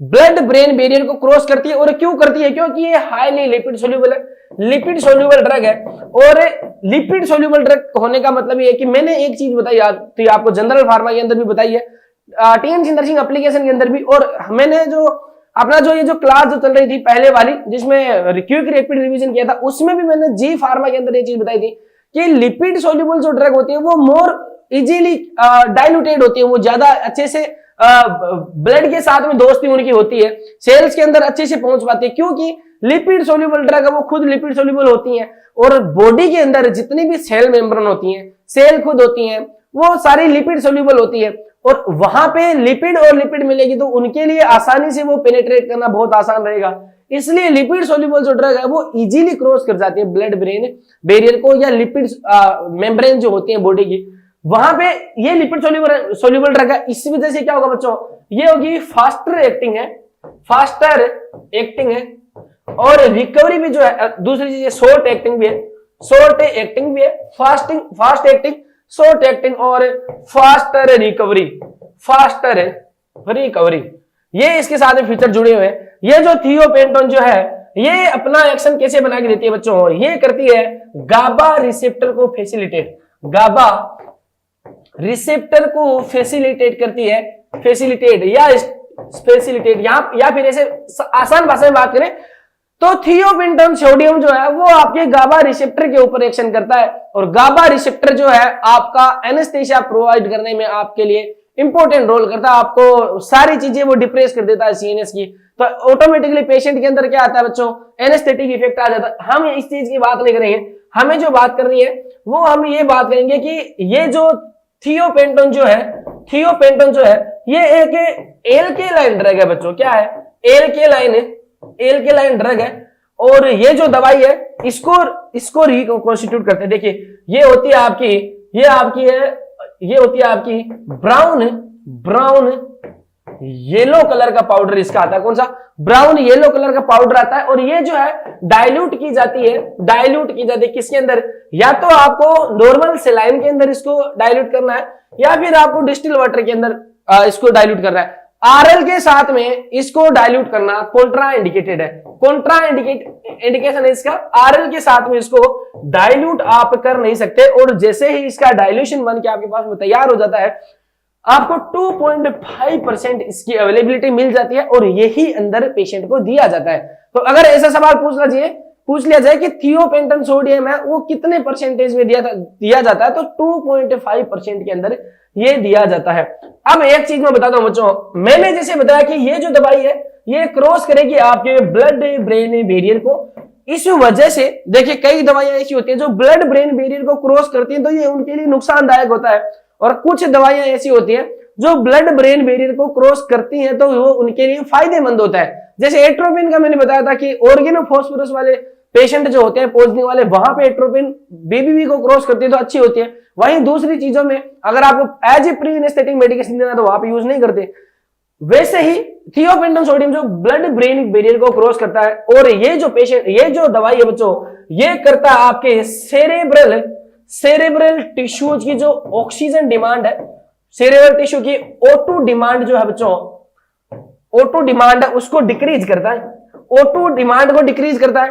ब्लड ब्रेन बैरियर को क्रॉस करती है। और क्यों करती है? क्योंकि ये हाईली लिपिड सोल्यूबल है, लिपिड सोल्यूबल ड्रग है। और लिपिड सोल्यूबल ड्रग होने का मतलब ये है कि मैंने एक चीज बताई थी आपको, जनरल फार्मा के अंदर भी बताई है, टीएमसी नर्सिंग एप्लीकेशन के अंदर भी, और मैंने जो अपना जो ये जो क्लास जो चल रही थी पहले वाली जिसमें क्विक रैपिड रिवीजन किया था, उसमें भी मैंने जी फार्मा के अंदर ये चीज बताई थी कि लिपिड सोल्यूबल जो ड्रग होती है वो मोर इजीली डाइल्यूटेड होती है, वो ज्यादा अच्छे से ब्लड के साथ में दोस्ती उनकी होती है, सेल्स के अंदर अच्छे से पहुंच पाती है, क्योंकि लिपिड सोल्यूबल ड्रग है वो खुद लिपिड सोल्यूबल होती हैं। और बॉडी के अंदर जितनी भी सेल मेम्ब्रेन होती हैं, सेल खुद होती हैं, वो सारी लिपिड सोल्यूबल होती है। और वहां पे लिपिड और लिपिड मिलेगी तो उनके लिए आसानी से वो पेनिट्रेट करना बहुत आसान रहेगा, इसलिए लिपिड सोल्यूबल जो ड्रग है वो इजीली क्रॉस कर जाती है ब्लड ब्रेन बैरियर को, या लिपिड मेम्ब्रेन जो होती है बॉडी की, वहां पे ये लिपिड सोल्यूबल ड्रग है। इस वजह से क्या होगा बच्चों, ये होगी फास्टर एक्टिंग है, फास्टर एक्टिंग है। और रिकवरी भी जो है, दूसरी चीज शॉर्ट एक्टिंग भी है, शॉर्ट एक्टिंग भी है, फास्ट एक्टिंग, शॉर्ट एक्टिंग और फास्टर रिकवरी, फास्टर रिकवरी, ये इसके साथ में फीचर जुड़े हुए हैं। ये जो थियोपेंटोन जो है ये अपना एक्शन कैसे बना के देती है बच्चों, ये करती है गाबा रिसेप्टर को फैसिलिटेट, गाबा रिसेप्टर को फैसिलिटेट करती है, फैसिलिटेट या फैसिलिटेट, या फिर ऐसे आसान भाषा में बात करें तो थियोपेंटोन सोडियम जो है वो आपके गाबा रिसेप्टर के ऊपर एक्शन करता है, और गाबा रिसेप्टर जो है आपका एनेस्थेसिया प्रोवाइड करने में आपके लिए इंपॉर्टेंट रोल करता है, आपको सारी चीजें वो डिप्रेस कर देता है सीएनएस की, तो ऑटोमेटिकली पेशेंट के अंदर क्या आता है बच्चों, एनेस्थेटिक इफेक्ट आ जाता है। हम इस चीज की बात नहीं करेंगे, हमें जो बात करनी है वो हम ये बात करेंगे कि ये जो थियोपेंटोन जो है, थियोपेंटोन जो है ये एक एल्केलाइन ड्रग है बच्चों, क्या है, एल्केलाइन ड्रग है। और ये जो दवाई है इसको रिकॉन्स्टिट्यूट करते हैं। देखिए ये होती है आपकी, ये होती है आपकी ब्राउन येलो कलर का पाउडर इसका आता है, कौन सा, ब्राउन येलो कलर का पाउडर आता है। और ये जो है डाइल्यूट की जाती है किसके अंदर, या तो आपको नॉर्मल सेलाइन के अंदर इसको डाइल्यूट करना है, या फिर आपको डिस्टिल वाटर के अंदर इसको डाइल्यूट करना है। आरएल के साथ में इसको डाइल्यूट करना कॉन्ट्रा इंडिकेटेड है, कॉन्ट्रा इंडिकेशन है इसका, आरएल के साथ में इसको डाइल्यूट आप कर नहीं सकते। और जैसे ही इसका डाइल्यूशन बन के आपके पास में तैयार हो जाता है, आपको 2.5% इसकी अवेलेबिलिटी मिल जाती है, और यही अंदर पेशेंट को दिया जाता है। तो अगर ऐसा सवाल पूछ लिया जाए कि थियोपेंटोन सोडियम है वो कितने परसेंटेज में दिया जाता है, तो 2.5% के अंदर ये दिया जाता है। अब एक चीज मैं बताता हूं बच्चों, मैंने जैसे बताया कि ये जो दवाई है ये क्रॉस करेगी आपके ब्लड ब्रेन बैरियर को, इस वजह से देखिए कई दवाइयां ऐसी होती है जो ब्लड ब्रेन बैरियर को क्रॉस करती है, तो ये उनके लिए नुकसानदायक होता है। और कुछ दवाइयां ऐसी होती हैं जो ब्लड ब्रेन बैरियर को क्रॉस करती हैं, तो वो उनके लिए फायदेमंद होता है। जैसे एट्रोपिन का मैंने बताया था कि ऑर्गेनोफॉस्फोरस वाले पेशेंट जो होते हैं पॉइजनिंग वाले, वहां पे एट्रोपिन बीबीबी को क्रॉस करती है तो अच्छी होती है। वहीं दूसरी चीजों में अगर आपको as a pre anaesthetic medication देना तो वहां पे यूज नहीं करते। वैसे ही थियोपेंटोन सोडियम जो ब्लड ब्रेन बैरियर को क्रॉस करता है, और ये जो दवाई है बच्चों ये करता है आपके सेरेब्रल टिश्यूज की जो ऑक्सीजन डिमांड है, सेरेब्रल टिश्यू की O2 डिमांड जो है बच्चों, O2 डिमांड है उसको डिक्रीज करता है, O2 डिमांड को डिक्रीज करता है,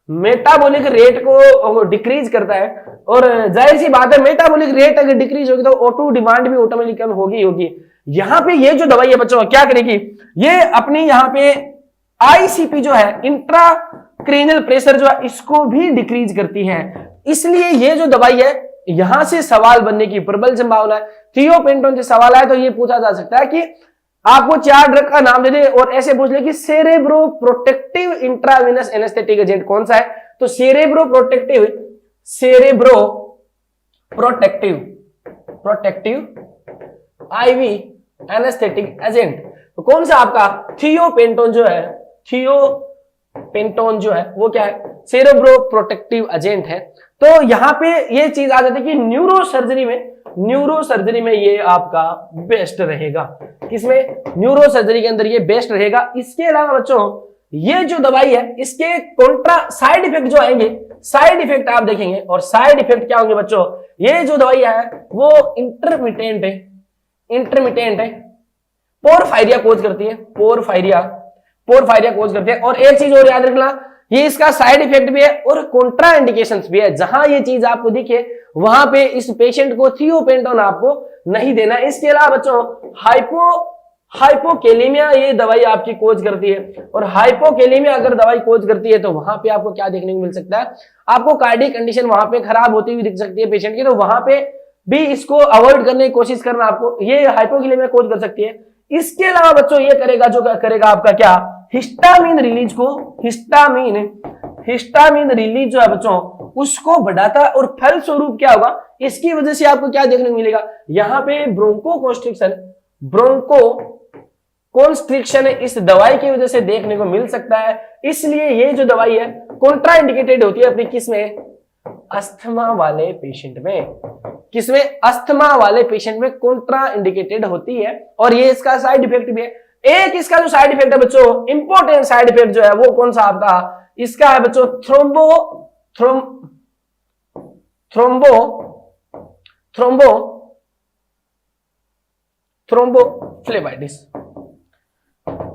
मेटाबॉलिक रेट को डिक्रीज करता है। और जाहिर सी बात है मेटाबॉलिक रेट अगर डिक्रीज होगी तो O2 डिमांड भी ऑटोमेटिकली कम होगी। यहां पे ये जो दवाई है बच्चों क्या करेगी, ये अपनी यहां पे आईसीपी जो है, इंट्राक्रेनियल प्रेशर जो है इसको भी डिक्रीज करती है। इसलिए ये जो दवाई है यहां से सवाल बनने की प्रबल संभावना है। थियोपेंटोन से सवाल आए तो ये पूछा जा सकता है कि आपको 4 ड्रग का नाम दे दे और ऐसे पूछ ले कि cerebro protective intravenous anaesthetic agent कौन सा है, तो cerebro protective IV anaesthetic agent तो कौन सा आपका थियोपेंटोन जो है वो क्या है, सेरेब्रो प्रोटेक्टिव एजेंट है। तो यहां पे ये चीज आ जाती है कि न्यूरोसर्जरी में ये आपका बेस्ट रहेगा। किसमें, न्यूरोसर्जरी के अंदर ये बेस्ट रहेगा। इसके अलावा बच्चों ये जो दवाई है इसके कॉन्ट्रा साइड इफेक्ट जो आएंगे, साइड इफेक्ट आप देखेंगे, और साइड इफेक्ट क्या होंगे बच्चों, ये जो दवाई है वो इंटरमिटेंट है। पोरफायरिया कोज करती है, पोरफायरिया कोज करती है। और एक चीज और याद रखना, ये इसका साइड इफेक्ट भी है और कॉन्ट्रा इंडिकेशंस भी है। जहां ये चीज आपको दिखे वहां पे इस पेशेंट को थियोपेंटोन आपको नहीं देना। इसके अलावा बच्चों हाइपोकेलेमिया ये दवाई आपकी कोज करती है, और हाइपोकेलेमिया अगर दवाई कोज करती है तो वहां पे आपको क्या देखने को मिल सकता है, आपको कार्डियक कंडीशन वहां पे खराब होती हुई दिख सकती है पेशेंट की, तो वहां पे भी इसको अवॉइड करने की कोशिश करना आपको, ये हाइपोकेलेमिया कोज कर सकती है। इसके अलावा बच्चों ये करेगा, जो करेगा आपका क्या, हिस्टामिन रिलीज को, हिस्टामिन रिलीज जो है बच्चों उसको बढ़ाता है, और फलस्वरूप क्या होगा, इसकी वजह से आपको क्या देखने को मिलेगा, यहां पे ब्रोंकोकॉन्स्ट्रिक्शन इस दवाई की वजह से देखने को मिल सकता है। इसलिए ये जो दवाई है कॉन्ट्रा इंडिकेटेड होती है अपनी किसमें, अस्थमा वाले पेशेंट में, किसमें, अस्थमा वाले पेशेंट में कॉन्ट्रा इंडिकेटेड होती है। और ये इसका साइड इफेक्ट भी है। एक इसका जो साइड इफेक्ट है बच्चों, इंपॉर्टेंट साइड इफेक्ट जो है वो कौन सा आपका, इसका है बच्चों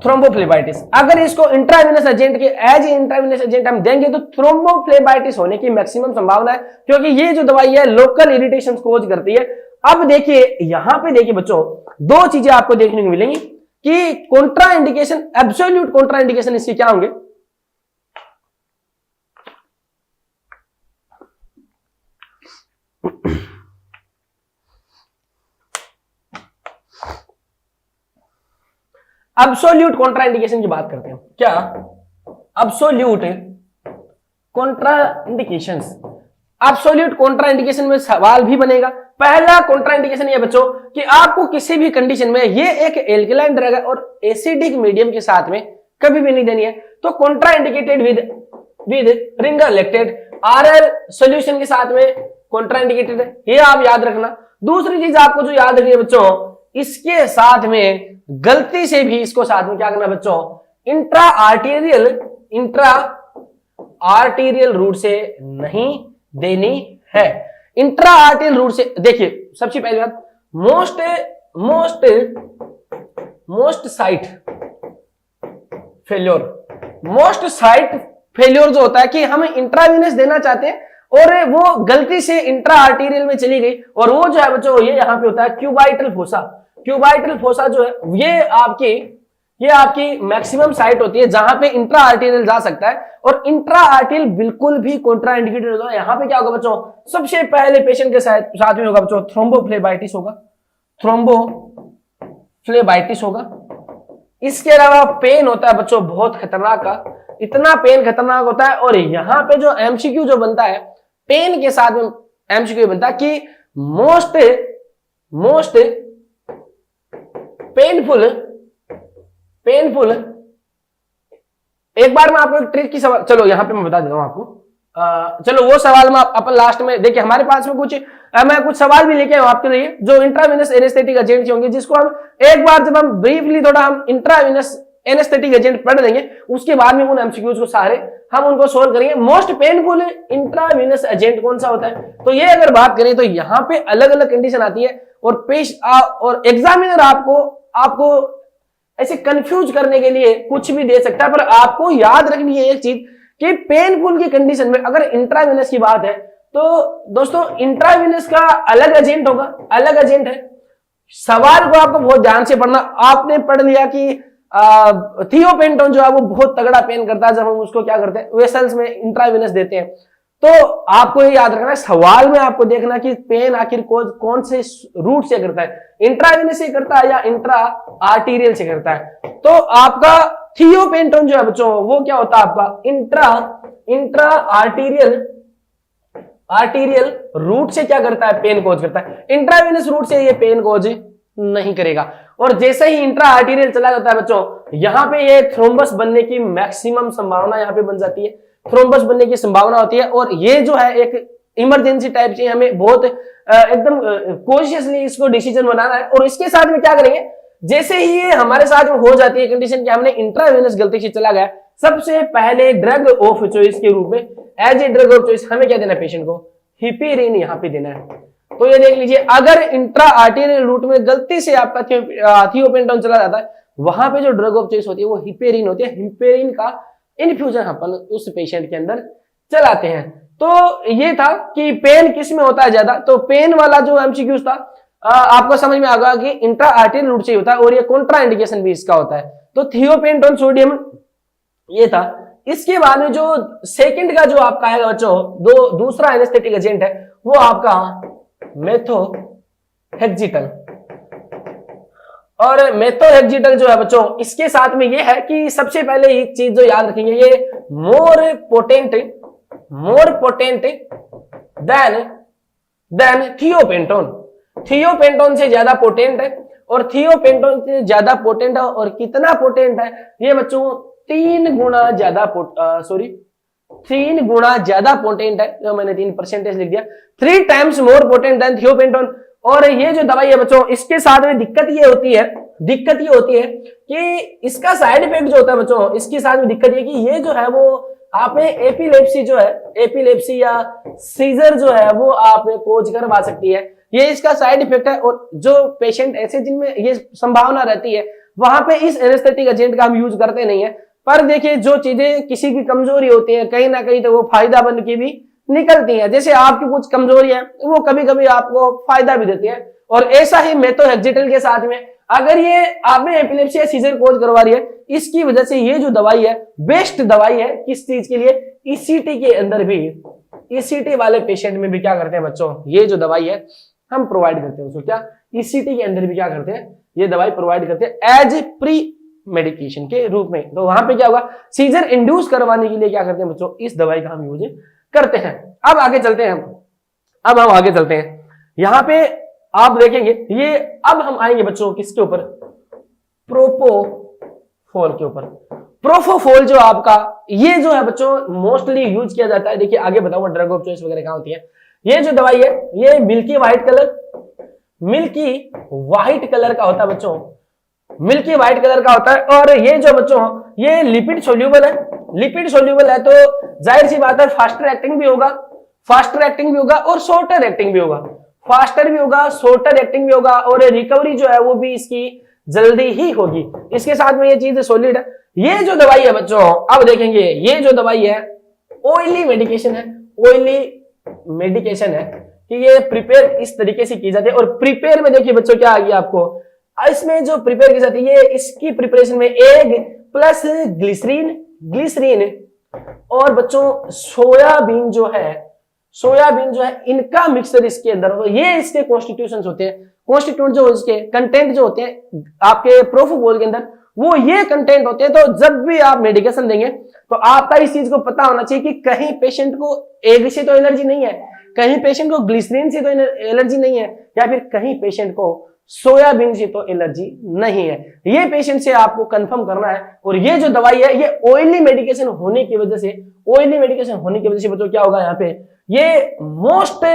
थ्रोम्बोफ्लेबाइटिस। अगर इसको इंट्रावेनस एजेंट के एज इंट्रावेनस एजेंट हम देंगे तो थ्रोम्बोफ्लेबाइटिस होने की मैक्सिमम संभावना है, क्योंकि ये जो दवाई है लोकल इरिटेशन कोज करती है। अब देखिए यहां पे देखिए बच्चों, दो चीजें आपको देखने को मिलेंगी कि Contra indication, absolute Contra indication इसके क्या होंगे, एब्सोल्यूट कॉन्ट्रा इंडिकेशन की बात करते हैं। क्या absolute Contra indications, absolute Contra indication में सवाल भी बनेगा। पहला कॉन्ट्रा इंडिकेशन ये बच्चों कि आपको किसी भी कंडीशन में, ये एक एल्कलाइन ड्रग है और एसिडिक मीडियम के साथ में कभी भी नहीं देनी है, तो contra indicated with Ringer lactate, RL solution के साथ में कॉन्ट्रा इंडिकेटेड है, ये आप याद रखना। दूसरी चीज आपको जो याद रखनी है बच्चों, इसके साथ में गलती से भी इसको साथ में क्या करना बच्चों, इंट्रा आर्टीरियल रूट से नहीं देनी है। इंट्रा आर्टीरियल रूट से देखिए, सबसे पहली बात, मोस्ट साइट फेल्योर जो होता है कि हम इंट्रावेनस देना चाहते हैं और वो गलती से इंट्रा आर्टीरियल में चली गई, और वो जो है बच्चों ये यहां पे होता है क्यूबाइटल फोसा जो है ये आपकी मैक्सिमम साइट होती है जहां पे इंट्रा आर्टीरियल जा सकता है, और इंट्रा आर्टीरियल बिल्कुल भी कॉन्ट्रा इंडिकेटेड होता है। यहां पे क्या होगा बच्चों, सबसे पहले पेशेंट के साथ में होगा बच्चों थ्रोम्बोफ्लेबाइटिस होगा। इसके अलावा पेन होता है बच्चों बहुत खतरनाक का, इतना पेन खतरनाक होता है। और यहां पे जो एमसीक्यू जो बनता है, पेन के साथ में एमसीक्यू बनता है कि मोस्ट पेनफुल। एक बार मैं आपको एक ट्रिक की सवाल, चलो यहां पे मैं बता देता हूं आपको, चलो वो सवाल में अपन लास्ट में देखिए, हमारे पास में मैं कुछ सवाल भी लेके आया हूं आपके लिए जो इंट्रावेनस एनेस्थेटिक एजेंट होंगे, जिसको हम एक बार जब हम ब्रीफली थोड़ा हम इंट्रावेनस एनेस्थेटिक एजेंट पढ़ देंगे, उसके बाद में उन एमसीक्यूज को सारे हम उनको सोल्व करेंगे। मोस्ट पेनफुल इंट्रावेनस एजेंट कौन सा होता है, तो ये अगर बात करें तो यहाँ पे अलग अलग कंडीशन आती है, और एग्जामिनर आपको ऐसे कंफ्यूज करने के लिए कुछ भी दे सकता है, पर आपको याद रखनी है एक चीज कि पेनफुल की कंडीशन में अगर इंट्रावेनस की बात है तो दोस्तों इंट्रावेनस का अलग एजेंट होगा, अलग एजेंट है। सवाल को आपको बहुत ध्यान से पढ़ना। आपने पढ़ लिया कि थियोपेंटोन जो है वो बहुत तगड़ा पेन करता है जब हम उसको क्या करते हैं, वेसल्स में इंट्रावेनस देते हैं। तो आपको ये याद रखना है, सवाल में आपको देखना कि पेन आखिर कौन से रूट से करता है, इंट्रावेनस से करता है या इंट्रा आर्टीरियल से करता है। तो आपका थियोपेंटोन जो है बच्चों वो क्या होता है आपका इंट्रा आर्टीरियल रूट से क्या करता है, पेन कोज करता है। इंट्रावेनस रूट से ये पेन कोज नहीं करेगा। और जैसे ही इंट्रा आर्टीरियल चला जाता है बच्चों, यहां पे ये थ्रोम्बस बनने की मैक्सिमम संभावना यहां पे बन जाती है, थ्रोम्बस बनने की संभावना होती है। और ये जो है एक इमरजेंसी टाइप से हमें बहुत एकदम कॉन्शियसली इसको डिसीजन बनाना है। और इसके साथ में क्या करेंगे, जैसे ही ये हमारे साथ में हो जाती है कंडीशन कि हमने इंट्रावेनस गलती से चला गया, सबसे पहले ड्रग ऑफ चॉइस के रूप में, as a drug of choice हमें क्या देना है पेशेंट को, हिपिरिन यहां पे देना है। तो ये देख लीजिए, अगर इंट्रा आर्टेरियल रूट में गलती से आपका थियोपेंटोन चला जाता है, वहां पे जो ड्रग ऑफ चॉइस होती है वो हिपेरिन होती है। हिपेरिन का इन्फ्यूजन अपन उस पेशेंट के अंदर चलाते हैं। तो ये था कि पेन किस में होता है ज्यादा। तो पेन वाला जो एमसीक्यूज था आपको समझ में आ गया कि इंट्रा आर्टेरियल रूट से होता है और ये कॉन्ट्रा इंडिकेशन भी इसका होता है। तो थियोपेंटोन सोडियम ये था। इसके बाद में जो सेकंड का जो आपका है बच्चों दूसरा एनेस्थेटिक एजेंट है वो आपका मेथोहेक्सिटल। और मेथोहेक्सिटल जो है बच्चों, इसके साथ में ये है कि सबसे पहले एक चीज जो याद रखेंगे, ये more potent then thiopentone. Thiopentone से ज्यादा पोटेंट है, और थियोपेंटोन से ज्यादा पोटेंट है, और कितना पोटेंट है ये बच्चों 3 गुना ज्यादा 3 गुना ज्यादा पोटेंट है। जो मैंने 3% लिख दिया, 3 times more potent then thiopentone. और ये जो दवाई है बच्चों, इसके साथ में दिक्कत ये होती है कि इसका साइड इफेक्ट जो होता है बच्चों, इसके साथ में दिक्कत ये कि ये जो है वो आप में एपिलेप्सी या सीजर जो है वो आप में कोज करवा सकती है। ये इसका साइड इफेक्ट है। और जो पेशेंट ऐसे जिनमें ये संभावना रहती है, वहां पे इस एनेस्थेटिक एजेंट का हम यूज करते नहीं है। पर देखिए, जो चीजें किसी की कमजोरी होती है, कहीं ना कहीं तो वो फायदा बन के भी निकलती है। जैसे आपकी कुछ कमजोरी है, वो कभी कभी आपको फायदा भी देती है। और ऐसा ही मेथोहेक्सिटल के साथ में, अगर ये आप में एपिलेप्सी या सीजर कोज करवा रही है, इसकी वजह से ये जो दवाई है बेस्ट दवाई है। किस चीज के लिए? ईसीटी के अंदर भी, ईसीटी वाले पेशेंट में भी क्या करते हैं बच्चों, ये जो दवाई है हम प्रोवाइड करते हैं उसको। क्या ईसीटी के अंदर भी क्या करते हैं, ये दवाई प्रोवाइड करते हैं एज प्री मेडिकेशन के रूप में। तो वहां पे क्या होगा, सीजर इंड्यूस करवाने के लिए क्या करते हैं बच्चों, इस दवाई का हम यूज करते हैं। अब आगे चलते हैं अब हम आगे चलते हैं। यहां पे आप देखेंगे, ये अब हम आएंगे बच्चों किसके ऊपर, प्रोपोफोल के ऊपर। प्रोपोफोल जो आपका, ये जो है बच्चों मोस्टली यूज किया जाता है। देखिए आगे बताऊंगा ड्रग ऑफ चॉइस वगैरह कहां होती है। ये जो दवाई है ये मिल्की व्हाइट कलर का होता है बच्चों, मिल्की व्हाइट कलर का होता है। और ये जो बच्चों ये लिपिड सोल्यूबल है, तो जाहिर सी बात है फास्टर एक्टिंग भी होगा और शॉर्टर एक्टिंग भी होगा। फास्टर भी होगा, शॉर्टर एक्टिंग भी होगा, और रिकवरी जो है वो भी इसकी जल्दी ही होगी। इसके साथ में ये चीज सॉलिड है। ये जो दवाई है बच्चों, अब देखेंगे, ये जो दवाई है ऑयली मेडिकेशन है कि ये प्रिपेयर इस तरीके से की जाती है। और प्रिपेयर में देखिए बच्चों क्या आ गया आपको, इसमें जो प्रिपेयर की जाती है, इसकी प्रिपरेशन में एग प्लस ग्लिसरीन और बच्चों सोयाबीन जो है इनका मिक्सचर इसके अंदर हो। ये इसके कॉन्स्टिट्यूशंस होते हैं, कॉन्स्टिट्यूएंट जो इसके कंटेंट जो होते हैं आपके प्रोपोफोल के अंदर, वो ये कंटेंट होते हैं। तो जब भी आप मेडिकेशन देंगे तो आपका इस चीज को पता होना चाहिए कि कहीं पेशेंट को एग से तो एलर्जी नहीं है, कहीं पेशेंट को ग्लिसरीन से तो एलर्जी नहीं है, या फिर कहीं पेशेंट को सोयाबीन से तो एलर्जी नहीं है। ये पेशेंट से आपको कंफर्म करना है। और ये जो दवाई है ये ऑयली मेडिकेशन होने की वजह से बच्चों क्या होगा, यहाँ पे ये most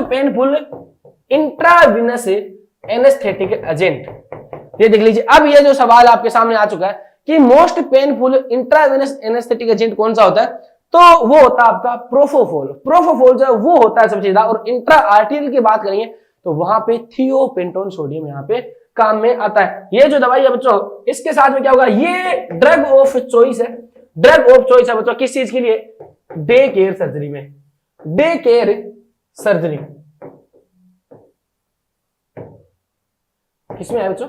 painful intravenous anaesthetic agent. ये देख लीजिए, अब ये जो सवाल आपके सामने आ चुका है कि most painful intravenous anaesthetic agent कौन सा होता है, तो वो होता है आपका प्रोपोफोल जो है वो होता है सबसे ज्यादा। और इंट्रा आर्टेरियल की बात करेंगे तो वहां पे थियोपेंटोन सोडियम यहाँ पे काम में आता है। ये जो दवाई है बच्चों, इसके साथ में क्या होगा, ये ड्रग ऑफ चॉइस है बच्चों। किस चीज के लिए? डे केयर सर्जरी किसमें है बच्चों?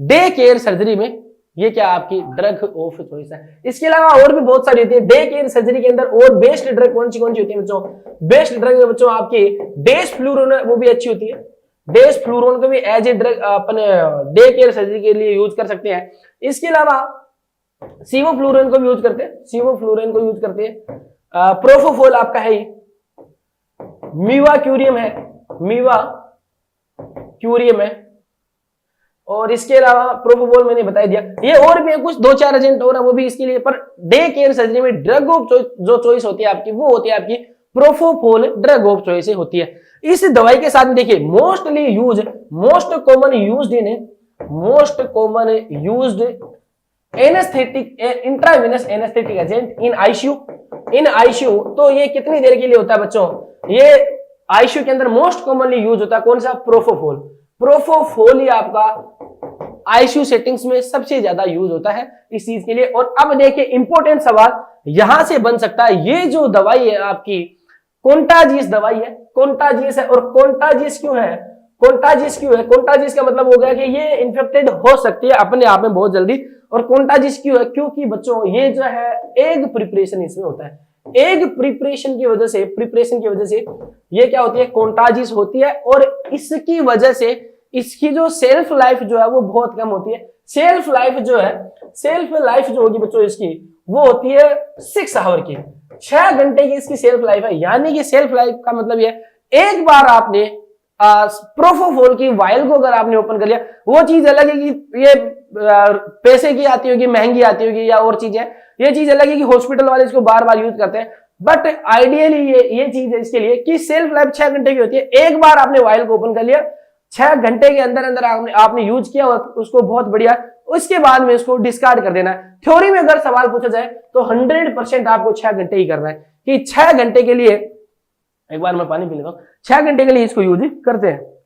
डे केयर सर्जरी में ये क्या आपकी ड्रग ऑफ चॉइस है। इसके अलावा और भी बहुत सारी होती है डे केयर सर्जरी के अंदर। और बेस्ट ड्रग कौन सी होती है बच्चों? बेस्ट ड्रग में बच्चों आपकी डेसफ्लूरोन है, वो भी अच्छी होती है। डेसफ्लूरोन को भी एज ए ड्रग अपने डे केयर सर्जरी के लिए यूज कर सकते हैं। इसके अलावा सीवोफ्लूरोन को भी यूज करते हैं। प्रोपोफोल आपका है, मीवा क्यूरियम है। और इसके अलावा प्रोपोफोल मैंने बता दिया। ये और भी कुछ 2-4 एजेंट और है, वो भी इसके लिए। पर डे केयर सर्जरी में ड्रग ऑफ जो चॉइस होती है आपकी, वो होती है आपकी प्रोपोफोल ड्रग ऑफ चॉइस होती है। इस दवाई के साथ में देखिए most common used anaesthetic intravenous anaesthetic agent in ICU, in ICU. तो ये कितनी देर के लिए होता है बच्चों? ये आईसीयू के अंदर मोस्ट कॉमनली यूज होता है कौन सा? प्रोफोफोल। प्रोफोफोल ही आपका आईसीयू सेटिंग्स में सबसे ज्यादा यूज होता है इस चीज के लिए। और अब देखिए इंपॉर्टेंट सवाल यहां से बन सकता है, ये जो दवाई है आपकी कोंटाजियस दवाई है, कोंटाजियस है, और कोंटाजियस क्यों है? कोंटाजियस क्यों है? कोंटाजियस का मतलब हो गया कि ये इन्फेक्टेड हो सकती है अपने आप में बहुत जल्दी। और कोंटाजियस क्यों है? क्योंकि बच्चों ये जो है एग प्रिपरेशन इसमें होता है, एग प्रिपरेशन की वजह से, प्रिपरेशन की वजह से ये क्या होती है? कोंटाजियस होती है। और इसकी वजह से इसकी जो सेल्फ लाइफ जो है वो बहुत कम होती है। सेल्फ लाइफ जो है, सेल्फ लाइफ जो होगी बच्चों इसकी वो होती है 6 आवर की, 6 घंटे की इसकी सेल्फ लाइफ है। यानी कि सेल्फ लाइफ का मतलब ये, एक बार आपने प्रोफोफोल की वायल को अगर आपने ओपन कर लिया, वो चीज अलग है कि ये पैसे की आती होगी, महंगी आती होगी या और चीजें, ये चीज अलग है कि हॉस्पिटल वाले इसको बार बार यूज करते हैं। बट आइडियली ये चीज है इसके लिए कि सेल्फ लाइफ 6 घंटे की होती है। एक बार आपने वायल को ओपन कर लिया, 6 घंटे के अंदर अंदर आपने यूज किया उसको, बहुत बढ़िया, उसके बाद में उसको डिस्कार्ड कर देना है। थ्योरी में अगर सवाल पूछा जाए तो 100% आपको 6 घंटे ही करना है कि 6 घंटे के लिए, एक बार मैं पानी पी लेता हूं, 6 घंटे के लिए इसको यूज करते हैं।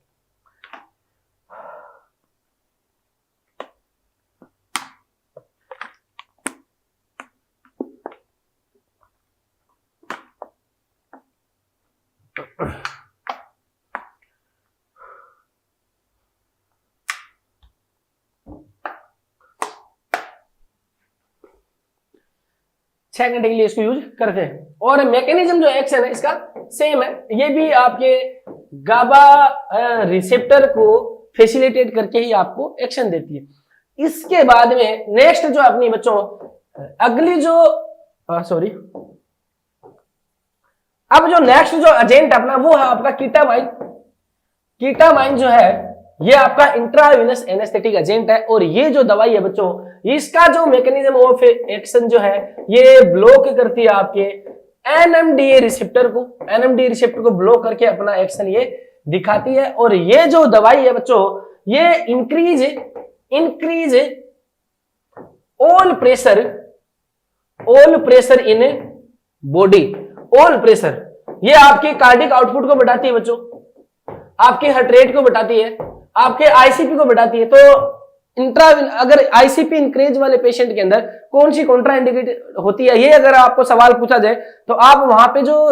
छह घंटे के लिए इसको यूज करते हैं। और मैकेनिज्म जो एक्शन है इसका सेम है, ये भी आपके गाबा रिसेप्टर को फैसिलिटेट करके ही आपको एक्शन देती है। इसके बाद में नेक्स्ट जो अपनी बच्चों अगली जो सॉरी, अब जो नेक्स्ट जो एजेंट अपना वो है आपका कीटामाइन। कीटामाइन जो है ये आपका इंट्रावेनस एनेस्थेटिक एजेंट है। और ये जो दवाई है बच्चों, इसका जो मैकेनिज्म ऑफ एक्शन जो है ये ब्लॉक करती है आपके एनएमडीए रिसेप्टर को, एनएमडीए रिसेप्टर को ब्लॉक करके अपना एक्शन ये दिखाती है। और ये जो दवाई है बच्चों ये increase all pressure in body, all pressure, ये आपके कार्डिक आउटपुट को बढ़ाती है बच्चों, आपके हार्ट रेट को बढ़ाती है, आपके आईसीपी को बढ़ाती है। तो अगर आईसीपी इंक्रीज वाले पेशेंट के अंदर कौन सी कॉन्ट्रा इंडिकेटेड होती है, ये अगर आपको सवाल पूछा जाए तो आप वहां पे जो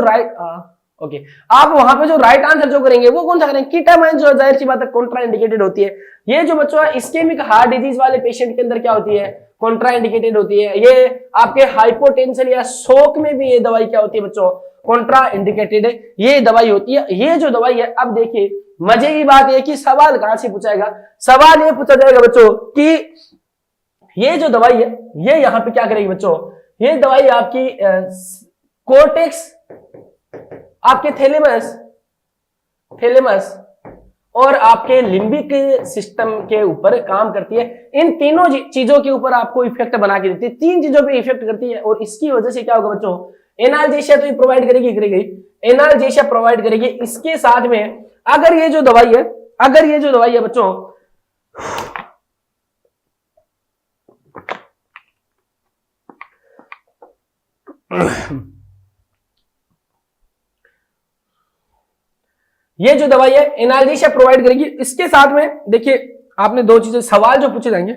राइट आंसर जो करेंगे वो कौन सा करेंगे? कीटामाइन, जो जाहिर सी बात है कॉन्ट्रा इंडिकेटेड होती है। ये जो बच्चों इस्केमिक हार्ट डिजीज वाले पेशेंट के अंदर क्या होती है? कॉन्ट्रा इंडिकेटेड होती है। ये आपके हाइपोटेंशन या शोक में भी ये दवाई क्या होती है बच्चों? कॉन्ट्रा इंडिकेटेड ये दवाई होती है। ये जो दवाई है, अब देखिए मजे की बात है कि सवाल कहां से पूछा जाएगा? सवाल ये पूछा जाएगा बच्चों कि ये जो दवाई है ये यहां पे क्या करेगी बच्चों? ये दवाई आपकी कोर्टेक्स, आपके थैलेमस और आपके लिम्बिक सिस्टम के ऊपर काम करती है। इन तीनों चीजों के ऊपर आपको इफेक्ट बना के देती है, 3 चीजों पे इफेक्ट करती है। और इसकी वजह से क्या होगा बच्चों? एनाल्जेशिया तो ये प्रोवाइड करेगी, एनाल्जेशिया प्रोवाइड करेगी। इसके साथ में अगर ये जो दवाई है बच्चों ये जो दवाई है एनाल्जेशिया प्रोवाइड करेगी। इसके साथ में देखिए आपने 2 चीजें, सवाल जो पूछे जाएंगे,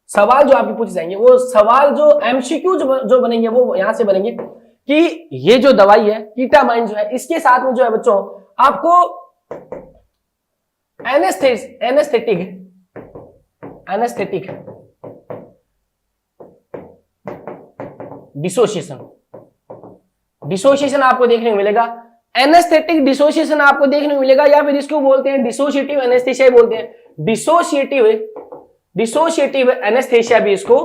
सवाल जो आपके पूछे जाएंगे वो सवाल जो एमसीक्यू जो बनेंगे वो यहां से बनेंगे कि ये जो दवाई है कीटामाइन जो है इसके साथ में जो है बच्चों आपको एनेस्थेटिक डिसोसिएशन आपको देखने को मिलेगा। एनेस्थेटिक डिसोसिएशन आपको देखने को मिलेगा, या फिर इसको बोलते हैं डिसोसिएटिव एनेस्थीसिया बोलते हैं। डिसोसिएटिव एनेस्थीसिया भी इसको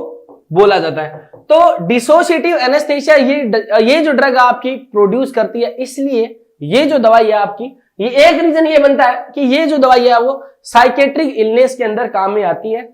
बोला जाता है। तो डिसोसिएटिव एनेस्थीसिया ये जो ड्रग आपकी प्रोड्यूस करती है, इसलिए ये जो दवाई है आपकी, ये एक रीजन ये बनता है कि ये जो दवाई है वो साइकेट्रिक इलनेस के अंदर काम में आती है।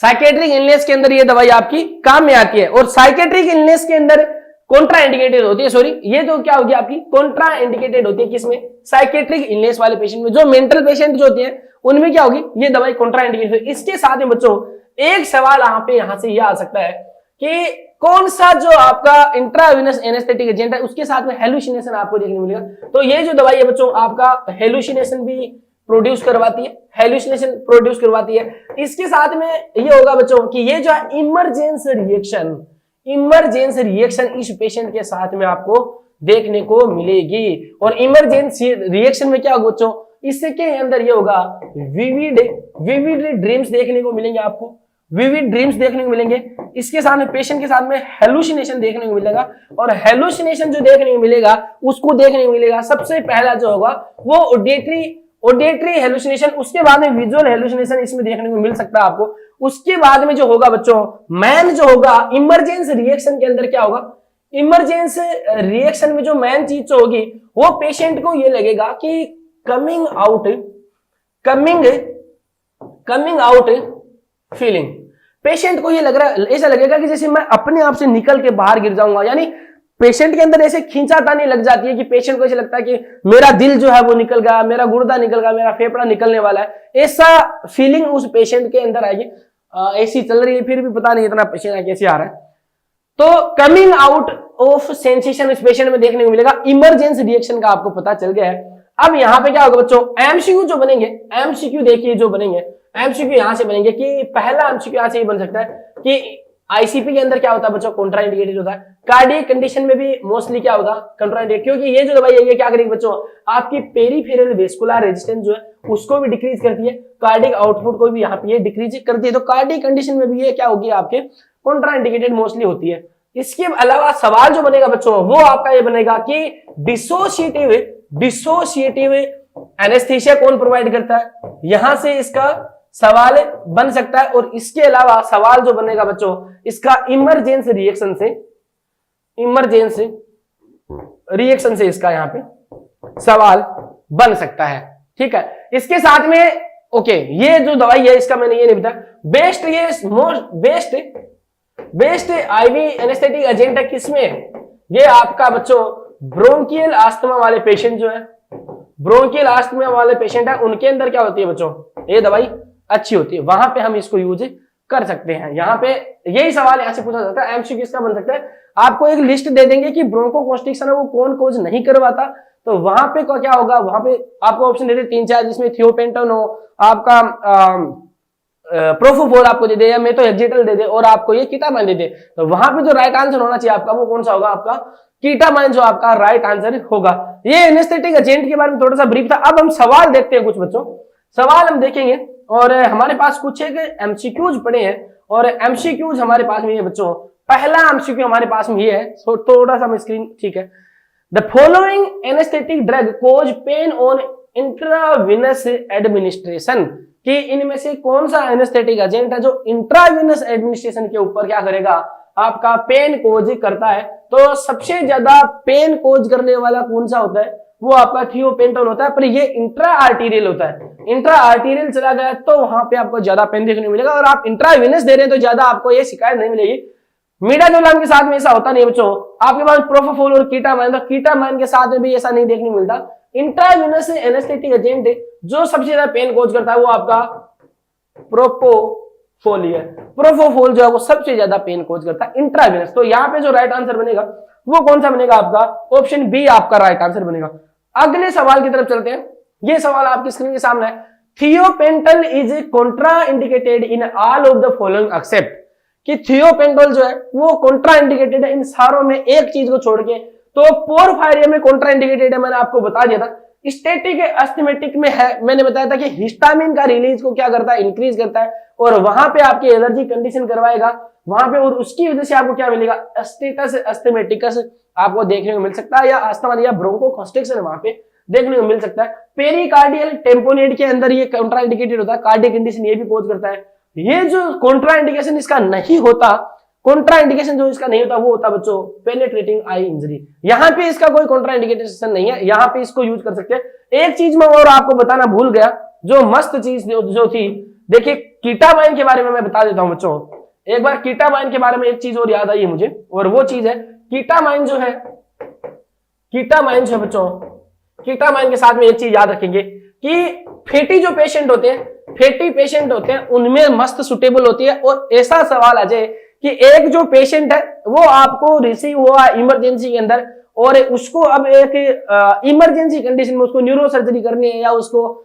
साइकेट्रिक इलनेस के अंदर ये दवाई आपकी काम में आती है। और साइकेट्रिक इलनेस के अंदर कॉन्ट्रा इंडिकेटेड होती है, सॉरी ये तो क्या होगी आपकी कॉन्ट्रा इंडिकेटेड होती है किसमें, साइकेट्रिक इलनेस वाले पेशेंट में। जो मेंटल पेशेंट जो होते हैं उनमें क्या होगी ये दवाई कॉन्ट्रा इंडिकेटेड। इसके साथ में बच्चों एक सवाल यहां से ये आ सकता है कि कौन सा जो आपका इंट्रावेनस एनेस्थेटिक एजेंट है उसके साथ में हेलुसिनेशन आपको देखने को मिलेगा। तो ये जो दवाई है बच्चों आपका हेलुसिनेशन भी प्रोड्यूस करवाती है, हेलुसिनेशन प्रोड्यूस करवाती है। इसके साथ में ये होगा बच्चों कि ये जो है इमरजेंसी रिएक्शन इस पेशेंट के साथ में आपको देखने को मिलेगी। और इमरजेंसी रिएक्शन में क्या होगा बच्चों, इसके अंदर ये होगा विविड ड्रीम्स देखने को मिलेंगे, आपको विविड ड्रीम्स देखने को मिलेंगे। इसके साथ में पेशेंट के साथ में हेलुसिनेशन देखने को मिलेगा। और हेलुसिनेशन जो देखने को मिलेगा उसको देखने को मिलेगा सबसे पहला जो होगा वो ऑडिटरी हेलुसिनेशन, उसके बाद में विजुअल हेलुसिनेशन इसमें देखने को मिल सकता है आपको। उसके बाद में जो होगा बच्चों मैन जो होगा इमरजेंसी रिएक्शन के अंदर क्या होगा, इमरजेंसी रिएक्शन में जो मैन चीज जो होगी वो पेशेंट को ये लगेगा कि कमिंग आउट फीलिंग। पेशेंट को ये लग रहा है, ऐसा लगेगा कि जैसे मैं अपने आप से निकल के बाहर गिर जाऊंगा। यानी पेशेंट के अंदर ऐसे खींचातानी लग जाती है कि पेशेंट को ऐसा लगता है कि मेरा दिल जो है वो निकल गया, मेरा गुर्दा निकल गया, मेरा फेफड़ा निकलने वाला है। ऐसा फीलिंग उस पेशेंट के अंदर आएगी। ऐसी चल रही है फिर भी पता नहीं इतना पेशेंट कैसे आ रहा है। तो कमिंग आउट ऑफ सेंसेशन इस पेशेंट में देखने को मिलेगा। इमरजेंसी रिएक्शन का आपको पता चल गया है। अब यहाँ पे क्या होगा बच्चों, एमसीक्यू जो बनेंगे, एमसीक्यू देखिए जो बनेंगे, एमसीक्यू यहां से बनेंगे कि पहला एमसीक्यू यहां से ये बन सकता है कि आईसीपी के अंदर क्या होता है बच्चों, कॉन्ट्रा इंडिकेटेड होता है। कार्डियक कंडीशन में भी मोस्टली क्या होगा, कॉन्ट्रा इंडिकेटेड, क्योंकि ये जो दवाई है ये क्या करेगी बच्चों, आपकी पेरिफेरल वेस्कुलर रेजिस्टेंस जो है उसको भी डिक्रीज करती है, कार्डियक आउटपुट को भी यहाँ पे ये डिक्रीज करती है। तो कार्डियक कंडीशन में भी ये क्या होगी आपके कॉन्ट्रा इंडिकेटेड मोस्टली होती है। इसके अलावा सवाल जो बनेगा बच्चों वो आपका ये बनेगा कि डिसोसिएटिव एनेस्थीसिया कौन प्रोवाइड करता है, यहां से इसका सवाल बन सकता है। और इसके अलावा सवाल जो बनेगा बच्चों इसका इमरजेंसी रिएक्शन से इसका यहां पे सवाल बन सकता है। ठीक है, इसके साथ में ओके ये जो दवाई है इसका मैंने ये नहीं बताया बेस्ट आईवी एनेस्थेटिक एजेंट है किसमें, ये आपका बच्चों ब्रोंकियल आस्थमा वाले पेशेंट जो है, ब्रोंकियल आस्थमा वाले पेशेंट है उनके अंदर क्या होती है बच्चों ये दवाई अच्छी होती है, वहां पे हम इसको यूज कर सकते हैं। यहाँ पे यही सवाल यहाँ से पूछा जाता है, एमसीक्यू किसका बन सकता है, आपको एक लिस्ट दे देंगे कि ब्रोंकोकॉन्स्ट्रिक्शन है वो कौन कोज नहीं करवाता, तो वहां पे क्या होगा, वहां पे आपको ऑप्शन दे दे 3-4 जिसमें थियोपेंटोन हो, आपका प्रोफोफोल आपको दे दे या मेथोहेक्सेटल दे दे और आपको ये कीटामाइन दे दे, तो वहां पे जो राइट आंसर होना चाहिए आपका वो कौन सा होगा, आपका कीटामाइन जो आपका राइट आंसर होगा। ये एनेस्थेटिक एजेंट के बारे में थोड़ा सा ब्रीफ था। अब हम सवाल देखते हैं, कुछ बच्चों सवाल हम देखेंगे और हमारे पास कुछ एक एमसीक्यूज पड़े हैं और एमसीक्यूज हमारे पास में ये बच्चों, पहला एमसीक्यू हमारे पास में ये है, थोड़ा सा स्क्रीन ठीक है। The following anaesthetic drug cause pain on intravenous administration, कि इनमें से कौन सा एनेस्थेटिक एजेंट है जो इंट्रावेनस एडमिनिस्ट्रेशन के ऊपर क्या करेगा, आपका पेन कोज करता है। तो सबसे ज्यादा पेन कोज करने वाला कौन सा होता है, वो आपका थियोपेंटोन होता है, पर ये इंट्रा आर्टीरियल होता है। इंट्रा आर्टीरियल चला गया तो वहां पे आपको ज्यादा पेन देखने को मिलेगा, और आप इंट्रावेनस दे रहे हैं तो ज्यादा आपको ये शिकायत नहीं मिलेगी। मिडाजोलम के साथ में ऐसा होता नहीं बच्चों, आपके पास प्रोफोफोल और कीटामाइन, तो कीटामाइन के साथ में भी ऐसा नहीं देखने को मिलता। इंट्रावेनस एनेस्थेटिक एजेंट जो सबसे ज्यादा पेन कोज करता है वो आपका प्रोपोफोल है, प्रोपोफोल जो है वो सबसे ज्यादा पेन कोज करता है इंट्रावेनस। तो यहाँ पे जो राइट आंसर बनेगा वो कौन सा बनेगा, आपका ऑप्शन बी आपका राइट आंसर बनेगा। अगले सवाल की तरफ चलते हैं, ये सवाल आपकी स्क्रीन के सामने है। Thiopental is Contra indicated in all of the following except, कि थियोपेंटोल जो है वो कॉन्ट्रा इंडिकेटेड है इन सारों में एक चीज को छोड़ के, तो पोरफायरिया में कॉन्ट्रा इंडिकेटेड है, मैंने आपको बता दिया था। स्टैटिक अस्थमेटिक में है, मैंने बताया था कि हिस्टामिन का रिलीज को क्या करता है, इंक्रीज करता है, और वहां पे आपकी एलर्जी कंडीशन करवाएगा वहां पे, और उसकी वजह से आपको क्या मिलेगा, स्टेटस अस्थमेटिकस आपको देखने को मिल सकता है, या अस्थमा या ब्रोंकोकॉन्स्ट्रिक्शन वहां पे देखने को मिल सकता है। पेरिकार्डियल टेम्पोनेट के अंदर ये कॉन्ट्रा इंडिकेटेड होता है, कार्डियक कंडीशन ये भी कोज करता है। ये जो कॉन्ट्रा इंडिकेशन इसका नहीं होता, कॉन्ट्रा इंडिकेशन जो इसका नहीं होता वो होता बच्चों पेनिट्रेटिंग आई इंजरी। यहाँ पे इसका कोई कॉन्ट्रा इंडिकेशन नहीं है, यहाँ पे इसको यूज कर सकते हैं। एक चीज मैं और आपको बताना भूल गया, जो मस्त चीज जो थी देखिए कीटामाइन के बारे में मैं बता देता हूं बच्चों, एक बार कीटामाइन के बारे में एक चीज और याद आई है मुझे, और वो चीज है कीटामाइन जो है, कीटामाइन जो है बच्चों, कीटामाइन के साथ में एक चीज याद रखेंगे कि फैटी जो पेशेंट होते हैं, फैटी पेशेंट होते हैं उनमें मस्त सुटेबल होती है। और ऐसा सवाल आ जाए कि एक जो पेशेंट है वो आपको रिसीव हुआ इमरजेंसी के अंदर, और उसको अब एक इमरजेंसी कंडीशन में उसको न्यूरो सर्जरी करनी है या उसको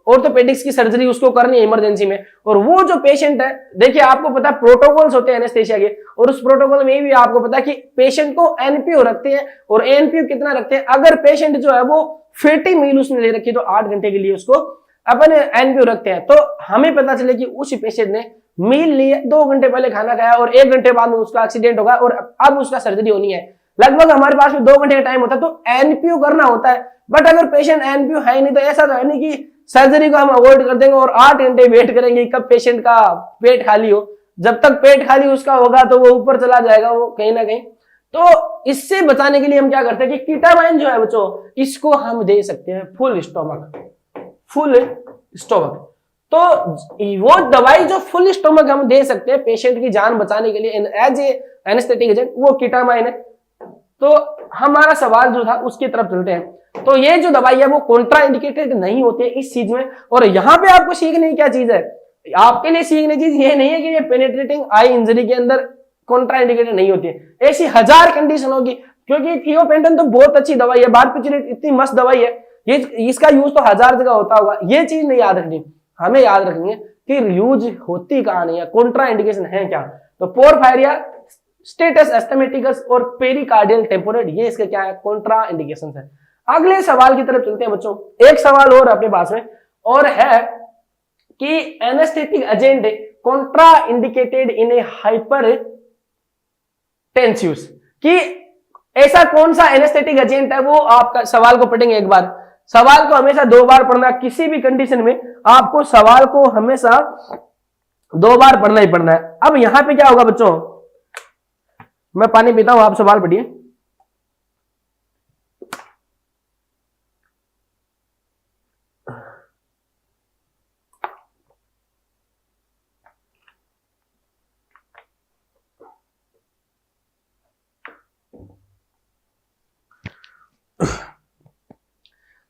ऑर्थोपेडिक्स की सर्जरी उसको करनी है इमरजेंसी में, और वो जो पेशेंट है, देखिए आपको पता है प्रोटोकॉल्स होते हैं एनेस्थेसिया के, और उस प्रोटोकॉल में भी आपको पता है कि पेशेंट को एनपीओ रखते हैं, और एनपीओ कितना रखते हैं, अगर पेशेंट जो है वो फैटी मील उसने ले रखी है तो 8 घंटे के लिए उसको अपन एनपीओ रखते हैं। तो हमें पता चले कि उस पेशेंट ने मील लिए, 2 घंटे पहले खाना खाया और 1 घंटे बाद में उसका एक्सीडेंट होगा और अब उसका सर्जरी होनी है, लगभग हमारे पास में 2 घंटे का टाइम होता है, तो एनपीओ करना होता है। बट अगर पेशेंट एनपीओ है नहीं तो ऐसा तो है नहीं कि सर्जरी को हम अवॉइड कर देंगे और 8 घंटे वेट करेंगे कब पेशेंट का पेट खाली हो। जब तक पेट खाली उसका होगा तो वो ऊपर चला जाएगा वो कहीं ना कहीं। तो इससे बचाने के लिए हम क्या करते हैं कि कीटामाइन जो है बच्चों, इसको हम दे सकते हैं फुल स्टोमक, फुल स्टोमक। तो वो दवाई जो फुल स्टोमक हम दे सकते हैं पेशेंट की जान बचाने के लिए एज ए एनेस्थेटिक एजेंट, वो कीटामाइन है। तो हमारा सवाल जो था उसकी तरफ चलते हैं। तो ये जो दवाई है वो कॉन्ट्रा इंडिकेटेड नहीं होती है इस चीज में। और यहाँ पे आपको सीखने की क्या चीज है, आपके लिए सीखने चीज ये नहीं है कि ये पेनिट्रेटिंग आई इंजरी के अंदर कॉन्ट्रा इंडिकेटेड नहीं होती है, ऐसी 1000 कंडीशन होगी, क्योंकि थियोपेंटन तो बहुत अच्छी दवाई है, बारपिचुरेट इतनी मस्त दवाई है, ये इसका यूज तो 1000 जगह होता होगा। ये चीज नहीं याद रखनी, हमें याद रखनी है कि यूज होती कहां नहीं है, कॉन्ट्रा इंडिकेशन है क्या। तो पोरफायरिया, स्टेटस एस्थेमेटिकस और पेरिकार्डियल टेम्पोरेट, ये इसके क्या है, कॉन्ट्रा इंडिकेशन है। अगले सवाल की तरफ चलते हैं बच्चों। एक सवाल और अपने पास में और है कि anaesthetic agent contraindicated in a hypertensives, कि ऐसा कौन सा एनेस्थेटिक एजेंट है, वो आपका सवाल को पढ़ेंगे एक बार। सवाल को हमेशा 2 बार पढ़ना, किसी भी कंडीशन में आपको सवाल को हमेशा 2 बार पढ़ना ही पढ़ना है। अब यहां पे क्या होगा बच्चों, मैं पानी पीता हूं, आप सवाल पढ़िए।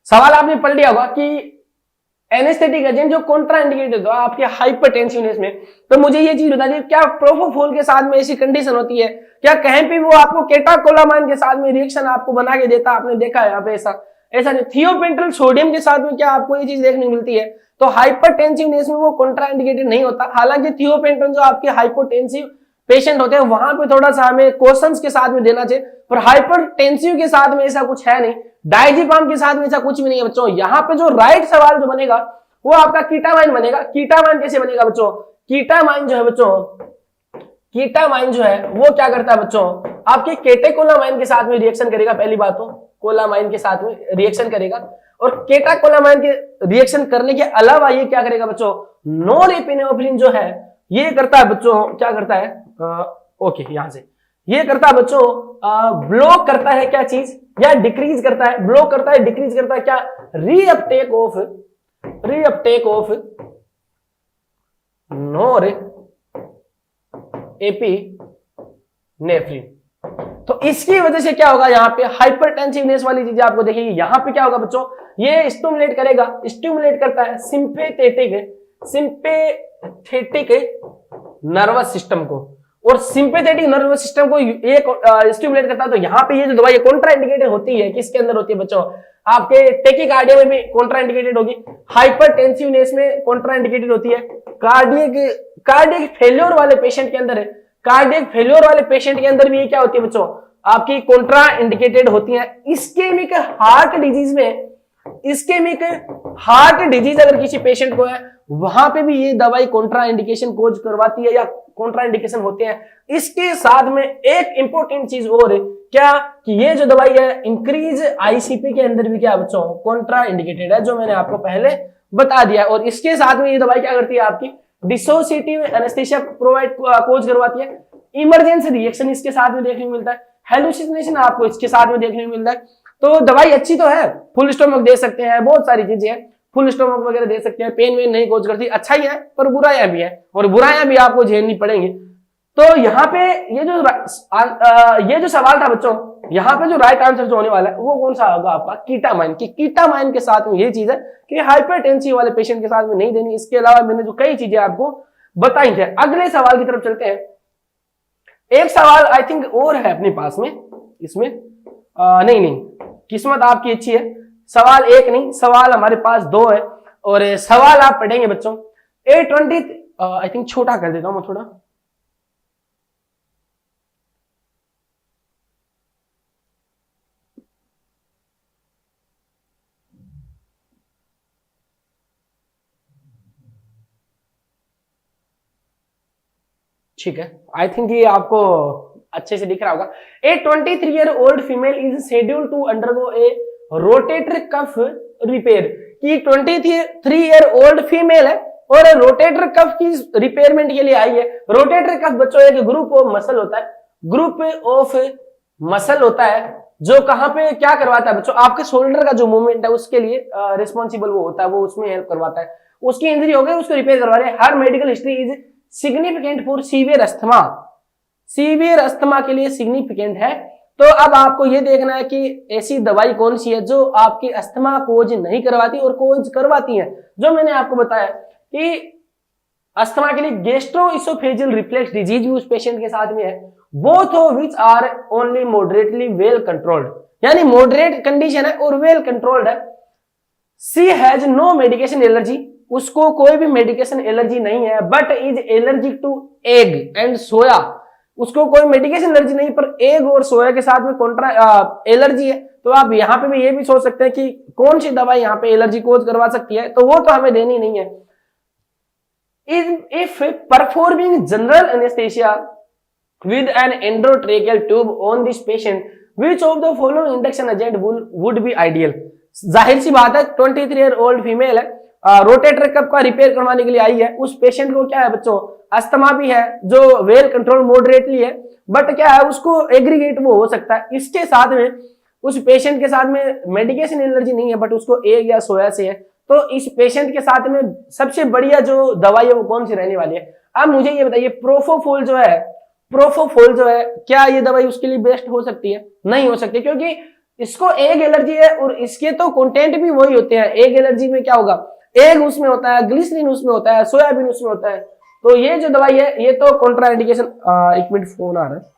सवाल आपने पढ़ लिया होगा कि एनेस्थेटिक एजेंट जो कॉन्ट्रा इंडिकेटेड हो आपके हाइपरटेंसिवनेस में, तो मुझे ये चीज बता दी, क्या प्रोपोफोल के साथ में ऐसी कंडीशन होती है, क्या कहीं पे वो आपको केटाकोलामाइन के साथ में रिएक्शन आपको बना के देता, आपने देखा है यहाँ पे ऐसा नहीं। थियोपेंट्रल सोडियम के साथ में क्या आपको ये चीज देखने मिलती है, तो हाइपरटेंसिवनेस में वो कॉन्ट्रा इंडिकेटेड नहीं होता। हालांकि थियोपेंट्रल जो आपके हाइपोटेंसिव पेशेंट होते हैं वहां पे थोड़ा सा हमें क्वेश्चंस के साथ में देना चाहिए, पर हाइपरटेंसिव के साथ में ऐसा कुछ है नहीं, डायजिपाम के साथ में ऐसा कुछ भी नहीं है बच्चों। यहाँ पे जो राइट सवाल जो बनेगा वो आपका कीटामाइन बनेगा। कीटामाइन कैसे बनेगा बच्चों, कीटामाइन जो है बच्चों, कीटामाइन जो है वो क्या करता है बच्चों, आपके केटेकोलामाइन के साथ में रिएक्शन करेगा। पहली बात तो कोलामाइन के साथ में रिएक्शन करेगा, और केटाकोलामाइन के रिएक्शन करने के अलावा ये क्या करेगा बच्चों, नॉरएपिनेफ्रिन जो है ये करता है बच्चों, क्या करता है, ओके यहां से ये करता है बच्चों, ब्लॉक करता है क्या चीज, या डिक्रीज करता है, ब्लॉक करता है, डिक्रीज करता है क्या, रीअपटेक ऑफ नॉरएपिनेफ्रिन। तो इसकी वजह से क्या होगा, यहाँ पे हाइपरटेंसिवनेस वाली चीजें आपको देखेगी। यहाँ पे क्या होगा बच्चों, ये स्टिमुलेट करेगा, स्टिमुलेट करता है सिंपैथेटिक नर्वस सिस्टम को, और सिंपैथेटिक नर्वस सिस्टम को एक स्टिमुलेट करता है। तो यहाँ पे ये जो दवाई कॉन्ट्रा इंडिकेटेड होती है, किसके अंदर होती है बच्चों, आपके टेकिकार्डिया में भी कॉन्ट्रा इंडिकेटेड होगी, हाइपरटेंसिवनेस में कॉन्ट्रा इंडिकेटेड होती है, कार्डियक फेल्योर वाले पेशेंट के अंदर है, कार्डियक फेल्योर वाले पेशेंट के अंदर भी ये क्या होती है बच्चों, आपकी कॉन्ट्रा इंडिकेटेड होती है। इस्केमिक हार्ट डिजीज में, इस्केमिक हार्ट डिजीज अगर किसी पेशेंट को है वहां पे भी ये दवाई कॉन्ट्रा इंडिकेशन कोज करवाती है या कॉन्ट्रा इंडिकेशन होते हैं। इसके साथ में एक इंपॉर्टेंट चीज और है क्या, कि ये जो दवाई है इंक्रीज आईसीपी के अंदर भी क्या बच्चों कॉन्ट्रा इंडिकेटेड है, जो मैंने आपको पहले बता दिया। और इसके साथ में ये दवाई क्या करती है, आपकी डिसोसिएटिव एनेस्थेसिया प्रोवाइड कोज करवाती है, इमरजेंसी रिएक्शन इसके साथ में देखने को मिलता है, हेलुसिनेशन आपको इसके साथ में देखने को मिलता है। तो दवाई अच्छी तो है, फुल स्टोमक दे सकते हैं, बहुत सारी चीजें हैं, फुल स्टोमक वगैरह दे सकते हैं, पेन वेन नहीं कोज करती, अच्छा ही है पर बुराइयां भी है और बुराइयां भी आपको झेलनी पड़ेंगी। तो यहाँ पे ये जो सवाल था बच्चों, यहाँ पे जो राइट आंसर जो होने वाला है वो कौन सा होगा आपका, कीटामाइन। कि कीटामाइन के साथ में ये चीज है कि हाइपरटेंसिव वाले पेशेंट के साथ में नहीं देनी। इसके अलावा मैंने जो कई चीजें आपको बताई है। अगले सवाल की तरफ चलते हैं। एक सवाल आई थिंक और है अपने पास में, इसमें नहीं किस्मत आपकी अच्छी है, सवाल एक नहीं सवाल हमारे पास दो है और सवाल आप पढ़ेंगे बच्चों। A20 आई थिंक छोटा कर देता हूं मैं थोड़ा, ठीक है। आई थिंक ये आपको अच्छे से दिख रहा होगा। A23-year-old female is scheduled to undergo a rotator cuff repair. कि 23-year-old फीमेल है और रोटेटर कफ की रिपेयरमेंट के लिए आई है। रोटेटर कफ बच्चों एक ग्रुप ऑफ मसल होता है, ग्रुप ऑफ मसल होता है जो कहां पे क्या करवाता है बच्चों, आपके शोल्डर का जो मूवमेंट है उसके लिए रिस्पॉन्सिबल वो होता है, वो उसमें हेल्प करवाता है। उसकी इंजरी हो गई उसको रिपेयर करवा रहे हैं। Her medical history is significant for severe asthma, severe asthma के लिए सिग्निफिकेंट है। तो अब आपको ये देखना है कि ऐसी दवाई कौन सी है जो आपकी अस्थमा कोज नहीं करवाती और कोज करवाती है। जो मैंने आपको बताया कि अस्थमा के लिए गैस्ट्रोइसोफेजियल रिफ्लेक्स डिजीज उस पेशेंट के साथ में है, both of which are only moderately well controlled, यानी मॉडरेट कंडीशन है और वेल कंट्रोल्ड है। She has no medication allergy, उसको कोई भी मेडिकेशन एलर्जी नहीं है, but is allergic to egg and soya, उसको कोई मेडिकेशन एलर्जी नहीं पर एग और सोया के साथ में कॉन्ट्रा एलर्जी है। तो आप यहाँ पे भी ये भी सोच सकते हैं कि कौन सी दवाई यहाँ पे एलर्जी कोज करवा सकती है, तो वो तो हमें देनी नहीं है। If performing general anesthesia with an endotracheal tube on this patient, which of the following induction agent would be ideal? जाहिर सी बात है 23-year-old फीमेल है, रोटेटर कफ का रिपेयर करवाने के लिए आई है। उस पेशेंट को क्या है बच्चों, अस्थमा भी है जो वेल कंट्रोल मॉडरेटली है, बट क्या है उसको एग्रीगेट वो हो सकता है। इसके साथ में उस पेशेंट के साथ में मेडिकेशन एलर्जी नहीं है बट उसको एग या सोया से है। तो इस पेशेंट के साथ में सबसे बढ़िया जो दवाई है वो कौन सी रहने वाली है। अब मुझे ये बताइए प्रोफोफोल जो है, प्रोफोफोल जो है क्या ये दवाई उसके लिए बेस्ट हो सकती है? नहीं हो सकती, क्योंकि इसको एग एलर्जी है और इसके तो कंटेंट भी वही होते हैं। एग एलर्जी में क्या होगा, एग उसमें होता है, ग्लिसरीन उसमें होता है, सोयाबीन उसमें होता है। तो ये जो दवाई है ये तो कॉन्ट्रा इंडिकेशन। एक मिनट फोन आ रहा है।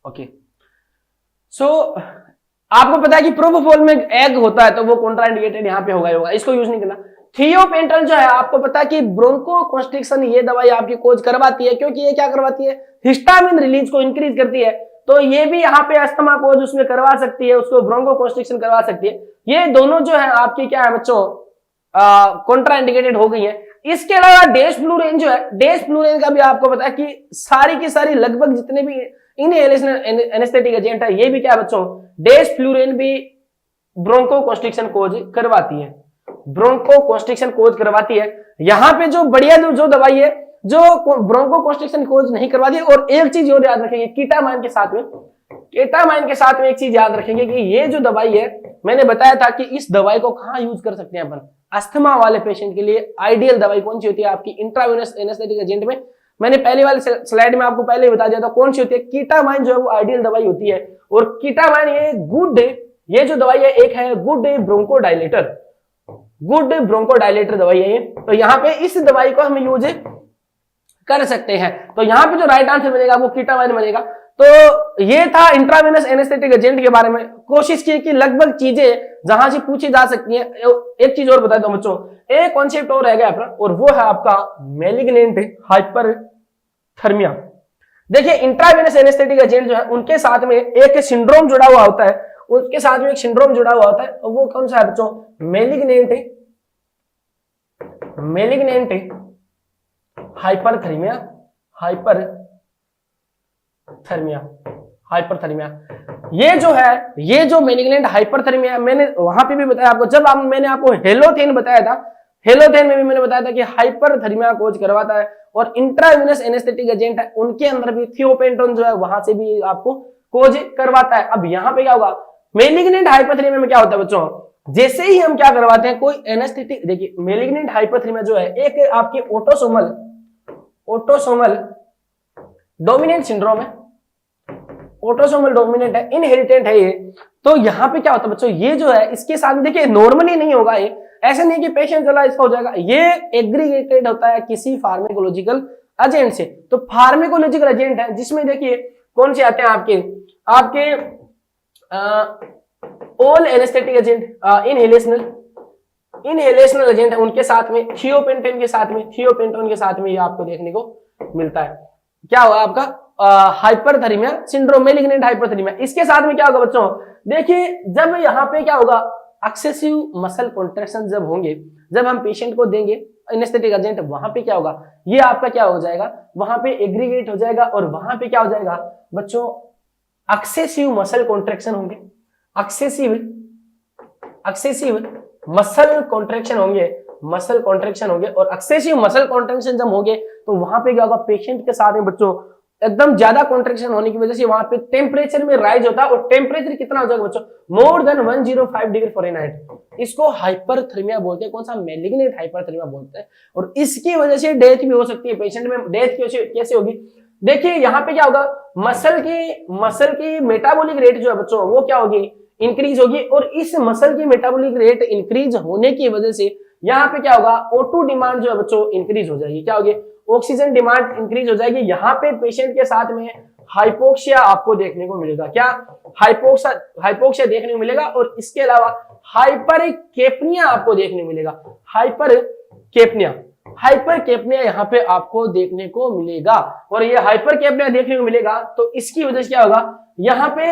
ओके सो आपको पता है कि प्रोपोफोल में एग होता है तो वो कॉन्ट्राइंडिकेटेड यहाँ पे होगा, इसको यूज नहीं करना। थियोपेंटल जो है आपको पता है कि ब्रोंको कॉन्स्ट्रिक्शन ये दवाई आपकी कोज करवाती है, क्योंकि ये क्या करवाती है, हिस्टामिन रिलीज को इंक्रीज करती है। तो ये भी यहाँ पे अस्थमा कोज उसमें करवा सकती है, उसको ब्रोंको कॉन्स्ट्रिक्शन करवा सकती है। ये दोनों जो है आपकी क्या है बच्चों कॉन्ट्राइंडिकेटेड हो गई है। इसके अलावा डेसफ्लूरेन जो है, डेसफ्लूरेन का भी आपको पता है कि सारी की सारी लगभग जितने भी इनहेलेशनल एनेस्थेटिक एजेंट है ये भी क्या बच्चों, डेसफ्लूरेन भी ब्रोंको कॉन्स्ट्रिक्शन कोज करवाती है, ब्रोंको कॉन्स्ट्रिक्शन कोज करवाती है। यहाँ पे जो बढ़िया जो दवाई है जो ब्रोंको कॉन्स्ट्रिक्शन कोज नहीं करवाती है। और एक चीज और याद रखेंगे कीटामाइन के साथ में, कीटामाइन के साथ में एक चीज याद रखेंगे कि ये जो दवाई है मैंने बताया था कि इस दवाई को कहाँ यूज कर सकते हैं अपन, अस्थमा वाले पेशेंट के लिए आइडियल दवाई कौन सी होती है आपकी इंट्रावेनस एनेस्थेटिक एजेंट में। मैंने पहले वाले स्लाइड में आपको पहले ही बता दिया था कौन सी होती है, कीटामाइन जो है वो आइडियल दवाई होती है। और कीटामाइन ये गुड, ये जो दवाई है एक है गुड ब्रोंकोडाइलेटर, गुड ब्रोंकोडाइलेटर दवाई है ये। तो यहाँ पे इस दवाई को हम यूज कर सकते हैं। तो यहाँ पे जो राइट आंसर बनेगा वो कीटामाइन बनेगा। तो ये था इंट्रावेनस एनेस्थेटिक एजेंट के बारे में। कोशिश की कि लगभग चीजें जहां से पूछी जा सकती हैं। एक चीज और बता दो बच्चों, एक कॉन्सेप्ट और रह गया अपना और वो है आपका मैलिग्नेंट हाइपरथर्मिया। देखिए इंट्रावेनस एनेस्थेटिक एजेंट जो है उनके साथ में एक सिंड्रोम जुड़ा हुआ होता है, उसके साथ में एक सिंड्रोम जुड़ा हुआ होता है और वो कौन सा है बच्चों, मैलिग्नेंट हाइपरथर्मिया, हाइपरथर्मिया ये जो मैलिग्नेंट हाइपरथर्मिया, मैंने वहां पे भी बताया आपको, जब मैंने आपको हेलोथेन बताया था, हेलोथेन में भी मैंने बताया था कि हाइपरथर्मिया कोज करवाता है, और इंट्रावेनस एनेस्थेटिक एजेंट है उनके अंदर भी थियोपेंटोन जो है वहां से भी आपको कोज करवाता है। अब यहाँ पे क्या होगा, मैलिग्नेंट हाइपरथर्मिया में क्या होता है बच्चों, जैसे ही हम क्या करवाते हैं कोई एनेस्थेटिक, देखिए मैलिग्नेंट हाइपरथर्मिया जो है एक आपके ऑटोसोमल डोमिनेंट सिंड्रोम है, ऑटोसोमल डोमिनेंट है, इनहेरिटेंट है ये। तो यहाँ पे क्या होता है बच्चों, ये जो है इसके साथ में देखिए नॉर्मली नहीं होगा, ये ऐसे नहीं कि पेशेंट चला इसका हो जाएगा, ये एग्रीगेटेड होता है किसी फार्मेकोलॉजिकल एजेंट से। तो फार्मेकोलॉजिकल एजेंट है जिसमें देखिए कौन से आते हैं आपके all anaesthetic agent, inhalational agent है, उनके साथ में थियोपेंटोन के साथ में ये आपको देखने को मिलता है। क्या हुआ आपका हाइपरथर्मिया सिंड्रोम, मैलिग्नेंट हाइपरथर्मिया। इसके साथ में क्या होगा बच्चों, देखिए जब यहाँ पे क्या होगा, एक्सेसिव मसल कॉन्ट्रैक्शन जब होंगे, जब हम पेशेंट को देंगे एनेस्थेटिक एजेंट, वहां पे क्या होगा, ये आपका क्या हो जाएगा, वहां पे एग्रीगेट हो जाएगा, और वहां पे क्या हो जाएगा बच्चों, एक्सेसिव मसल कॉन्ट्रैक्शन होंगे, एक्सेसिव मसल कॉन्ट्रैक्शन होंगे, और एक्सेसिव मसल कॉन्ट्रैक्शन जब होंगे तो वहां पे क्या होगा, पेशेंट के साथ में बच्चों एकदम ज्यादा कॉन्ट्रैक्शन होने की वजह से वहां पे टेम्परेचर में राइज होता है, और टेम्परेचर कितना हो जाएगा बच्चों, मोर देन 105 डिग्री फ़ारेनहाइट। इसको हाइपरथर्मिया बोलते हैं, कौन सा, मैलिग्नेंट हाइपरथर्मिया बोलते हैं, और इसकी वजह से डेथ भी हो सकती है। पेशेंट में डेथ कैसे होगी, देखिए यहाँ पे क्या होगा, मसल की मेटाबॉलिक रेट जो है बच्चों वो क्या होगी, इंक्रीज होगी, और इस मसल की मेटाबॉलिक रेट इंक्रीज होने की वजह से यहाँ पे क्या होगा, O2 डिमांड जो है बच्चों इंक्रीज हो जाएगी, क्या होगी, ऑक्सीजन डिमांड इंक्रीज हो जाएगी। यहाँ पे पेशेंट के साथ में हाइपोक्सिया आपको देखने को मिलेगा, क्या हाइपोक्सिया देखने को मिलेगा, और इसके अलावा हाइपरकेपनिया आपको देखने को मिलेगा, हाइपरकेपनिया यहाँ पे आपको देखने को मिलेगा, और ये हाइपरकेपनिया देखने को मिलेगा तो इसकी वजह से क्या होगा, यहाँ पे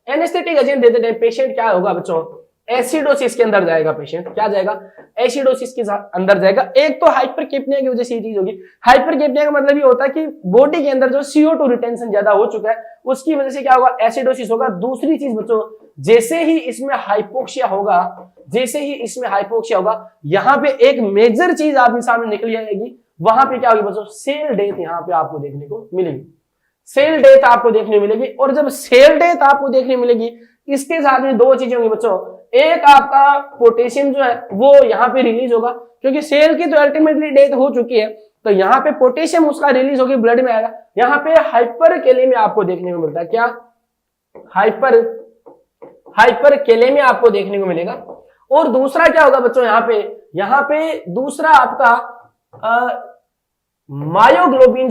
एनेस्थेटिक एजेंट देते टाइम पेशेंट क्या होगा बच्चों, एसिडोसिस के अंदर जाएगा, पेशेंट क्या जाएगा, एसिडोसिस के अंदर जाएगा। एक तो हाइपरकेपनिया की वजह से ये चीज होगी, हाइपरकेपनिया का मतलब ये होता है कि बॉडी के अंदर जो CO2 रिटेंशन ज्यादा हो चुका है उसकी वजह से क्या होगा, एसिडोसिस होगा। दूसरी चीज बच्चों, जैसे ही इसमें हाइपोक्सिया होगा, यहाँ पे एक मेजर चीज आपके सामने निकल जाएगी, वहां पे क्या होगी बच्चों, सेल डेथ यहाँ पे आपको देखने को मिलेगी, सेल डेथ आपको देखने मिलेगी। और जब सेल डेथ आपको देखने मिलेगी, इसके साथ में दो चीजें होंगी बच्चों, एक आपका पोटेशियम जो है वो यहाँ पे रिलीज होगा, क्योंकि सेल की तो अल्टीमेटली डेथ हो चुकी है, तो यहाँ पे पोटेशियम उसका रिलीज होगी, ब्लड में आएगा। यहाँ पे हाइपरकेलेमिया आपको देखने को मिलता है, क्या हाइपरकेलेमिया आपको देखने को मिलेगा। और दूसरा क्या होगा बच्चों, यहाँ पे दूसरा आपका मायोग्लोबिन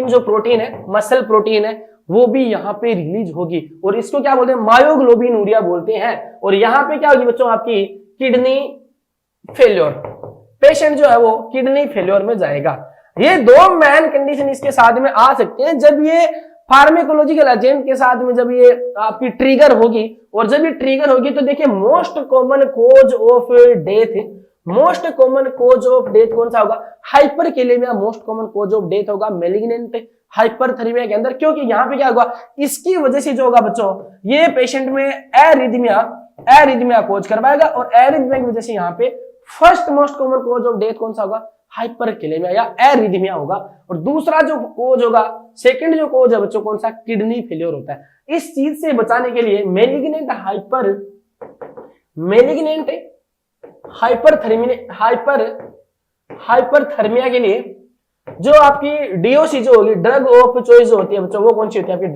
जो प्रोटीन है, मसल प्रोटीन है, वो भी यहाँ पे रिलीज होगी, और इसको क्या बोलते हैं, मायोग्लोबिनूरिया बोलते हैं। और यहाँ पे क्या होगी बच्चों, आपकी किडनी फेल्योर, पेशेंट जो है वो किडनी फेल्योर में जाएगा। ये दो मेन कंडीशन इसके साथ में आ सकते हैं जब ये फार्मेकोलॉजिकल एजेंट के साथ में जब ये आपकी ट्रिगर होगी। और जब ये ट्रिगर होगी तो देखिए most common cause of death कौन सा होगा, hyperkalaemia most common cause of death होगा मैलिग्नेंट हाइपरथर्मिया के अंदर। क्योंकि यहाँ पे क्या होगा, इसकी वजह से जो होगा बच्चों, ये पेशेंट में एरिथमिया कोज करवाएगा, और एरिथमिया की वजह से यहाँ पे first most common cause of death कौन सा होगा, हाइपरकेलेमिया या एरिथमिया होगा। और दूसरा जो कोज होगा, सेकंड जो कोज है बच्चों, कौन सा, किडनी फेलियर होता है। इस चीज से बचाने के लिए मैलिग्नेंट हाइपरथर्मिया के लिए जो आपकी डीओसी जो होगी, ड्रग ऑफ चॉइस होती है बच्चों, वो कौन सी होती है, आपकी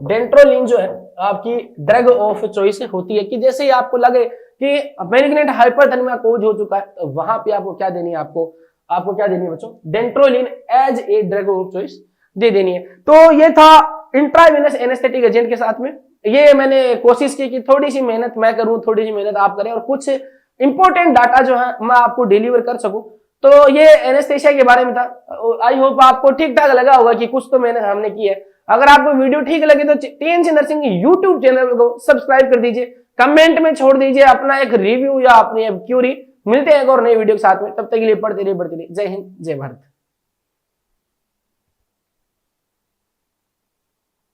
डेंट्रोलिन जो है आपकी ड्रग ऑफ चॉइस होती है। कि जैसे ही आपको लगे कि मैलिग्नेंट हाइपरथर्मिया कोज हो चुका है, तो वहां पे आपको क्या देनी है, आपको क्या देनी है बच्चों, dantrolene as a drug of choice दे देनी है। तो ये था इंट्रावेनस एनेस्थेटिक एजेंट के साथ में। ये मैंने कोशिश की कि थोड़ी सी मेहनत मैं करूं, थोड़ी सी मेहनत आप करें, और कुछ इंपॉर्टेंट डाटा जो है मैं आपको डिलीवर कर सकूं। तो ये एनेस्थेशिया के बारे में था। आई होप आपको ठीक ठाक लगा होगा कि कुछ तो मेहनत हमने की है। अगर आपको वीडियो ठीक लगे तो टीएनसी नर्सिंग यूट्यूब चैनल को सब्सक्राइब कर दीजिए, कमेंट में छोड़ दीजिए अपना एक रिव्यू या अपनी क्यूरी, मिलते हैं एक और नई वीडियो के साथ में, तब तक के लिए पढ़ते रहिए जय हिंद जय भारत।